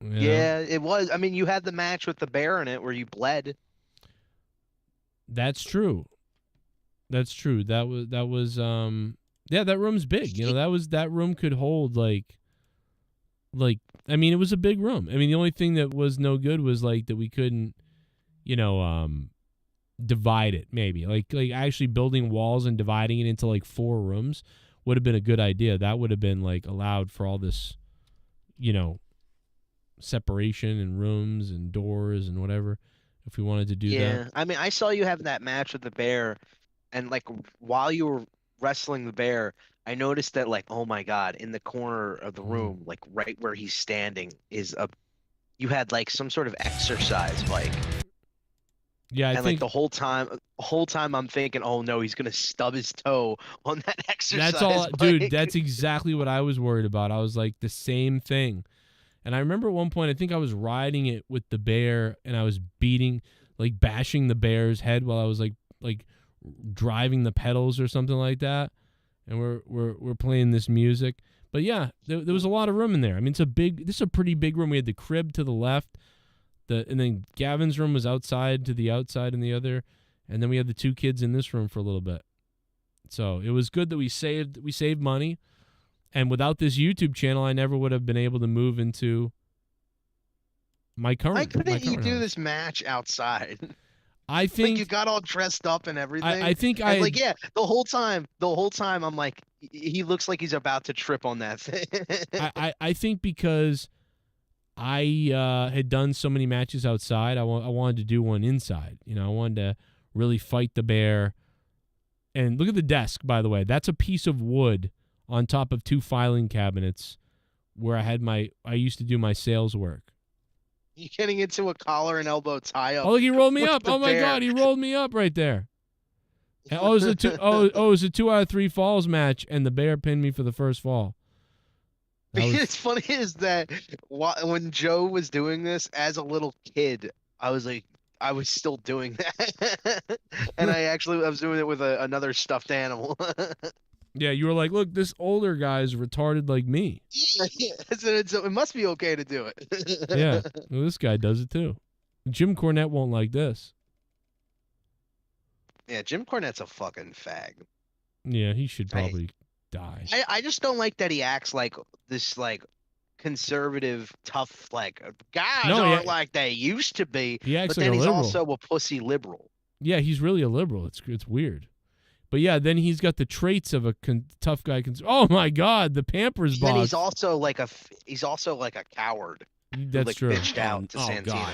Yeah, it was. I mean, you had the match with the bear in it where you bled. That's true. That was yeah, that room's big. You know, that room could hold like I mean, it was a big room. I mean, the only thing that was no good was like that we couldn't, you know, divide it maybe. Like actually building walls and dividing it into like 4 rooms would have been a good idea. That would have been like allowed for all this, you know, separation and rooms and doors and whatever if we wanted to do that. Yeah, I mean, I saw you having that match with the bear, and like while you were wrestling the bear, I noticed that like, oh my god, in the corner of the room, like right where he's standing is you had like some sort of exercise bike. Yeah, I think like the whole time I'm thinking, oh no, he's gonna stub his toe on that exercise That's all, bike. dude. That's exactly what I was worried about. I was like the same thing. And I remember at one point, I think I was riding it with the bear, and I was bashing the bear's head while I was like driving the pedals or something like that. And we're playing this music. But yeah, there was a lot of room in there. I mean, this is a pretty big room. We had the crib to the left, and then Gavin's room was outside to the outside in the other, and then we had the 2 kids in this room for a little bit. So it was good that we saved money. And without this YouTube channel, I never would have been able to move into my current. Why couldn't you do house. this match outside? I think like you got all dressed up and everything. I think the whole time I'm like, he looks like he's about to trip on that thing. I think because I had done so many matches outside, I wanted to do one inside. You know, I wanted to really fight the bear. And look at the desk, by the way. That's a piece of wood on top of 2 filing cabinets where I used to do my sales work. You getting into a collar and elbow tie up. Oh, look, he rolled me up. Oh my bear. God, he rolled me up right there. And, it was a 2 out of 3 falls match, and the bear pinned me for the first fall. It's funny is that when Joe was doing this as a little kid, I was like, I was still doing that, and I was doing it with another stuffed animal. Yeah, you were like, look, this older guy's retarded like me. Yeah, it must be okay to do it. Yeah, well, this guy does it too. Jim Cornette won't like this. Yeah, Jim Cornette's a fucking fag. Yeah, he should probably die. I just don't like that he acts like this like conservative, tough guys aren't like they used to be. He acts but like then a he's liberal. also a pussy liberal. Yeah, he's really a liberal. It's weird. But yeah, then he's got the traits of a tough guy. Oh my God, the Pampers box. And he's also like a coward. That's who, true. bitched out to Santino. God.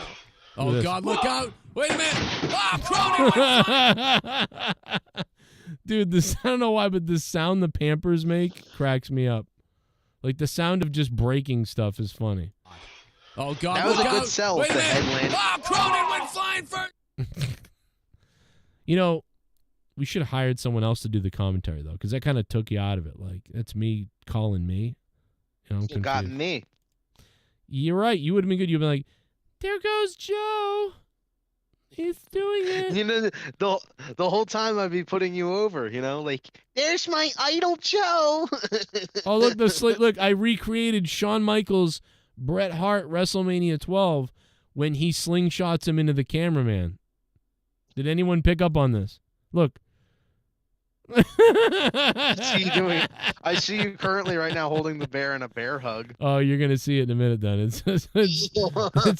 Oh God, look out! Wait a minute! Oh, Cronin! Dude, I don't know why, but the sound the Pampers make cracks me up. Like the sound of just breaking stuff is funny. Oh God, that was look a good out. sell. Wait a the minute! headland. Oh, Cronin went flying first. You know, we should have hired someone else to do the commentary though, because that kind of took you out of it. Like that's me calling me. You know, I'm confused. Got me. You're right. You would have been good. You'd be like, there goes Joe. He's doing it. You know, the whole time I'd be putting you over. You know, like there's my idol Joe. Oh look, look! I recreated Shawn Michaels, Bret Hart WrestleMania 12 when he slingshots him into the cameraman. Did anyone pick up on this? Look. I see you currently right now holding the bear in a bear hug. Oh, you're gonna see it in a minute. Then it's the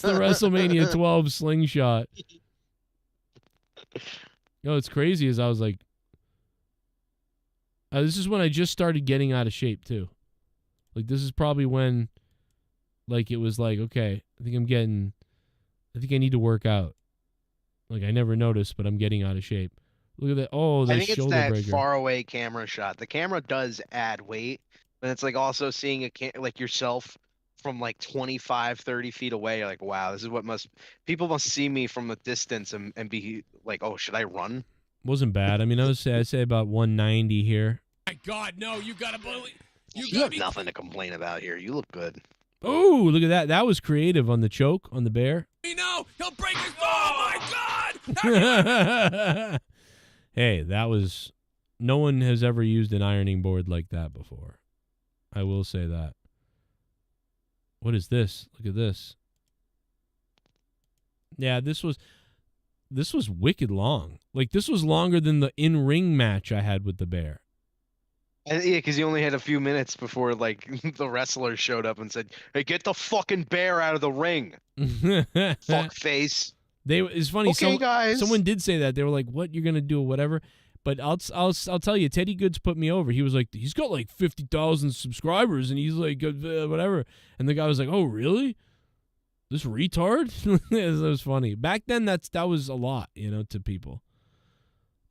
WrestleMania 12 slingshot. You know, what's crazy is I was like, this is when I just started getting out of shape too. Like this is probably when, like it was like, okay, I think I need to work out. Like I never noticed, but I'm getting out of shape. Look at that! Oh, the I think it's shoulder that breaker. far away camera shot. The camera does add weight, but it's like also seeing like yourself from like 25, 30 feet away. You're like, wow, this is what people must see me from a distance and be like, oh, should I run? Wasn't bad. I mean, I'd say about 190 here. My God, no! You gotta believe. You have nothing to complain about here. You look good. Oh, look at that! That was creative on the choke on the bear. No, he'll break his. Oh my God! Hey, that was. No one has ever used an ironing board like that before. I will say that. What is this? Look at this. Yeah, this was wicked long. Like this was longer than the in-ring match I had with the bear. Yeah, because you only had a few minutes before like the wrestler showed up and said, "Hey, get the fucking bear out of the ring." Fuck face. It's funny. Okay, guys. Someone did say that. They were like, "What you're gonna do?" or whatever. But I'll tell you, Teddy Goods put me over. He was like, he's got like 50,000 subscribers, and he's like, whatever. And the guy was like, oh, really? This retard? It was funny. Back then, that was a lot, to people.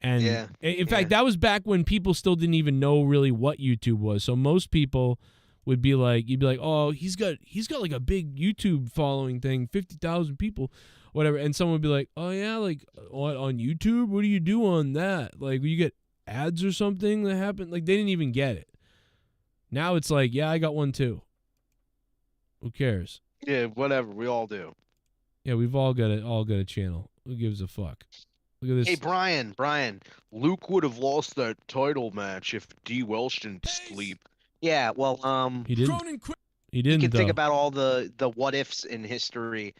And in fact, that was back when people still didn't even know really what YouTube was. So most people would be like, you'd be like, oh, he's got like a big YouTube following thing, 50,000 people. Whatever, and someone would be like, "Oh yeah, like what on YouTube? What do you do on that? Like, you get ads or something that happen?" Like, they didn't even get it. Now it's like, "Yeah, I got one too." Who cares? Yeah, whatever. We all do. Yeah, we've all got a channel. Who gives a fuck? Look at this. Hey, Brian. Luke would have lost that title match if D. Welsh didn't sleep. Yeah, well, he didn't. He didn't. You can think about all the what ifs in history.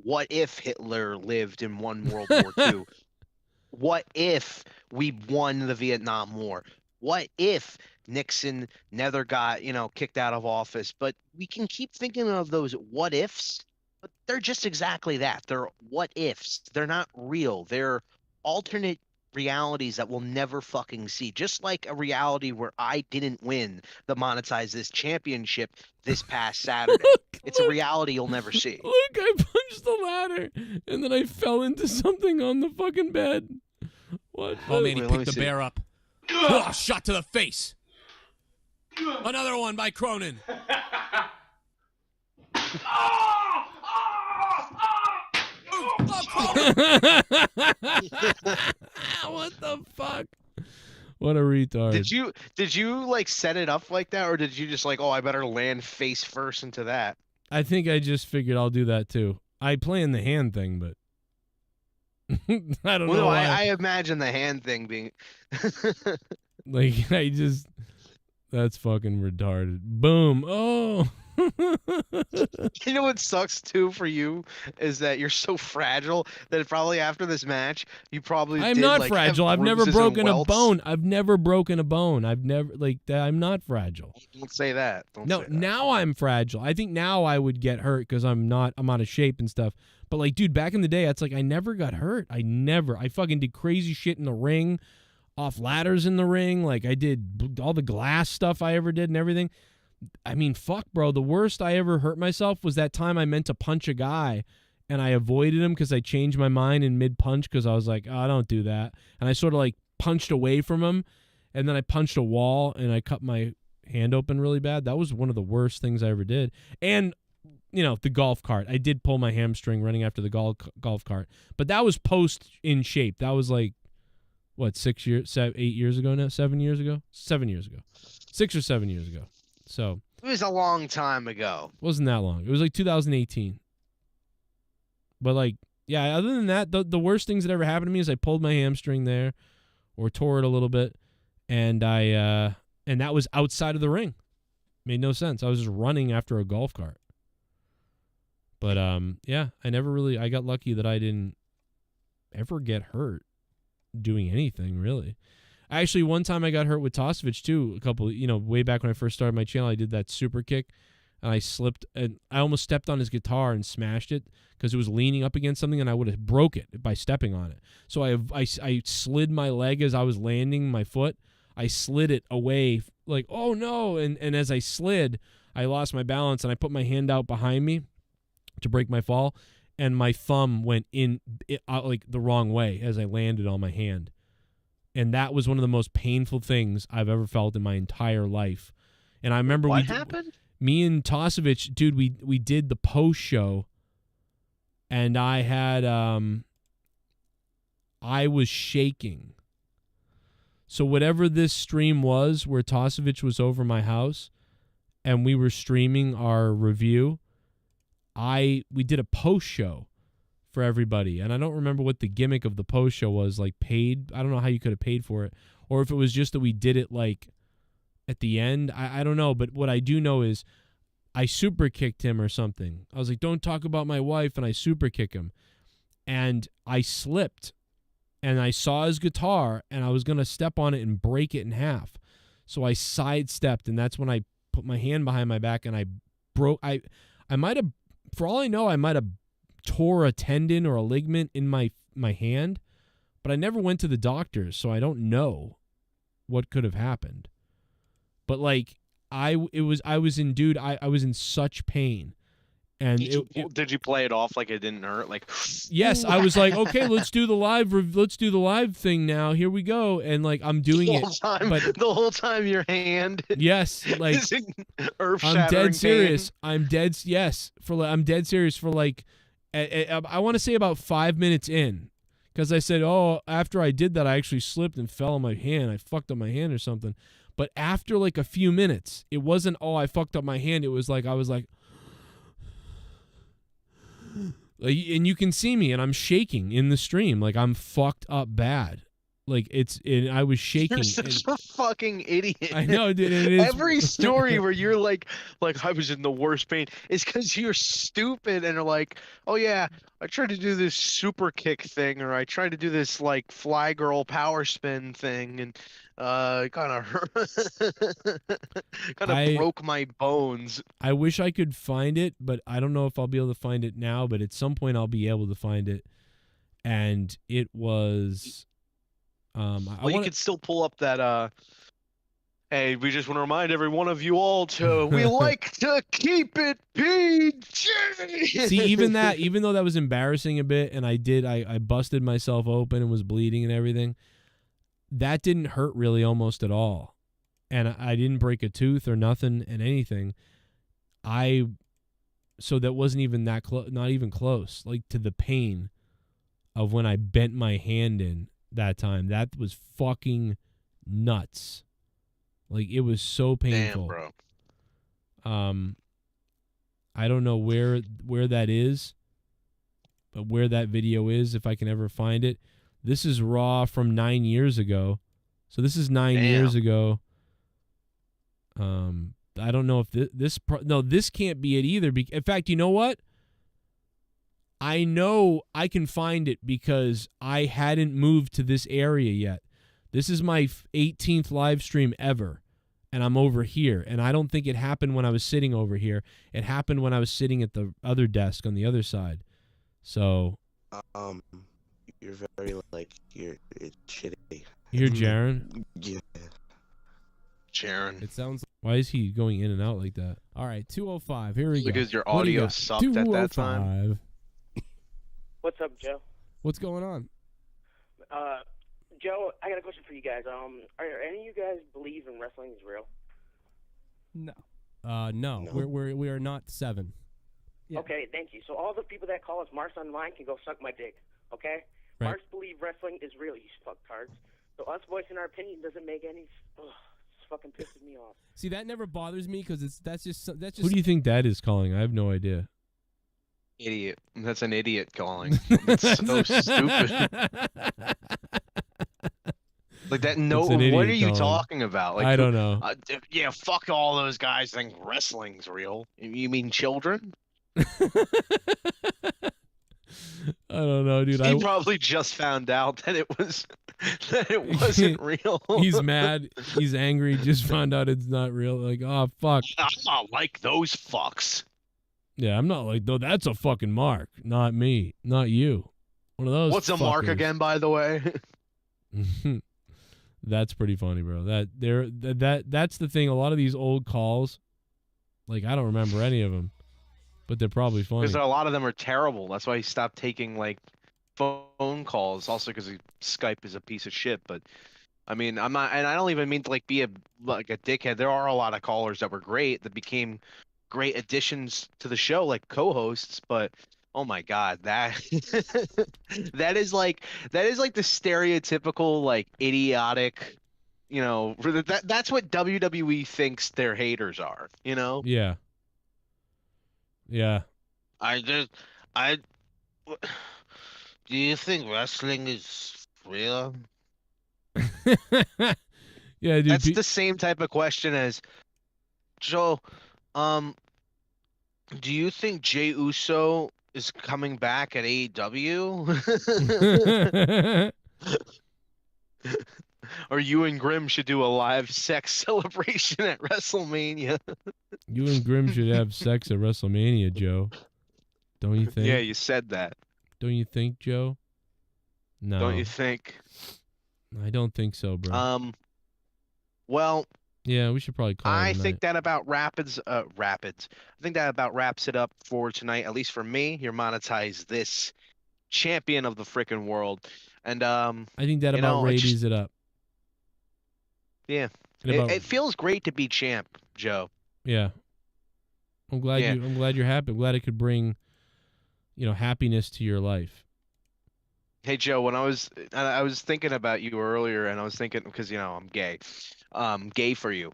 What if Hitler lived and won World War II? What if we won the Vietnam War? What if Nixon never got, kicked out of office? But we can keep thinking of those what ifs, but they're just exactly that. They're what ifs. They're not real. They're alternate realities that we'll never fucking see. Just like a reality where I didn't win the Monetize This championship this past Saturday. It's a reality you'll never see. Look, I punched the ladder and then I fell into something on the fucking bed. What? Oh man, he picked the bear up. Oh, shot to the face. Another one by Cronin. What the fuck? What a retard. Did you like set it up like that, or did you just like, oh, I better land face first into that? I think I just figured I'll do that too. I play in the hand thing, but I don't Well, know no, why. I imagine the hand thing being. Like, that's fucking retarded. Boom. Oh. You know what sucks too for you is that you're so fragile that probably after this match you probably I'm did, not like, fragile. have I've never bruises and broken a welts. bone. I've never broken a bone. I've never, like, I'm not fragile. Don't say that. Don't No, say that. now I'm fragile. I think now I would get hurt because I'm out of shape and stuff. But, like, dude, back in the day, it's like I never got hurt. I fucking did crazy shit in the ring, off ladders in the ring. Like, I did all the glass stuff I ever did and everything. I mean, fuck, bro. The worst I ever hurt myself was that time I meant to punch a guy, and I avoided him because I changed my mind in mid-punch because I was like, oh, don't do that. And I sort of, like, punched away from him, and then I punched a wall, and I cut my hand open really bad. That was one of the worst things I ever did. And, you know, the golf cart. I did pull my hamstring running after the golf cart. But that was post in shape. That was like, what, 8 years ago now? 7 years ago? 7 years ago. 6 or 7 years ago. So It was a long time ago. wasn't that long. It was like 2018. But, like, yeah, other than that, the worst things that ever happened to me is I pulled my hamstring there or tore it a little bit, and and that was outside of the ring. Made no sense. I was just running after a golf cart. But yeah, I got lucky that I didn't ever get hurt doing anything, really. Actually, one time I got hurt with Tosevich too, way back when I first started my channel. I did that super kick, and I slipped, and I almost stepped on his guitar and smashed it because it was leaning up against something, and I would have broke it by stepping on it. So I slid my leg as I was landing my foot. I slid it away, like, oh no, and as I slid, I lost my balance, and I put my hand out behind me to break my fall, and my thumb went out like the wrong way as I landed on my hand. And that was one of the most painful things I've ever felt in my entire life. And I remember What happened? Me and Tosevich, dude, we did the post show, and I had I was shaking. So whatever this stream was, where Tosevich was over my house, and we were streaming our review, we did a post show for everybody, and I don't remember what the gimmick of the post show was, like paid. I don't know how you could have paid for it, or if it was just that we did it like at the end. I don't know, but what I do know is I super kicked him or something. I was like, don't talk about my wife, and I super kick him, and I slipped, and I saw his guitar, and I was gonna step on it and break it in half, so I sidestepped, and that's when I put my hand behind my back, and I broke. I might have, for all I know, I might have tore a tendon or a ligament in my hand, but I never went to the doctors, so I don't know what could have happened. But like I was in such pain. And Did you play it off like it didn't hurt? Like, yes, I was like, okay, let's do the live thing now. Here we go, and like I'm doing it, but the whole time your hand. Yes, like is in I'm dead serious. pain. I'm dead serious for like I want to say about 5 minutes in, because I said, oh, after I did that, I actually slipped and fell on my hand. I fucked up my hand or something. But after like a few minutes, it wasn't, oh, I fucked up my hand. It was like I was like. And you can see me, and I'm shaking in the stream, like I'm fucked up bad, like I was shaking. You're such a fucking idiot. I know, dude. It is. Every story where you're like I was in the worst pain is because you're stupid and are like, oh yeah, I tried to do this super kick thing, or I tried to do this like fly girl power spin thing, and kind of broke my bones. I wish I could find it, but I don't know if I'll be able to find it now, but at some point I'll be able to find it. And it was you could still pull up that hey, we just want to remind every one of you all to we like to keep it PG. See, even though that was embarrassing a bit, and I busted myself open and was bleeding and everything, that didn't hurt really almost at all. And I didn't break a tooth or nothing and anything. So that wasn't even that close, not even close, like to the pain of when I bent my hand in that time. That was fucking nuts. Like, it was so painful. Damn, bro. I don't know where that is, where that video is, if I can ever find it. This is Raw from 9 years ago. So this is 9 years ago. I don't know if this can't be it either. In fact, you know what? I know I can find it because I hadn't moved to this area yet. This is my 18th live stream ever, and I'm over here. And I don't think it happened when I was sitting over here. It happened when I was sitting at the other desk on the other side. So, you're very it's shitty. You're Jaren? Yeah. Jaren. It sounds. Why is he going in and out like that? All right, 205. Here we go. Because your What do you audio got? sucked at that time. 205. What's up, Joe? What's going on? Joe, I got a question for you guys. Are any of you guys believe in wrestling is real? No. No. We are not 7. Yeah. Okay, thank you. So all the people that call us Marks online can go suck my dick, okay? Right. Marks believe wrestling is real, you fucktards. So us voicing our opinion doesn't make any... Ugh, it's fucking pisses me off. See, that never bothers me because that's just. Who do you think that is calling? I have no idea. Idiot. That's an idiot calling. It's so stupid. Like that. No. What are you talking about? Like, I don't know. Yeah, fuck all those guys think wrestling's real. You mean children? I don't know, dude. He probably just found out that it wasn't real. He's mad. He's angry. Just found out it's not real. Like, oh fuck. I'm not like those fucks. Yeah, I'm not like, though. That's a fucking mark. Not me. Not you. One of those. What's a mark fuckers. again, by the way? That's pretty funny, bro. That's the thing. A lot of these old calls, like I don't remember any of them, but they're probably funny. Because a lot of them are terrible. That's why he stopped taking like phone calls. Also, because Skype is a piece of shit. But I mean, I'm not, and I don't even mean to like be a dickhead. There are a lot of callers that were great that became great additions to the show, like co-hosts. But oh my god, that that is like the stereotypical like idiotic, you know, that's what WWE thinks their haters are, you know? Yeah. Yeah. Do you think wrestling is real? Yeah, dude. That's the same type of question as Joe. Do you think Jey Uso is coming back at AEW? Or you and Grimm should do a live sex celebration at WrestleMania. You and Grimm should have sex at WrestleMania, Joe. Don't you think? Yeah, you said that. Don't you think, Joe? No. Don't you think? I don't think so, bro. Well, yeah, we should probably call it I a think night. that about rapids. I think that about wraps it up for tonight, at least for me. You're Monetize, this champion of the frickin' world. And I think that about radies it up. Yeah. And It feels great to be champ, Joe. Yeah. I'm glad you're happy. I'm glad it could bring, happiness to your life. Hey Joe, when I was thinking about you earlier, and I was thinking because I'm gay, gay for you.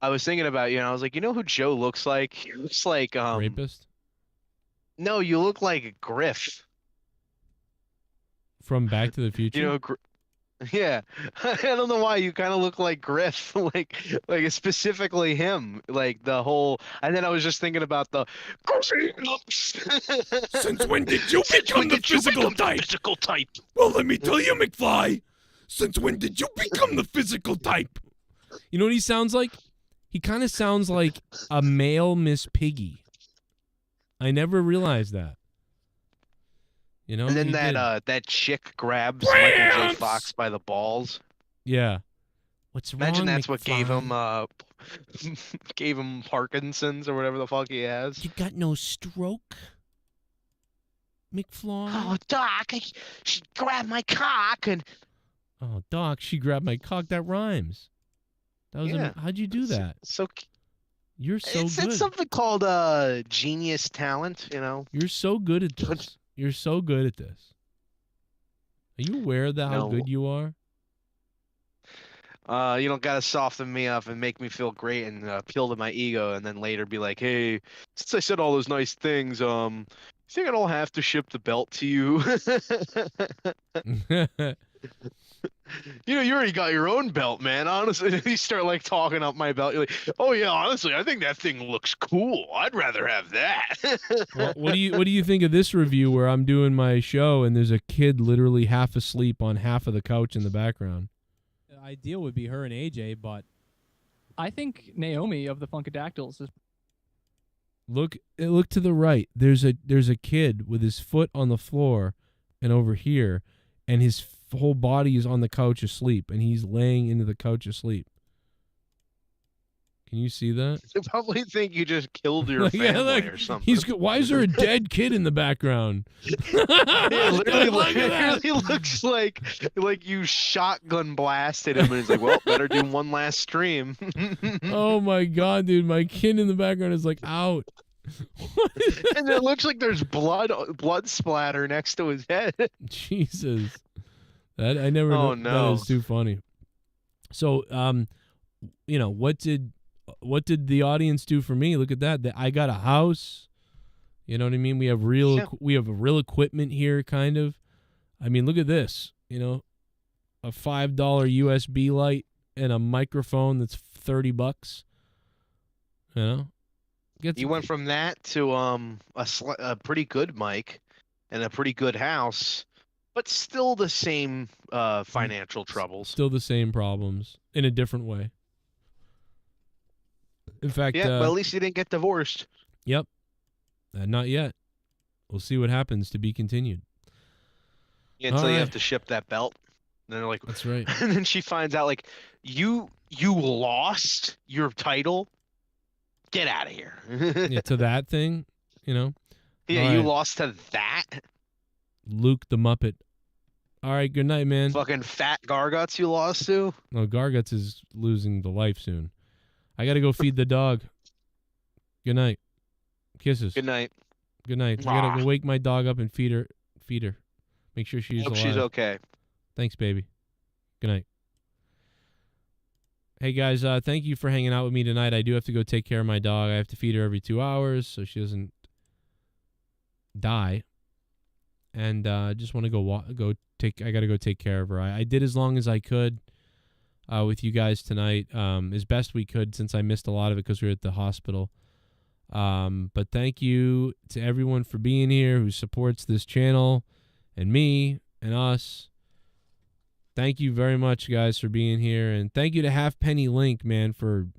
I was thinking about you, and I was like, you know who Joe looks like? He looks like rapist. No, you look like Griff From Back to the Future. Yeah, I don't know why you kind of look like Griff, like specifically him, like the whole. And then I was just thinking about the. Since when did you become the physical type? Well, let me tell you, McFly. Since when did you become the physical type? You know what he sounds like? He kind of sounds like a male Miss Piggy. I never realized that. And then that chick grabs Michael J. Fox by the balls. Yeah. What's wrong? Imagine that's what McFly? gave him Parkinson's or whatever the fuck he has. You got no stroke, McFly? Oh, Doc, she grabbed my cock and. Oh, Doc, she grabbed my cock. That rhymes. That was how'd you do that? You're so good. It's something called genius talent, You're so good at this. You're so good at this. Are you aware of how good you are? You don't gotta soften me up and make me feel great and appeal to my ego, and then later be like, "Hey, since I said all those nice things, think I don't have to ship the belt to you? You already got your own belt, man. Honestly, you start like talking up my belt. You're like, oh yeah, honestly, I think that thing looks cool. I'd rather have that. Well, what do you think of this review where I'm doing my show and there's a kid literally half asleep on half of the couch in the background? The ideal would be her and AJ, but I think Naomi of the Funkadactyls is. Look to the right. There's a kid with his foot on the floor and over here, and his whole body is on the couch asleep, and he's laying into the couch asleep. Can you see that? They probably think you just killed your family or something. Why is there a dead kid in the background? Yeah, literally looks like you shotgun blasted him, and he's like, "Well, better do one last stream." Oh my god, dude! My kid in the background is like out. And it looks like there's blood splatter next to his head. Jesus, that I never. Oh, know. no. That is too funny. So, what did the audience do for me? Look at that. I got a house. You know what I mean? We have real equipment here, kind of. I mean, look at this. A $5 USB light and a microphone that's $30. You went from that to a pretty good mic and a pretty good house, but still the same financial troubles. Still the same problems in a different way. In fact, yeah, but at least you didn't get divorced. Yep. Not yet. We'll see what happens, to be continued. Yeah, until you have to ship that belt. And then they're like, that's right. And then she finds out, like, you lost your title. Get out of here. Yeah, to that thing, Yeah, All you right. lost to that. Luke the Muppet. All right, good night, man. Fucking fat Garguts you lost to. No, Garguts is losing the life soon. I got to go feed the dog. Good night. Kisses. Good night. Good night. I got to go wake my dog up and feed her. Make sure she's Hope alive. she's okay. Thanks, baby. Good night. Hey, guys, thank you for hanging out with me tonight. I do have to go take care of my dog. I have to feed her every 2 hours so she doesn't die. And I just want to I got to go take care of her. I did as long as I could with you guys tonight, as best we could, since I missed a lot of it because we were at the hospital. But thank you to everyone for being here who supports this channel and me and us. Thank you very much, guys, for being here. And thank you to Halfpenny Link, man, for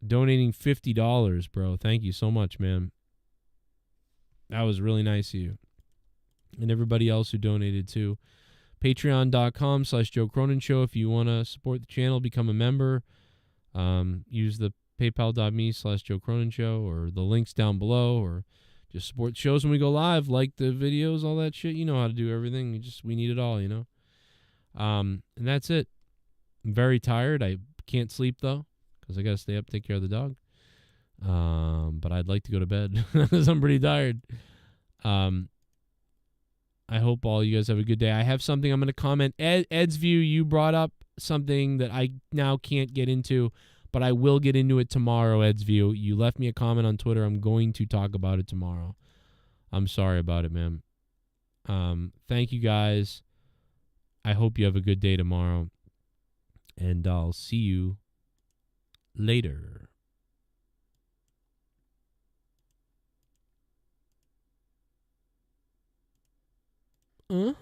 donating $50, bro. Thank you so much, man. That was really nice of you. And everybody else who donated, too. Patreon.com/Joe Cronin Show if you want to support the channel, become a member. Use the paypal.me/Joe Cronin Show or the links down below, or just support shows when we go live, like the videos, all that shit. You know how to do everything. We need it all, And that's it. I'm very tired. I can't sleep, though, because I got to stay up, take care of the dog. But I'd like to go to bed because I'm pretty tired. I hope all you guys have a good day. I have something I'm going to comment. Ed's View, you brought up something that I now can't get into, but I will get into it tomorrow, Ed's View. You left me a comment on Twitter. I'm going to talk about it tomorrow. I'm sorry about it, man. Thank you, guys. I hope you have a good day tomorrow. And I'll see you later. Huh?